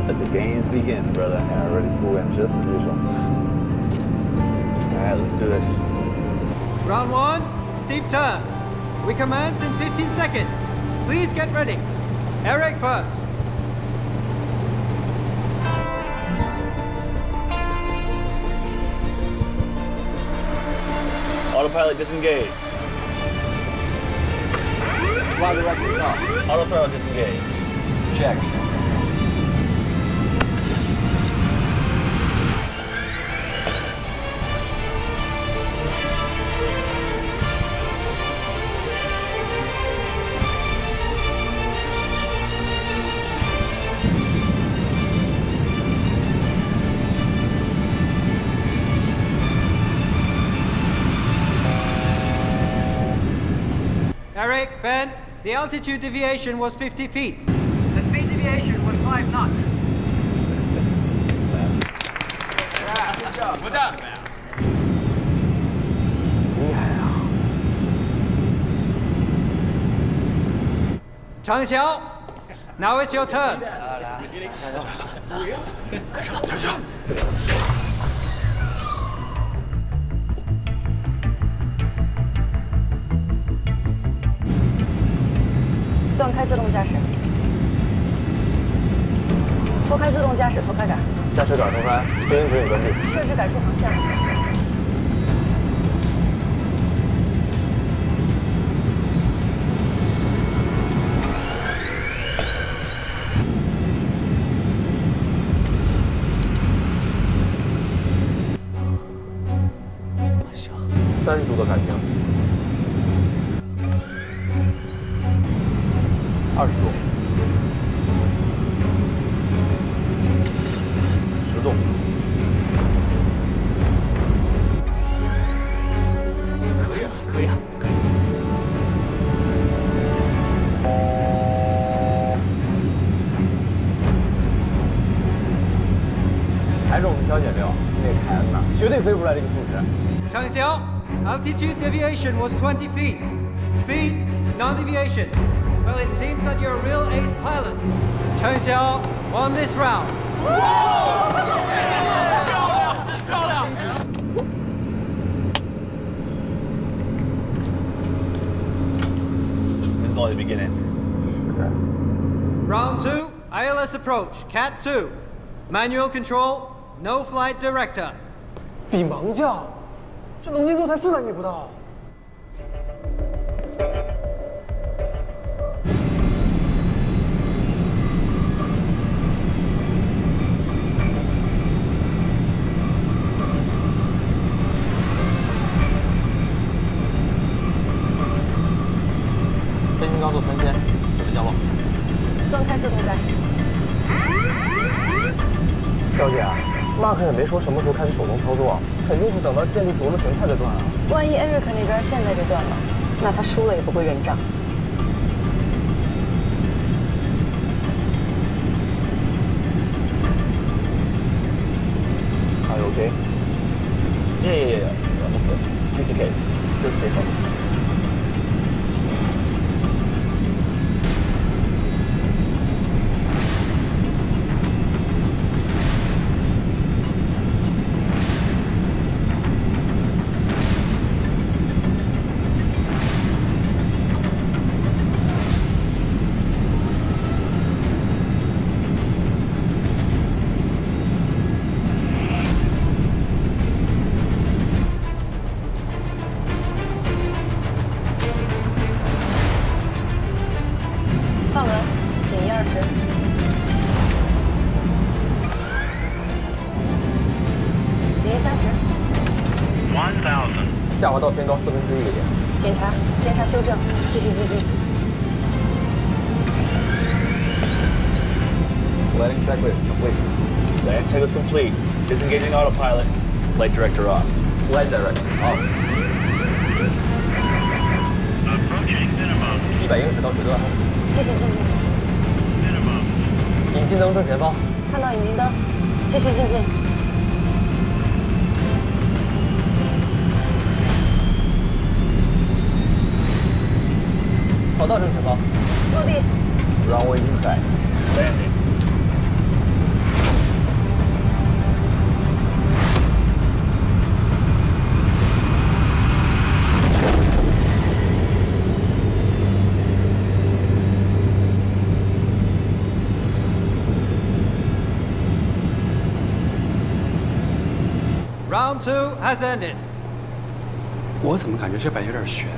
Let the games begin, brother. And I'm ready to win just as usual. All right, let's do this. Round 1, steep turn. We commence in 15 seconds. Please get ready. Eric first. Autopilot disengage. Fly directly off. Auto throttle disengage. Check. Eric, Ben, the altitude deviation was 50 feet. The speed deviation was 5 knots. Good job. Well done, man. 厉害啊！长晓 now it's your turn. 开始了，强强。断开自动驾驶，脱开自动驾驶，脱开杆，驾驶杆脱开，飞行指引关闭，设置改出航向。行，30度的改停，20度，10度，可以啊，可以啊，可以。还是我们小姐六，那个凯恩呐，绝对飞不出来这个数值。长晓 altitude deviation was 20 feet. Speed, non-deviation. Well, it seems that you're a real ace pilot. 长晓 won this round. 漂亮！ This is only the beginning. Round 2, ILS approach, Cat 2. Manual control, no flight director. 比盲降，这能见度才400米不到。飞行高度3000，准备降落。断开自动驾驶。小姐，Mark也没说什么时候开始手动操作，肯定是等到建立着陆形态再断啊。万一 Eric 那边现在就断了，那他输了也不会认账。Are you okay? Yeah. I'm okay. It's okay. Just stay focused.下滑到偏高1/4个点。检查，偏差修正，继续进近。 Landing checklist complete. Landing checklist complete. Disengaging autopilot. Flight director off. Flight director off. Approaching minimum. 100英尺到水段。继续进近。引擎灯正前方。看到引擎灯，继续进近。 跑道正前方，落地。Runway inside. Landing. Round 2 has ended. 我怎么感觉这摆有点悬啊？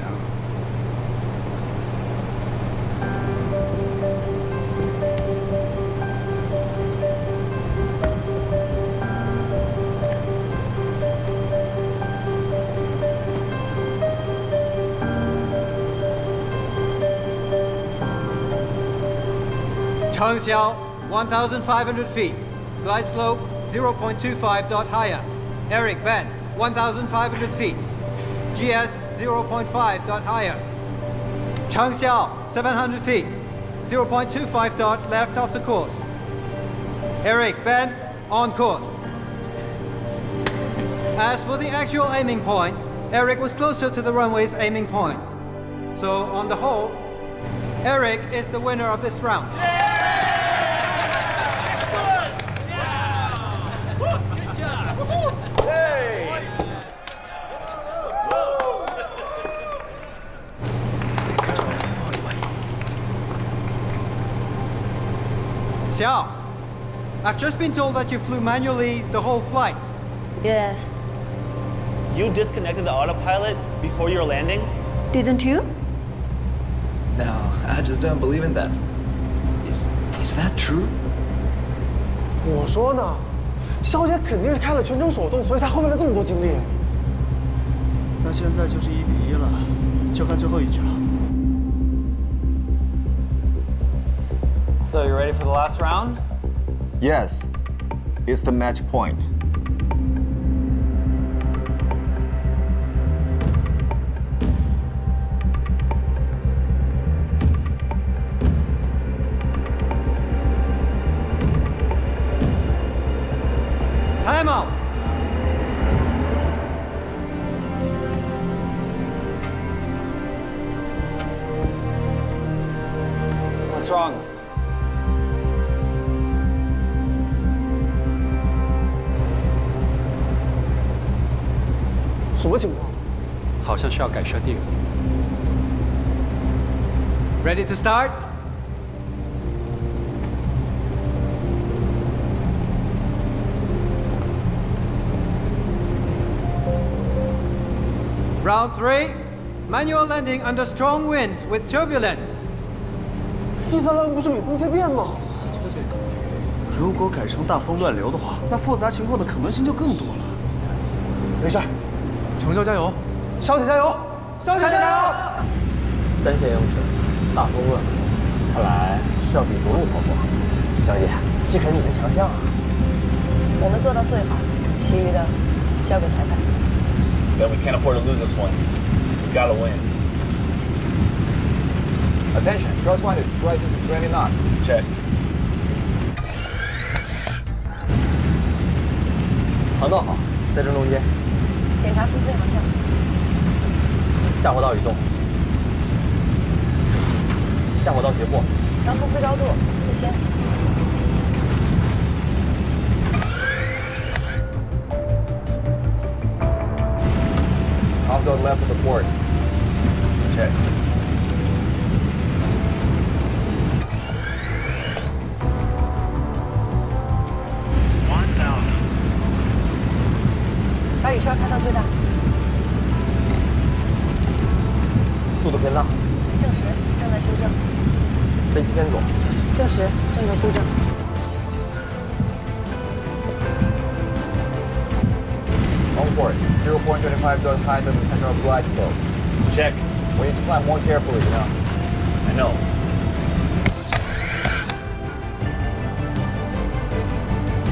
Changxiao, 1,500 feet. Glide slope, 0.25 dot higher. Eric, Ben, 1,500 feet. GS, 0.5 dot higher. Changxiao, 700 feet. 0.25 dot left of the course. Eric, Ben, on course. As for the actual aiming point, Eric was closer to the runway's aiming point. So, on the whole, Eric is the winner of this round. Xiao, I've just been told that you flew manually the whole flight. Yes. You disconnected the autopilot before your landing? Didn't you? No, I just don't believe in that. Is that true? 我说呢，肖姐肯定是开了全程手动，所以才耗费了这么多精力。那现在就是1比1了，就看最后一局了。 So you ready for the last round? Yes, it's the match point. Time out. What's wrong? 什么情况？好像需要改设定。 Ready to start? Round 3, manual landing under strong winds with turbulence. 第三轮不是比风切变吗？如果改成大风乱流的话，那复杂情况的可能性就更多了。没事，程潇加油，肖姐加油，肖姐加油！单线拥车，大风乱流，看来是要比独路跑步好。小姐，这可是你的强项啊！我们做到最好，其余的交给裁判。 Then we can't afford to lose this one. We gotta win. Attention, crosswind is rising to 20 knots. Check. 航道好，在正中间。检查飞航向。下滑道移动。下滑道截获。调幅飞高度4000。 Off the left of the port. Check.把雨刷开到最大。速度偏大。证实，正在修正。飞机偏左。证实，正在修正。 On port, 0.25 dot high to the center of glide slope. Check. We need to fly more carefully, you know. I know.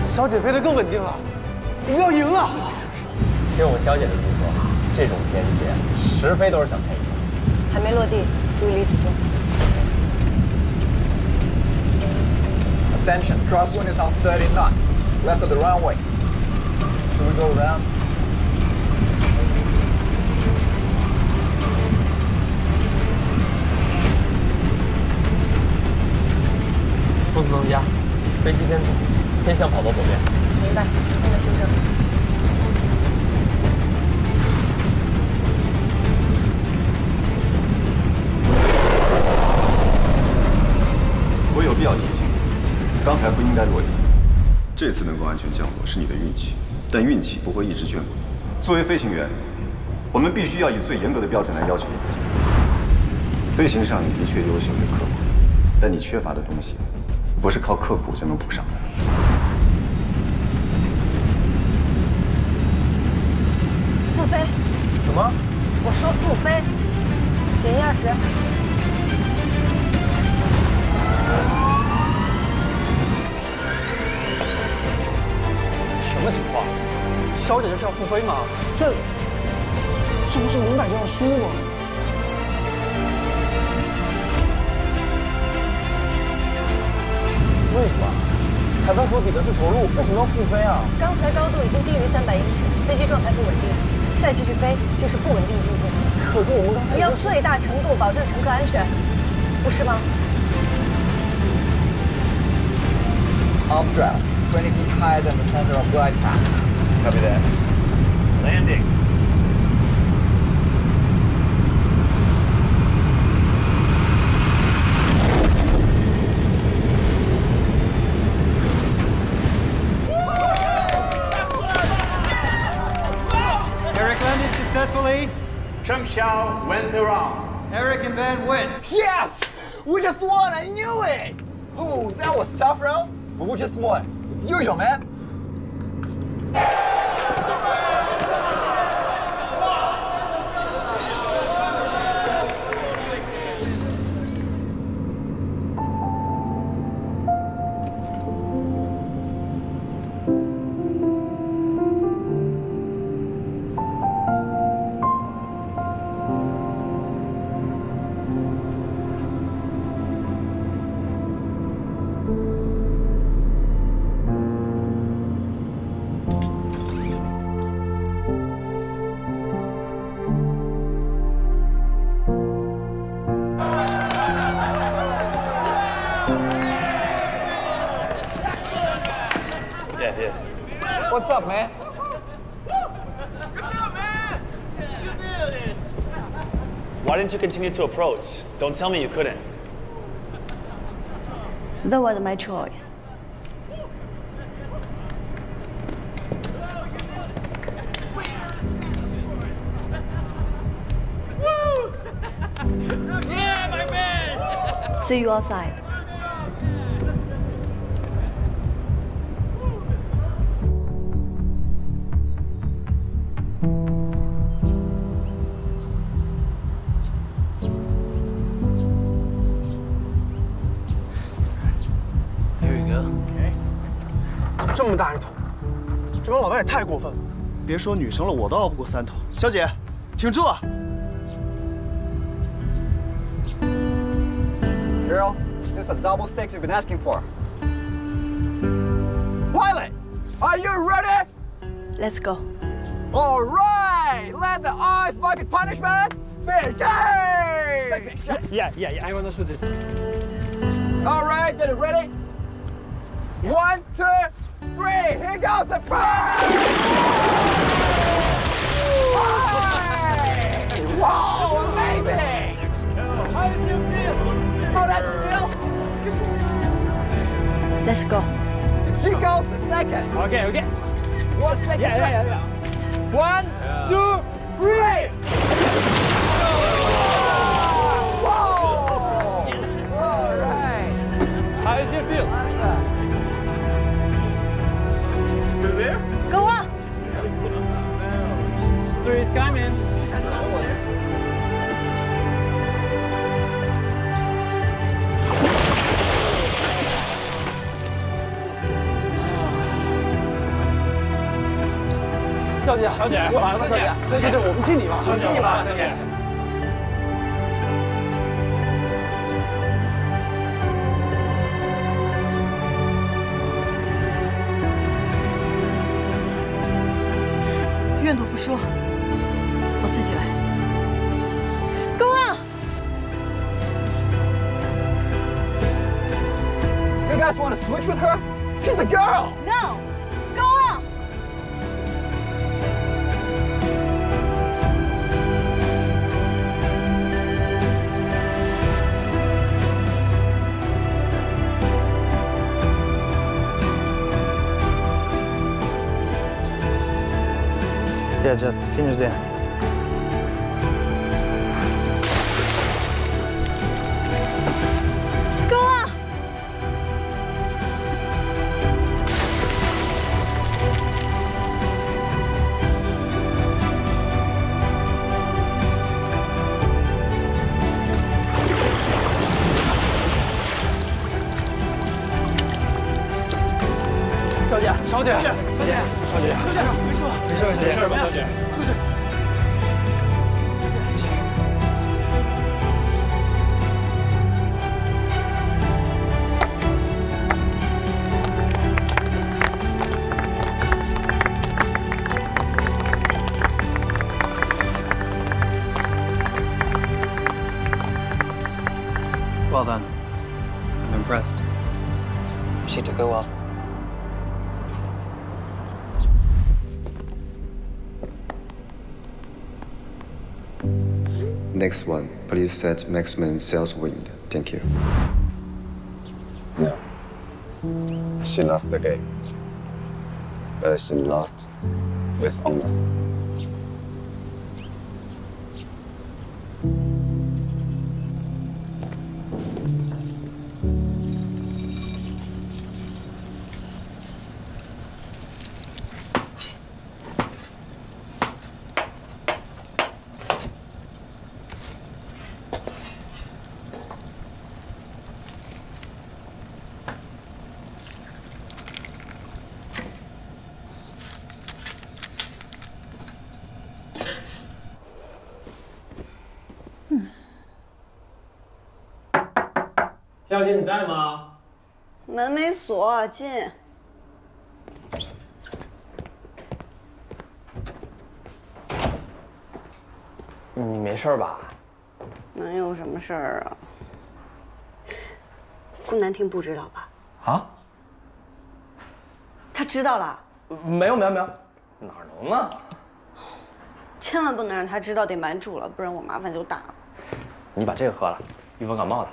小姐飞得更稳定了，我们要赢了！听我肖姐的路说，这种天气实飞都是小配角。还没落地，注意力集中。 Attention, crosswind is now 30 knots. Left of the runway. Should we go around? 风速增加，飞机偏左，偏向跑道左边。明白，正在修正。我有必要提醒你，刚才不应该落地。这次能够安全降落是你的运气，但运气不会一直眷顾你。作为飞行员，我们必须要以最严格的标准来要求自己。飞行上你的确优秀又刻苦，但你缺乏的东西，不是靠刻苦就能补上的。复飞。什么？我说复飞。减120。什么情况？小姐这是要复飞吗？这不是明摆着要输吗？说比的是着陆，为什么要复飞啊？刚才高度已经低于300英尺，飞机状态不稳定，再继续飞就是不稳定境界。可是我们刚才要最大程度保证乘客安全，不是吗？ Updraft, 20 feet higher than the center of glide path. Copy that. Landing. Eric landed successfully. Cheng Xiao went around. Eric and Ben win. Yes! We just won! I knew it! Oh, that was tough, bro. But we just won. It's usual, man. Yeah. What's up, man? Why didn't you continue to approach? Don't tell me you couldn't. That was my choice. Yeah, my man! See you outside. Here you go. Okay. 这么大一桶，这帮老外也太过分了。别说女生了，我都熬不过3桶。小姐，挺住啊！ Girl, this is a double stakes you've been asking for. Pilot, are you ready? Let's go. All right, let the ice bucket punishment begin! Yeah. I want to shoot this. All right, get it ready. 1, 2, 3. Here goes the first. Wow, amazing! How did you feel? Oh, that's a feel. Let's go. She goes the second. Okay. 1 second. Yeah. 1, 2, 3. Whoa! All right. How does it feel? Still there? Go on. 3 is coming.小姐，小姐，我来了，小姐，我们听你吧，我们听你吧，小姐。愿赌服输，我自己来。Go on. You guys want to switch with her? She's a girl. No. Go on. Yeah, just finish there. Go on.小姐，没事吧？没事吧，小姐？ Well done. I'm impressed. She did go well. Next one, please set maximum sales wind. Thank you. No. She lost the game. But she lost with honor.小姐，你在吗？门没锁，进。你没事吧？能有什么事儿啊？顾南亭不知道吧？啊？他知道了。没有，哪能呢？千万不能让他知道，得瞒住了，不然我麻烦就大了。你把这个喝了，预防感冒的。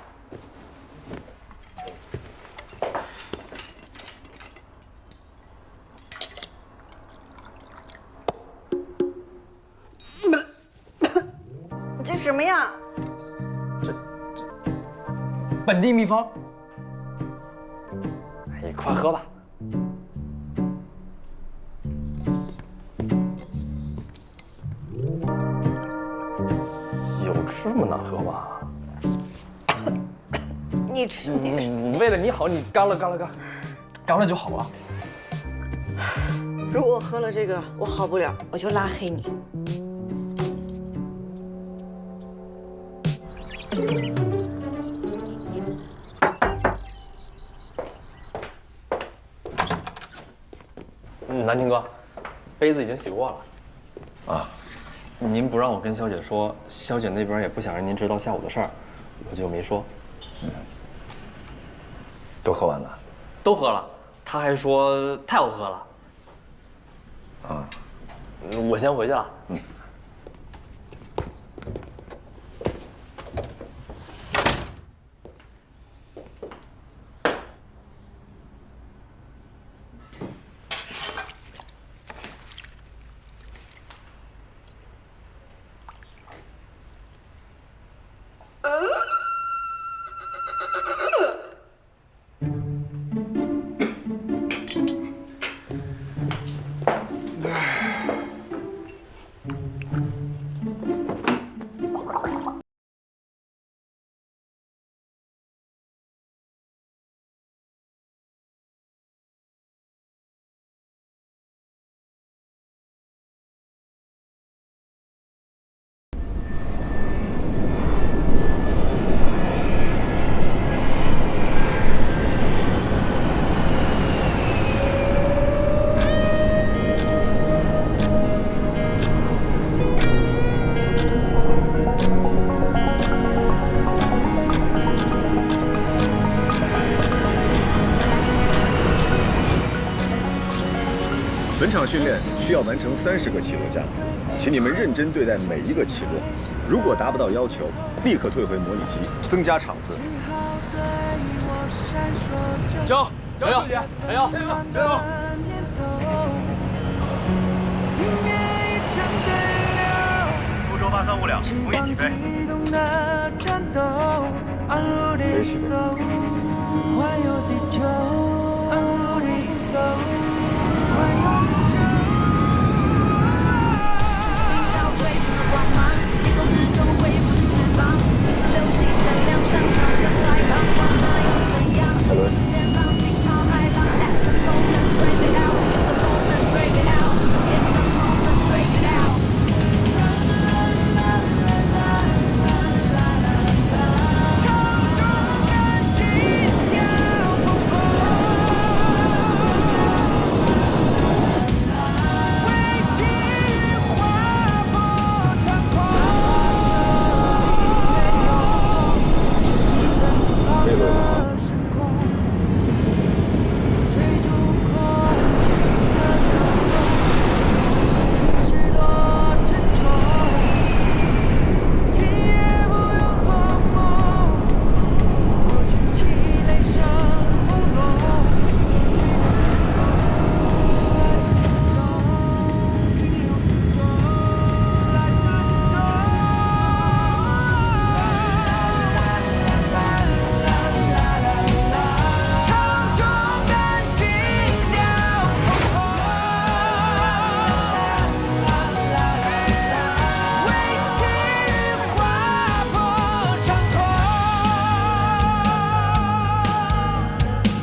这什么呀？本地秘方。哎，快喝吧。有这么难喝吗？你吃。为了你好，你干了就好了。如果我喝了这个我好不了，我就拉黑你。南亭哥，杯子已经洗过了。啊，您不让我跟肖姐说，肖姐那边也不想让您知道下午的事儿，我就没说。都喝完了？都喝了。他还说太好喝了。啊，我先回去了。本场训练需要完成30个起落架次，请你们认真对待每一个起落。如果达不到要求，立刻退回模拟机，增加场次。加油！加油！加油！加油！福州835两，服役起飞。没事。海伦。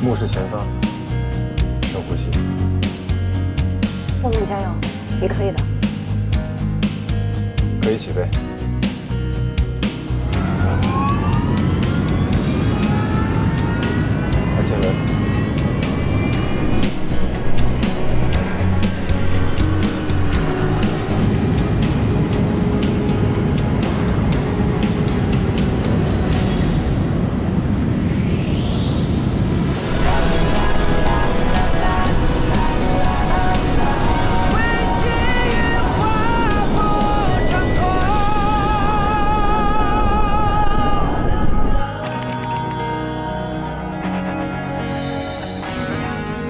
目视前方，深呼吸。宋总加油，你可以的。可以起飞。看前轮。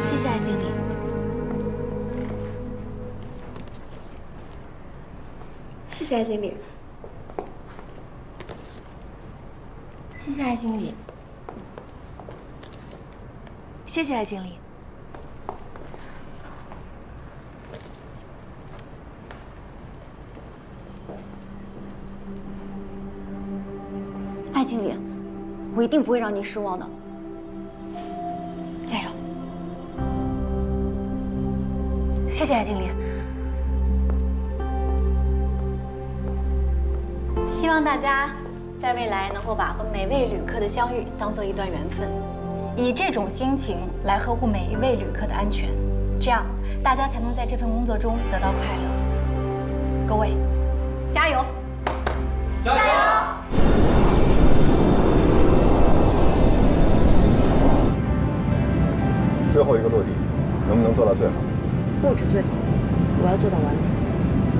谢谢艾经理。谢谢艾经理。谢谢艾经理。谢谢艾经理。艾经理，我一定不会让您失望的。加油！谢谢艾经理。希望大家在未来能够把和每位旅客的相遇当做一段缘分，以这种心情来呵护每一位旅客的安全，这样大家才能在这份工作中得到快乐。各位，加油！加油！ 最后一个落地，能不能做到最好？不止最好，我要做到完美。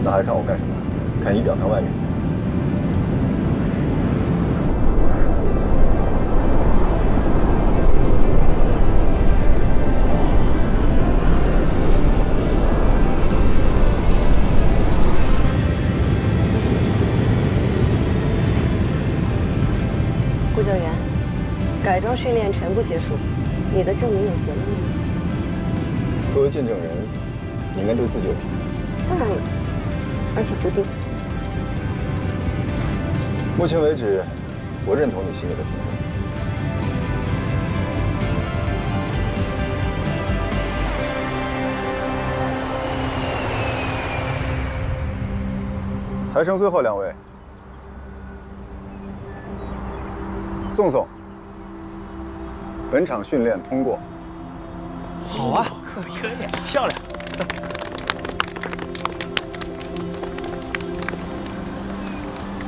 那还看我干什么？看仪表，看外面。顾教员，改装训练全部结束。 你的证明有结论了吗？作为见证人，你应该对自己有评价。当然有，而且不低。目前为止，我认同你心里的评论。还剩最后2位，宋宋。 本场训练通过。好啊，可以，漂亮。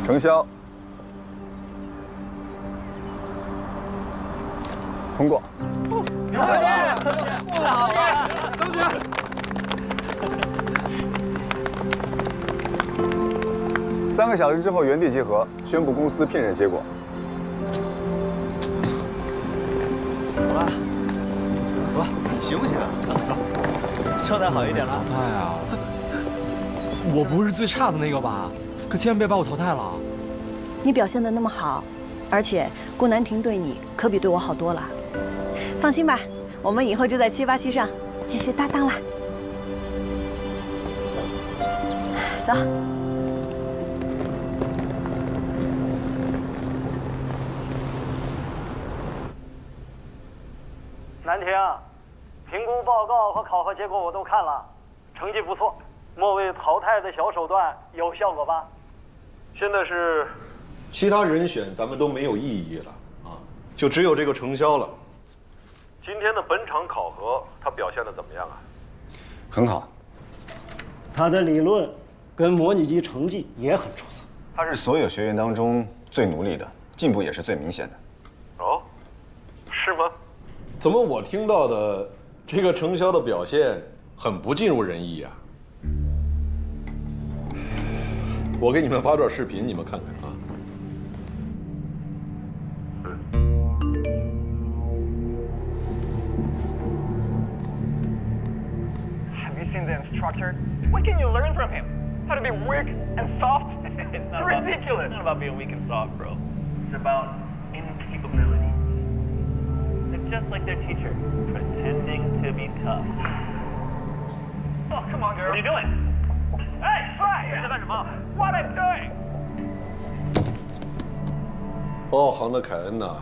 程潇，通过。漂亮，不好啊，同学。3个小时之后原地集合，宣布公司聘任结果。 走了，走，你行不行？状态好一点了。淘汰啊！我不是最差的那个吧？可千万别把我淘汰了。你表现得那么好，而且顾南亭对你可比对我好多了。放心吧，我们以后就在787上继续搭档啦。走。 南亭，评估报告和考核结果我都看了，成绩不错。末位淘汰的小手段有效果吧？现在是，其他人选咱们都没有异议了啊，就只有这个程潇了。今天的本场考核，他表现得怎么样啊？很好。他的理论跟模拟机成绩也很出色。他是所有学员当中最努力的，进步也是最明显的。哦，是吗？ 怎么我听到的这个程潇的表现很不尽如人意呀？我给你们发段视频，你们看看啊。Have you seen the instructor? What can you learn from him? How to be weak and soft? It's ridiculous. It's not about being weak and soft, bro. It's about incapability. They're just like their teacher, pretending to be tough. Oh, come on, girl. What are you doing? Hey, try! What I'm doing? 包行的凯恩呐，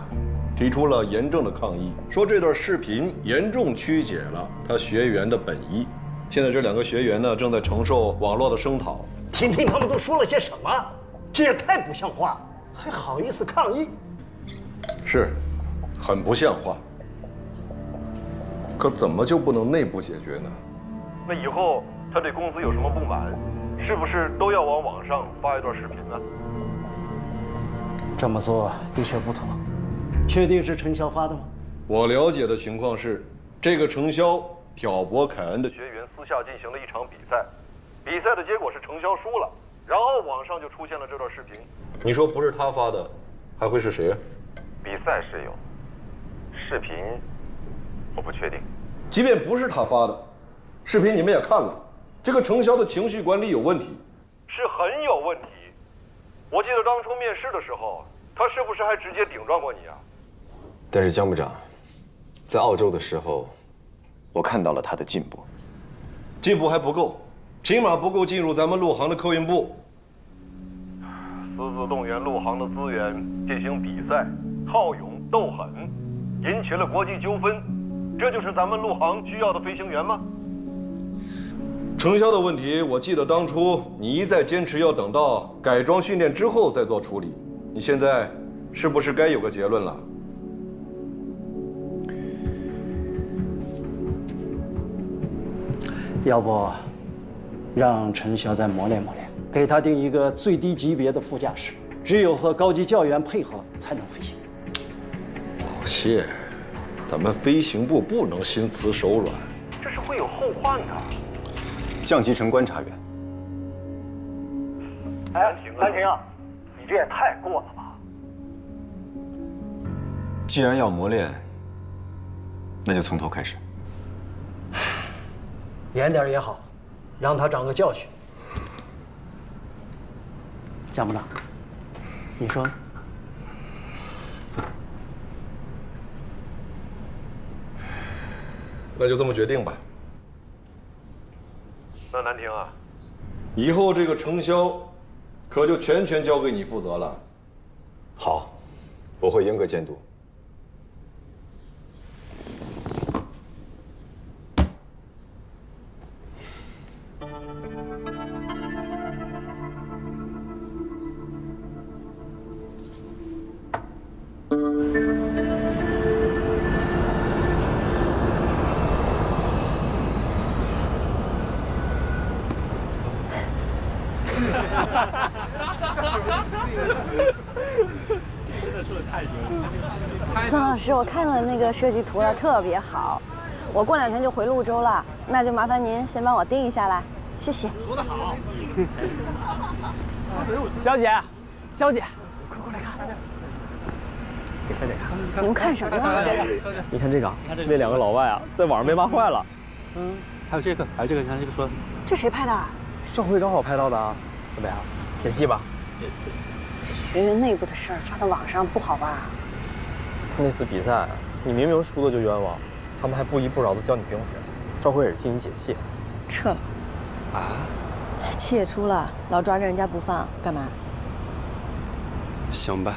提出了严正的抗议，说这段视频严重曲解了他学员的本意。现在这2个学员呢，正在承受网络的声讨。听听他们都说了些什么，这也太不像话，还好意思抗议？是，很不像话。可怎么就不能内部解决呢？那以后他对公司有什么不满，是不是都要往网上发一段视频呢？这么做的确不妥。确定是程潇发的吗？我了解的情况是，这个程潇挑拨凯恩的学员私下进行了一场比赛，比赛的结果是程潇输了，然后网上就出现了这段视频。你说不是他发的，还会是谁？比赛是有，视频我不确定。即便不是他发的，视频你们也看了，这个程潇的情绪管理有问题，是很有问题。我记得当初面试的时候，他是不是还直接顶撞过你啊？但是江部长，在澳洲的时候，我看到了他的进步。进步还不够，起码不够进入咱们陆航的客运部。私自动员陆航的资源进行比赛，好勇斗狠，引起了国际纠纷，这就是咱们陆航需要的飞行员吗？程潇的问题，我记得当初你一再坚持要等到改装训练之后再做处理，你现在是不是该有个结论了？要不，让程潇再磨练磨练，给他定一个最低级别的副驾驶，只有和高级教员配合才能飞行。老谢，咱们飞行部不能心慈手软，这是会有后患的。降级成观察员。哎，兰亭啊，你这也太过了吧！既然要磨练，那就从头开始。严点也好，让他长个教训。江部长，你说呢？那就这么决定吧。那南亭啊，以后这个程潇，可就全权交给你负责了。好，我会严格监督。孙老师，我看了那个设计图了，特别好。我过2天就回潞州了，那就麻烦您先帮我定一下啦，谢谢。说得好。小姐，小姐，快过来看，给小姐看。你们看什么呢？你看这个，那2个老外啊，在网上被骂坏了。还有这个，还有这个，你看这个说的。这谁拍的？上回刚好拍到的啊，怎么样？解析吧。学员内部的事儿发到网上不好吧？那次比赛，你明明输了就冤枉，他们还不依不饶的教你不用学。赵辉也是替你解气。撤了。啊？气也出了，老抓着人家不放，干嘛？行吧。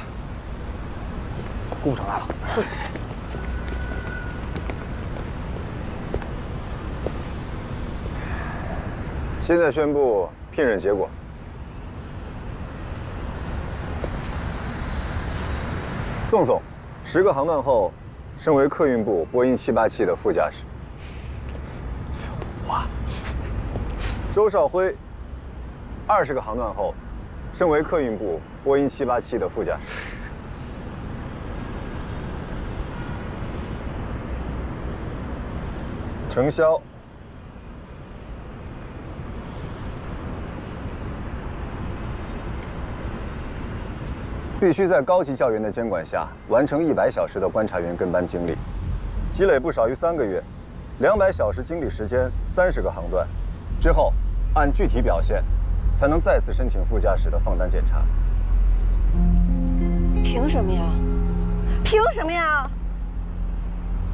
顾部长来了。现在宣布聘任结果。宋总，10个航段后，升为客运部波音787的副驾驶。哇！周少辉，20个航段后，升为客运部波音787的副驾驶。程潇。必须在高级教员的监管下完成100小时的观察员跟班经历，积累不少于3个月，200小时经理时间，30个航段，之后按具体表现，才能再次申请副驾驶的放单检查。凭什么呀？凭什么呀？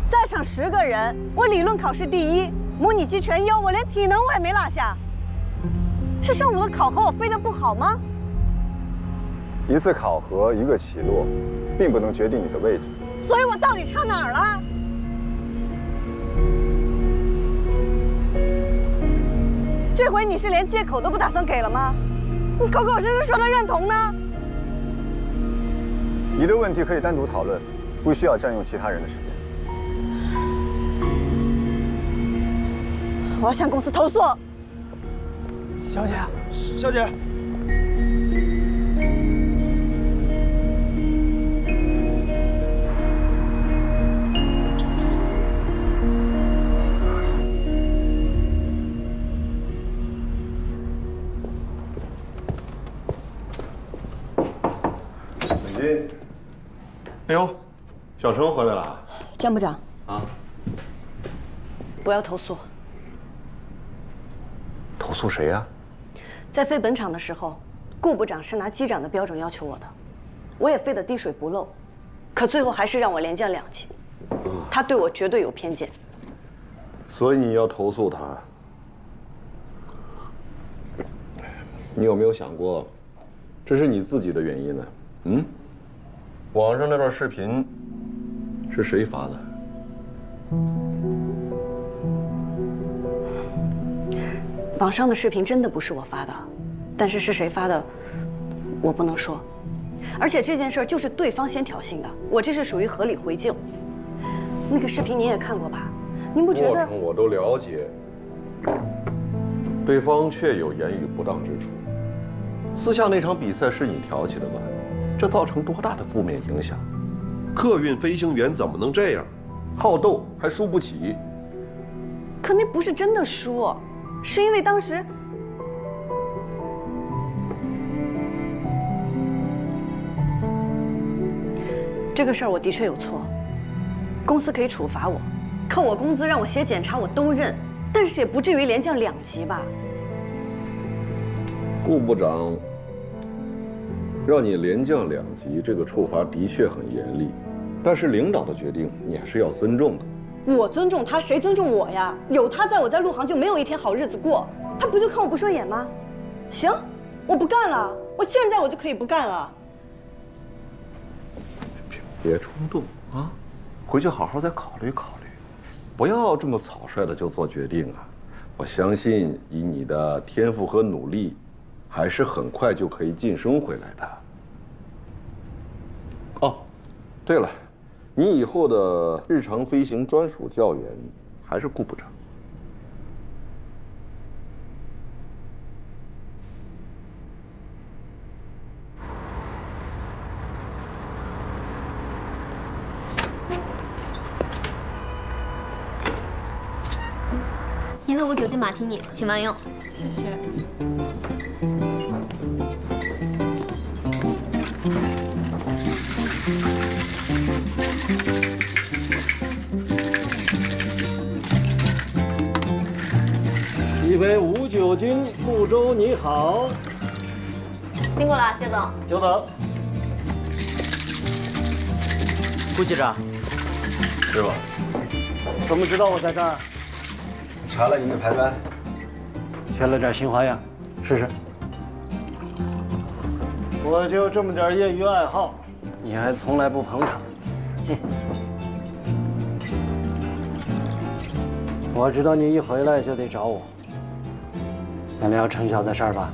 在场10个人，我理论考试第1，模拟机全优，我连体能我也没落下。是上午的考核我飞得不好吗？一次考核，一个起落，并不能决定你的位置。所以我到底差哪儿了？这回你是连借口都不打算给了吗？你口口声声说的认同呢？你的问题可以单独讨论，不需要占用其他人的时间。我要向公司投诉。小姐，小姐。哎呦，小程回来了。江部长，啊，我要投诉。投诉谁呀？在飞本场的时候，顾部长是拿机长的标准要求我的，我也飞得滴水不漏，可最后还是让我连降2级。他对我绝对有偏见。所以你要投诉他。你有没有想过，这是你自己的原因呢？嗯？网上那段视频是谁发的？网上的视频真的不是我发的，但是是谁发的，我不能说。而且这件事就是对方先挑衅的，我这是属于合理回敬。那个视频您也看过吧？您不觉得？过程我都了解，对方确有言语不当之处。私下那场比赛是你挑起的吧？这造成多大的负面影响？客运飞行员怎么能这样？好斗还输不起？可那不是真的输，是因为当时这个事儿我的确有错，公司可以处罚我，扣我工资，让我写检查，我都认，但是也不至于连降2级吧？顾部长让你连降2级，这个处罚的确很严厉，但是领导的决定你还是要尊重的。我尊重他，谁尊重我呀？有他在，我在陆航就没有一天好日子过。他不就看我不顺眼吗？行，我不干了，我现在我就可以不干了。别冲动啊，回去好好再考虑考虑，不要这么草率的就做决定啊！我相信以你的天赋和努力，还是很快就可以晋升回来的。哦，对了，你以后的日常飞行专属教员还是顾部长。1份无酒精马提尼，请慢用。谢谢。一杯无酒精，顾州你好。辛苦了，谢总。久等。顾机长，师傅，怎么知道我在这儿？查了您的排班，学了点新花样，试试。我就这么点业余爱好，你还从来不捧场。我知道你一回来就得找我，咱聊程晓的事儿吧。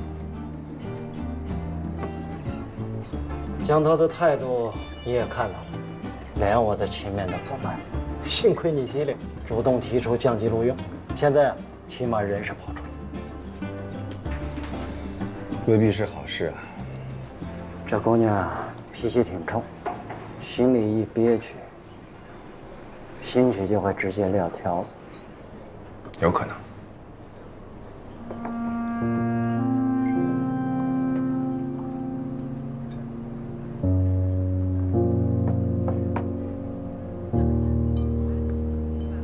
江涛的态度你也看到了，连我的情面都不卖。幸亏你机灵，主动提出降级录用。现在起码人是跑出来，未必是好事啊。这姑娘脾气挺冲，心里一憋屈，兴许就会直接撂挑子。有可能。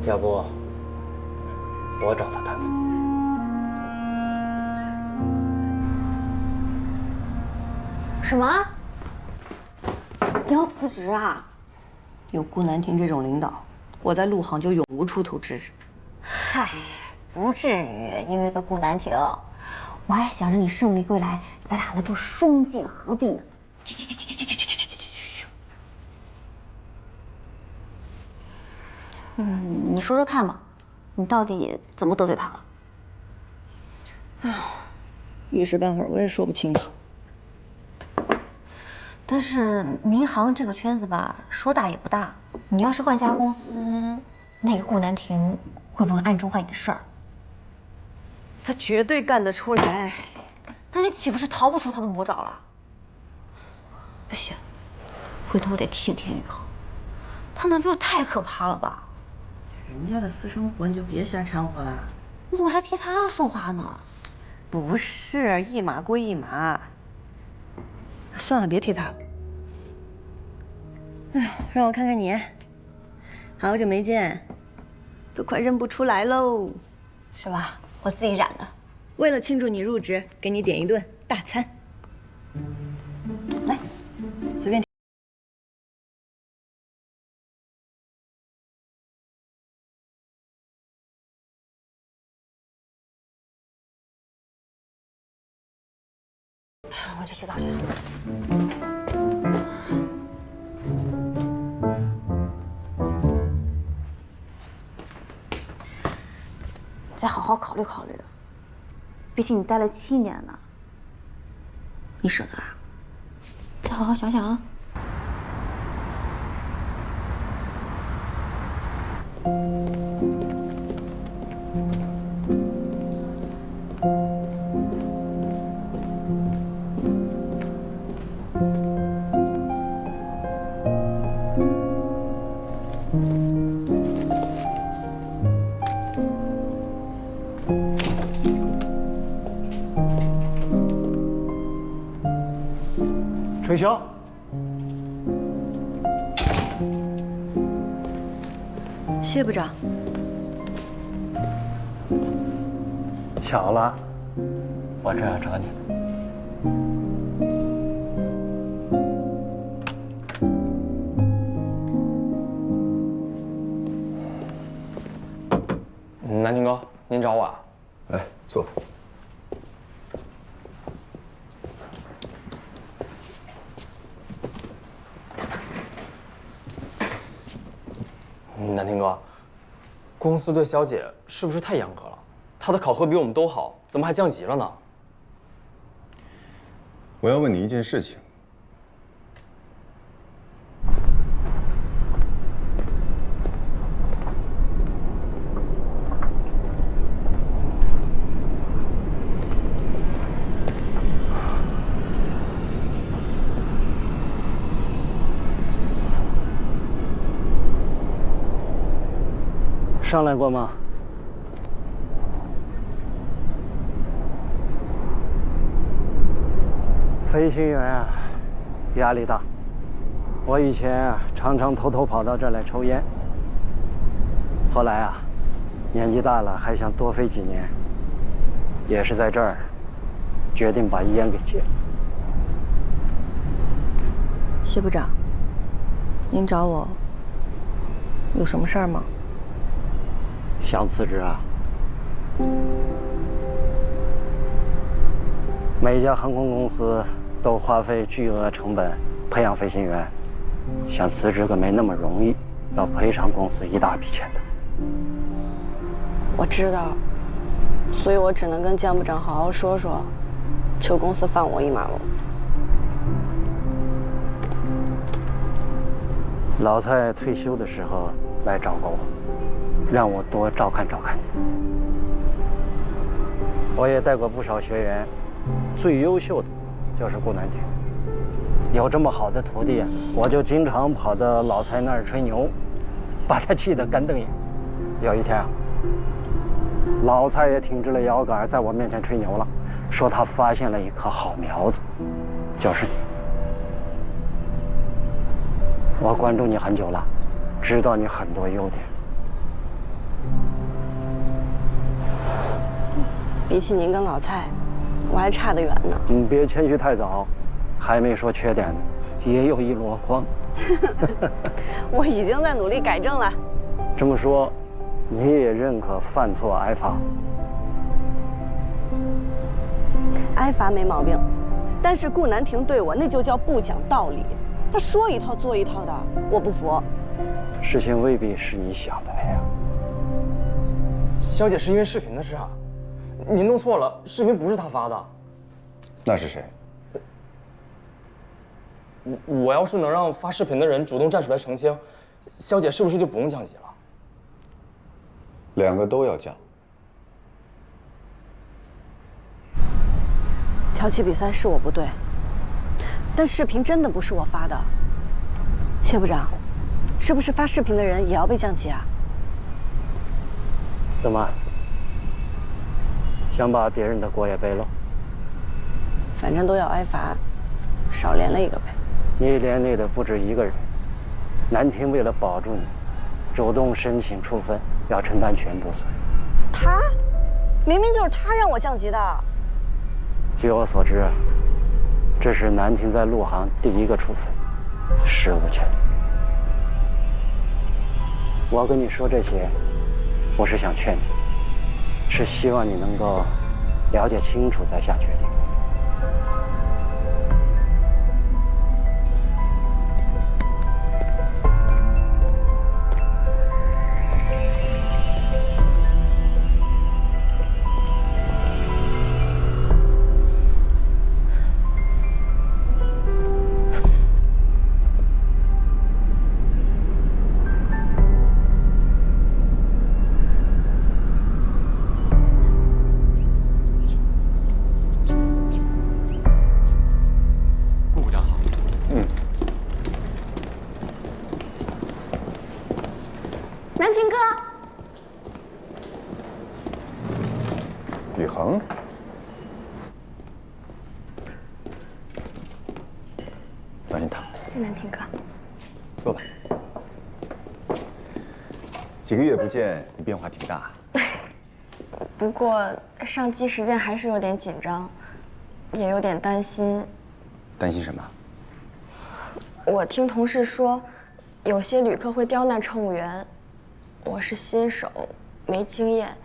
要不我找他谈谈。什么？你要辞职啊？有顾南亭这种领导，我在陆航就永无出头之日。嗨，不至于，因为个顾南亭，我还想着你胜利归来，咱俩那不双剑合璧呢。你说说看嘛，你到底怎么得罪他了？哎呀，一时半会儿我也说不清楚。但是民航这个圈子吧，说大也不大。你要是换家公司，那个顾南亭会不会暗中坏你的事儿？他绝对干得出来。那你岂不是逃不出他的魔爪了？不行，回头我得提醒提醒雨禾，她男朋友太可怕了吧？人家的私生活你就别瞎掺和了。你怎么还替他说话呢？不是，一码归一码。算了，别提他了。哎，让我看看你，好久没见，都快认不出来喽，是吧？我自己染的。为了庆祝你入职，给你点一顿大餐。来，随便。我去洗澡去。再好好考虑考虑，毕竟你待了7年呢。你舍得啊？再好好想想啊。程潇，谢部长。巧了，我正要找你呢。南亭哥，您找我啊？来，坐。南亭哥，公司对小姐是不是太严格了？她的考核比我们都好，怎么还降级了呢？我要问你一件事情。上来过吗？飞行员啊，压力大。我以前啊，常常偷偷跑到这儿来抽烟。后来啊，年纪大了，还想多飞几年，也是在这儿决定把烟给戒了。谢部长，您找我有什么事儿吗？想辞职啊？每家航空公司都花费巨额成本培养飞行员，想辞职可没那么容易，要赔偿公司一大笔钱的。我知道，所以我只能跟江部长好好说说，求公司放我一马喽。老蔡退休的时候来找过我，让我多照看照看你。我也带过不少学员，最优秀的就是顾南亭。有这么好的徒弟，我就经常跑到老蔡那儿吹牛，把他气得干瞪眼。有一天啊，老蔡也挺直了腰杆，在我面前吹牛了，说他发现了一颗好苗子，就是你。我关注你很久了，知道你很多优点。比起您跟老蔡，我还差得远呢。你别谦虚太早，还没说缺点呢，也有一箩筐。我已经在努力改正了。这么说，你也认可犯错挨罚？挨罚没毛病，但是顾南亭对我那就叫不讲道理，他说一套做一套的，我不服。事情未必是你想的那样。小姐是因为视频的事啊，您弄错了，视频不是她发的。那是谁？我要是能让发视频的人主动站出来澄清，小姐是不是就不用降级了？两个都要降。挑起比赛是我不对，但视频真的不是我发的。谢部长，是不是发视频的人也要被降级啊？怎么，想把别人的锅也背了？反正都要挨罚，少连了一个呗。你连累的不止一个人。南亭为了保住你，主动申请处分，要承担全部责任。他，明明就是他让我降级的。据我所知，这是南亭在陆航第一个处分，史无前例。我跟你说这些，不是想劝你，是希望你能够了解清楚再下决定。宇恒，小心烫。谢南亭哥。坐吧。几个月不见，你变化挺大。不过上机时间还是有点紧张，也有点担心。担心什么？我听同事说，有些旅客会刁难乘务员。我是新手，没经验。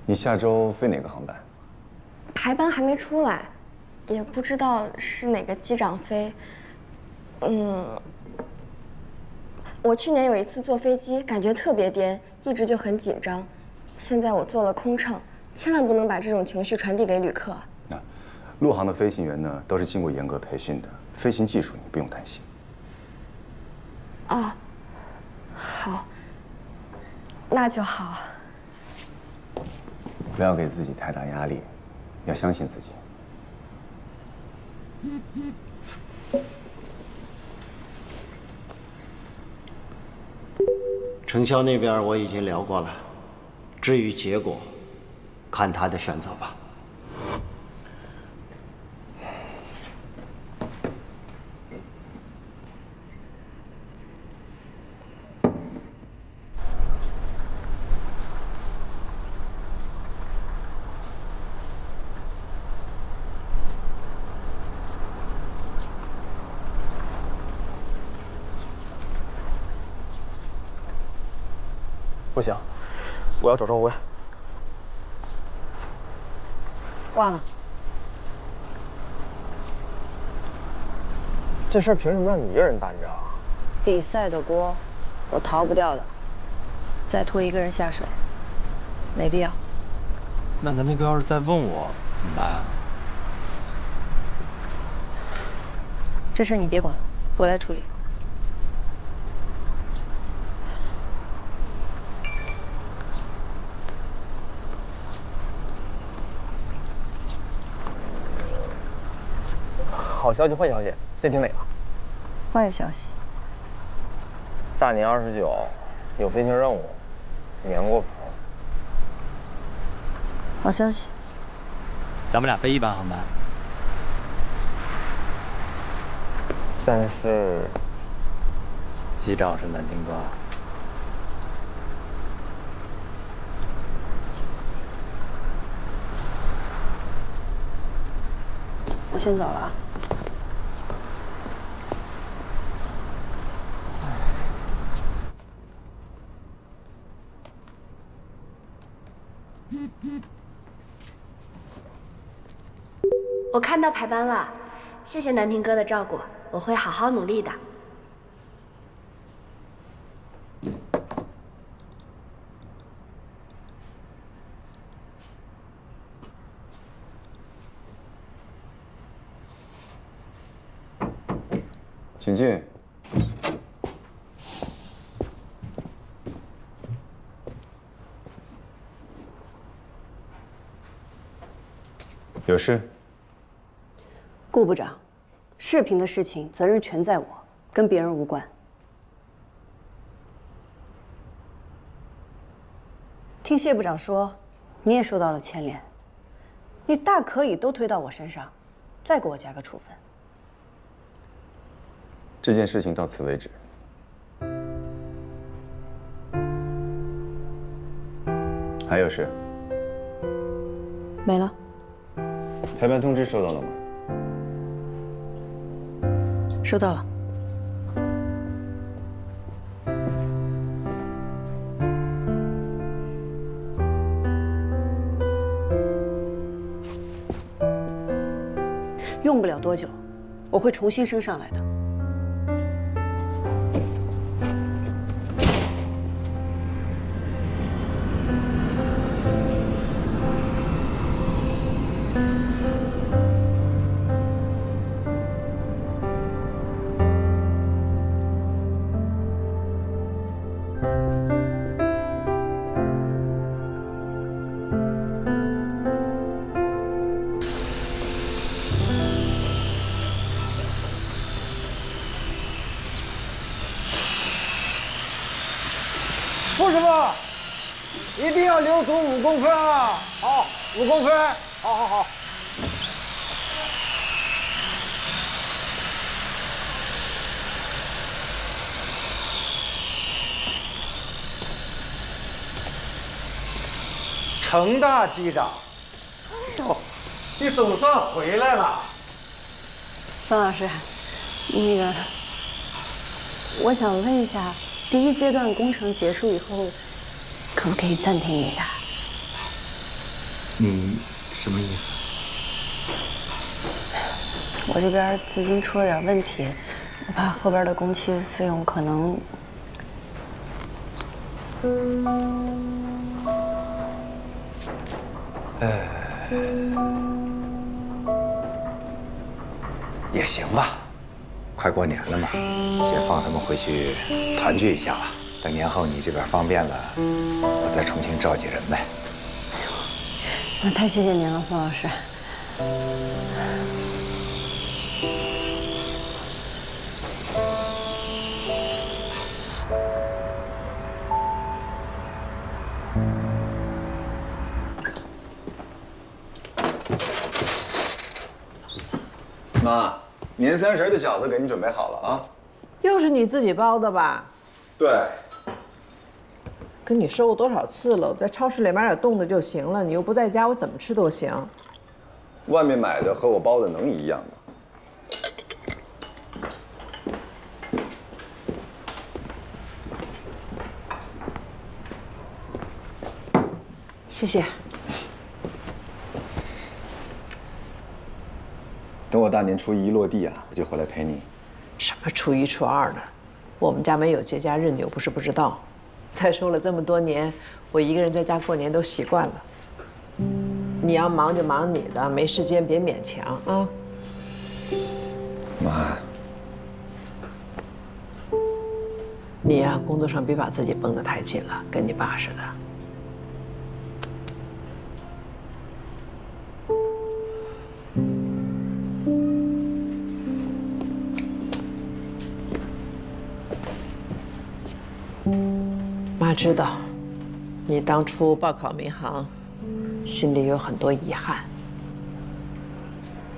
你下周飞哪个航班？排班还没出来，也不知道是哪个机长飞。我去年有一次坐飞机，感觉特别颠，一直就很紧张。现在我做了空乘，千万不能把这种情绪传递给旅客。陆航的飞行员呢，都是经过严格培训的，飞行技术你不用担心。哦，好，那就好。不要给自己太大压力，要相信自己。程潇那边我已经聊过了，至于结果，看他的选择吧。不行，我要找赵辉。忘了。这事儿凭什么让你一个人担着啊？比赛的锅，我逃不掉的。再拖一个人下水，没必要。那南天哥要是再问我怎么办啊？这事你别管，我来处理。好消息，坏消息，先听哪个？坏消息。大年29有飞行任务，免过棚。好消息。咱们俩飞一班航班。但是，机长是南天哥。我先走了啊。我看到排班了，谢谢南亭哥的照顾，我会好好努力的。请进。有事？顾部长，视频的事情责任全在我，跟别人无关。听谢部长说，你也受到了牵连，你大可以都推到我身上，再给我加个处分。这件事情到此为止。还有事？没了。排班通知收到了吗？收到了。用不了多久，我会重新升上来的。傅师傅，一定要留足5公分啊！好，5公分，好。程大机长，哎呦，你总算回来了。宋老师，那个，我想问一下。第1阶段工程结束以后，可不可以暂停一下？你什么意思？我这边资金出了点问题，我怕后边的工期费用可能……也行吧。快过年了嘛，先放他们回去团聚一下吧。等年后你这边方便了，我再重新召集人呗。那太谢谢您了，宋老师。妈，年30的饺子给你准备好了啊。又是你自己包的吧？对。跟你说过多少次了，在超市里买点冻的就行了，你又不在家，我怎么吃都行。外面买的和我包的能一样吗？谢谢。等我大年初1落地啊，我就回来陪你。什么初1、初2的，我们家没有节假日，你又不是不知道。再说了，这么多年，我一个人在家过年都习惯了。你要忙就忙你的，没时间别勉强啊。妈，你呀，工作上别把自己绷得太紧了，跟你爸似的。妈知道，你当初报考民航，心里有很多遗憾。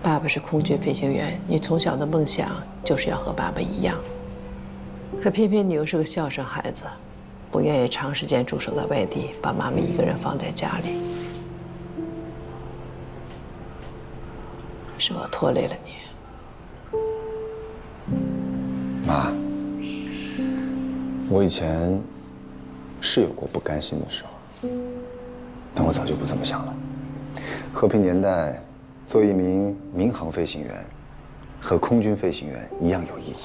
爸爸是空军飞行员，你从小的梦想就是要和爸爸一样。可偏偏你又是个孝顺孩子，不愿意长时间驻守在外地，把妈妈一个人放在家里。是我拖累了你。妈，我以前是有过不甘心的时候，但我早就不这么想了。和平年代，做一名民航飞行员，和空军飞行员一样有意义。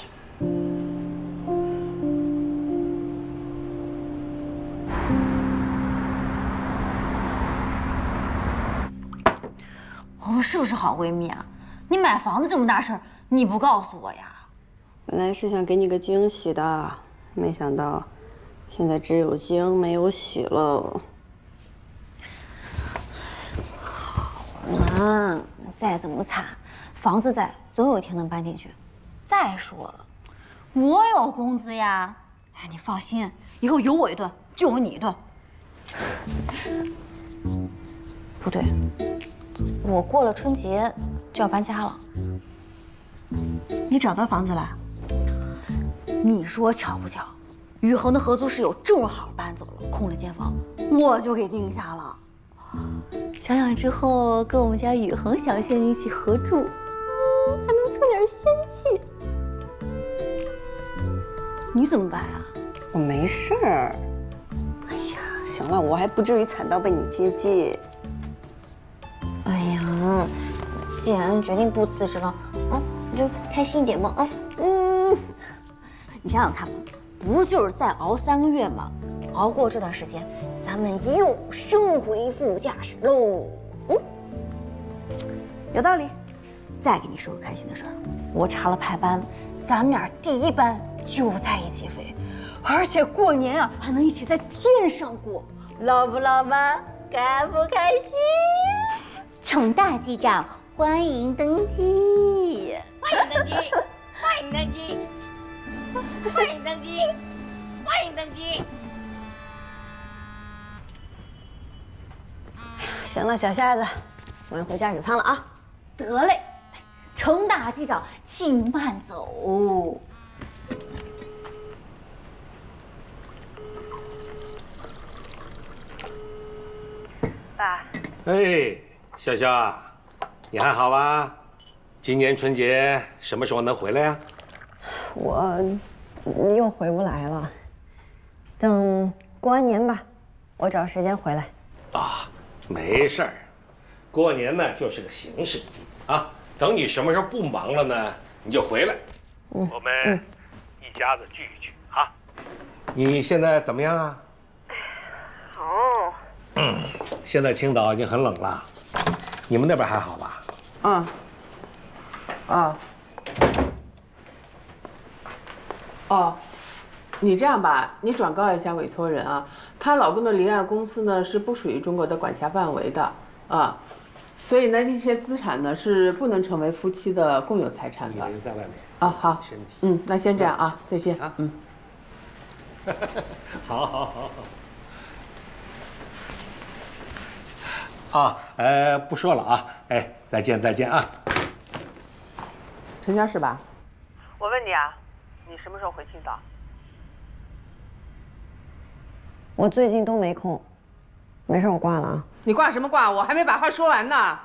我们是不是好闺蜜啊？你买房子这么大事儿，你不告诉我呀？本来是想给你个惊喜的，没想到现在只有惊没有喜了。好了，再怎么惨，房子在，总有一天能搬进去。再说了，我有工资呀。哎，你放心，以后有我一顿就有你一顿。不对，我过了春节就要搬家了。你找到房子了？你说巧不巧？宇恒的合租室友正好搬走了，空了间房，我就给定下了。想想之后跟我们家宇恒小仙女一起合住，还能蹭点仙气。你怎么办啊？我没事儿。哎呀，行了，我还不至于惨到被你接济。哎呀，既然决定不辞职了，你就开心一点嘛，你想想看吧，不就是再熬3个月吗？熬过这段时间，咱们又升回副驾驶喽。有道理。再给你说个开心的事儿，我查了排班，咱们俩第1班就在一起飞，而且过年啊还能一起在天上过，浪不浪漫？开不开心？程大机长，欢迎登机！欢迎登机！欢迎登机！欢迎登机！欢迎登机！行了，小瞎子，我要回驾驶舱了啊！得嘞，程大机长，请慢走。爸。哎，潇潇，你还好吧？今年春节什么时候能回来呀？我又回不来了，等过完年吧，我找时间回来。啊，没事儿，过年呢就是个形式啊。等你什么时候不忙了呢，你就回来，我们一家子聚一聚啊。你现在怎么样啊？好。现在青岛已经很冷了，你们那边还好吧？哦，你这样吧，你转告一下委托人啊，她老公的离岸公司呢是不属于中国的管辖范围的啊，所以呢这些资产呢是不能成为夫妻的共有财产的。在外面啊，好，那先这样啊，再见啊，好。不说了啊，再见啊。陈家是吧？我问你啊，你什么时候回青岛？我最近都没空，没事，我挂了啊。你挂什么挂？我还没把话说完呢。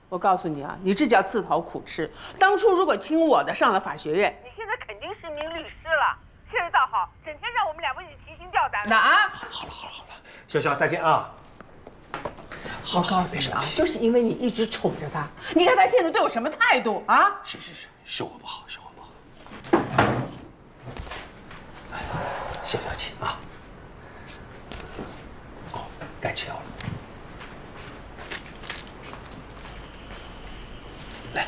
我告诉你啊，你这叫自讨苦吃。当初如果听我的，上了法学院，你现在肯定是名律师了。现在倒好，整天让我们俩为你提心吊胆的。那啊，好了，潇潇，再见啊。我告诉你啊，就是因为你一直宠着他，你看他现在对我什么态度啊？是我不好，消消气啊。该吃药了。来。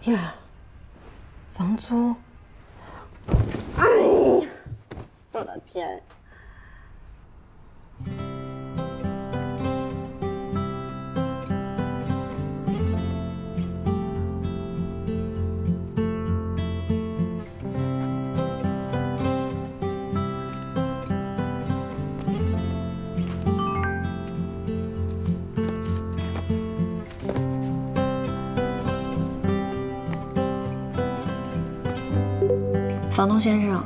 呀，房租！哎呀，我的天！房东先生，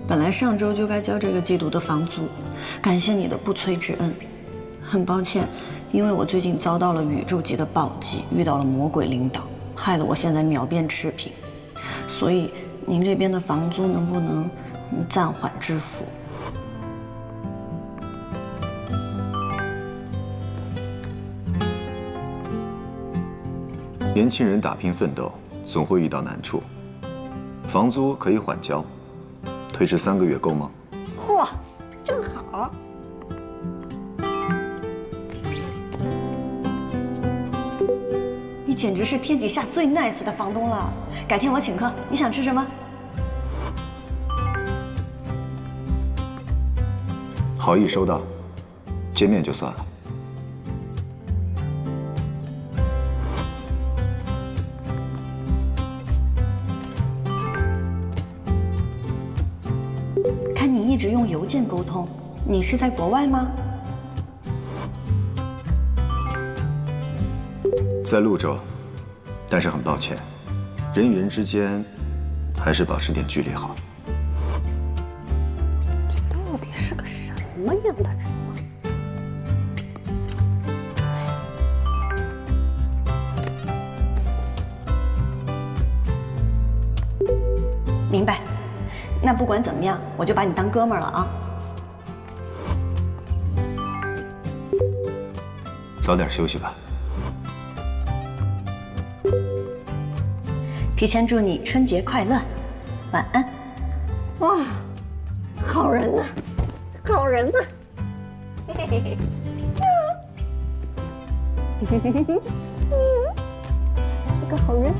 本来上周就该交这个季度的房租，感谢你的不催之恩。很抱歉，因为我最近遭到了宇宙级的暴击，遇到了魔鬼领导，害得我现在秒变赤贫。所以您这边的房租能不能暂缓支付？年轻人打拼奋斗，总会遇到难处。房租可以缓交，推迟3个月够吗？嚯，正好。你简直是天底下最 nice 的房东了。改天我请客，你想吃什么？好意收到，见面就算了。看你一直用邮件沟通，你是在国外吗？在潞州，但是很抱歉，人与人之间还是保持点距离好。这到底是个什么样的人啊？明白。那不管怎么样，我就把你当哥们儿了啊！早点休息吧。提前祝你春节快乐，晚安。哇，好人呐，好人呐！嘿嘿嘿嘿，是个好人。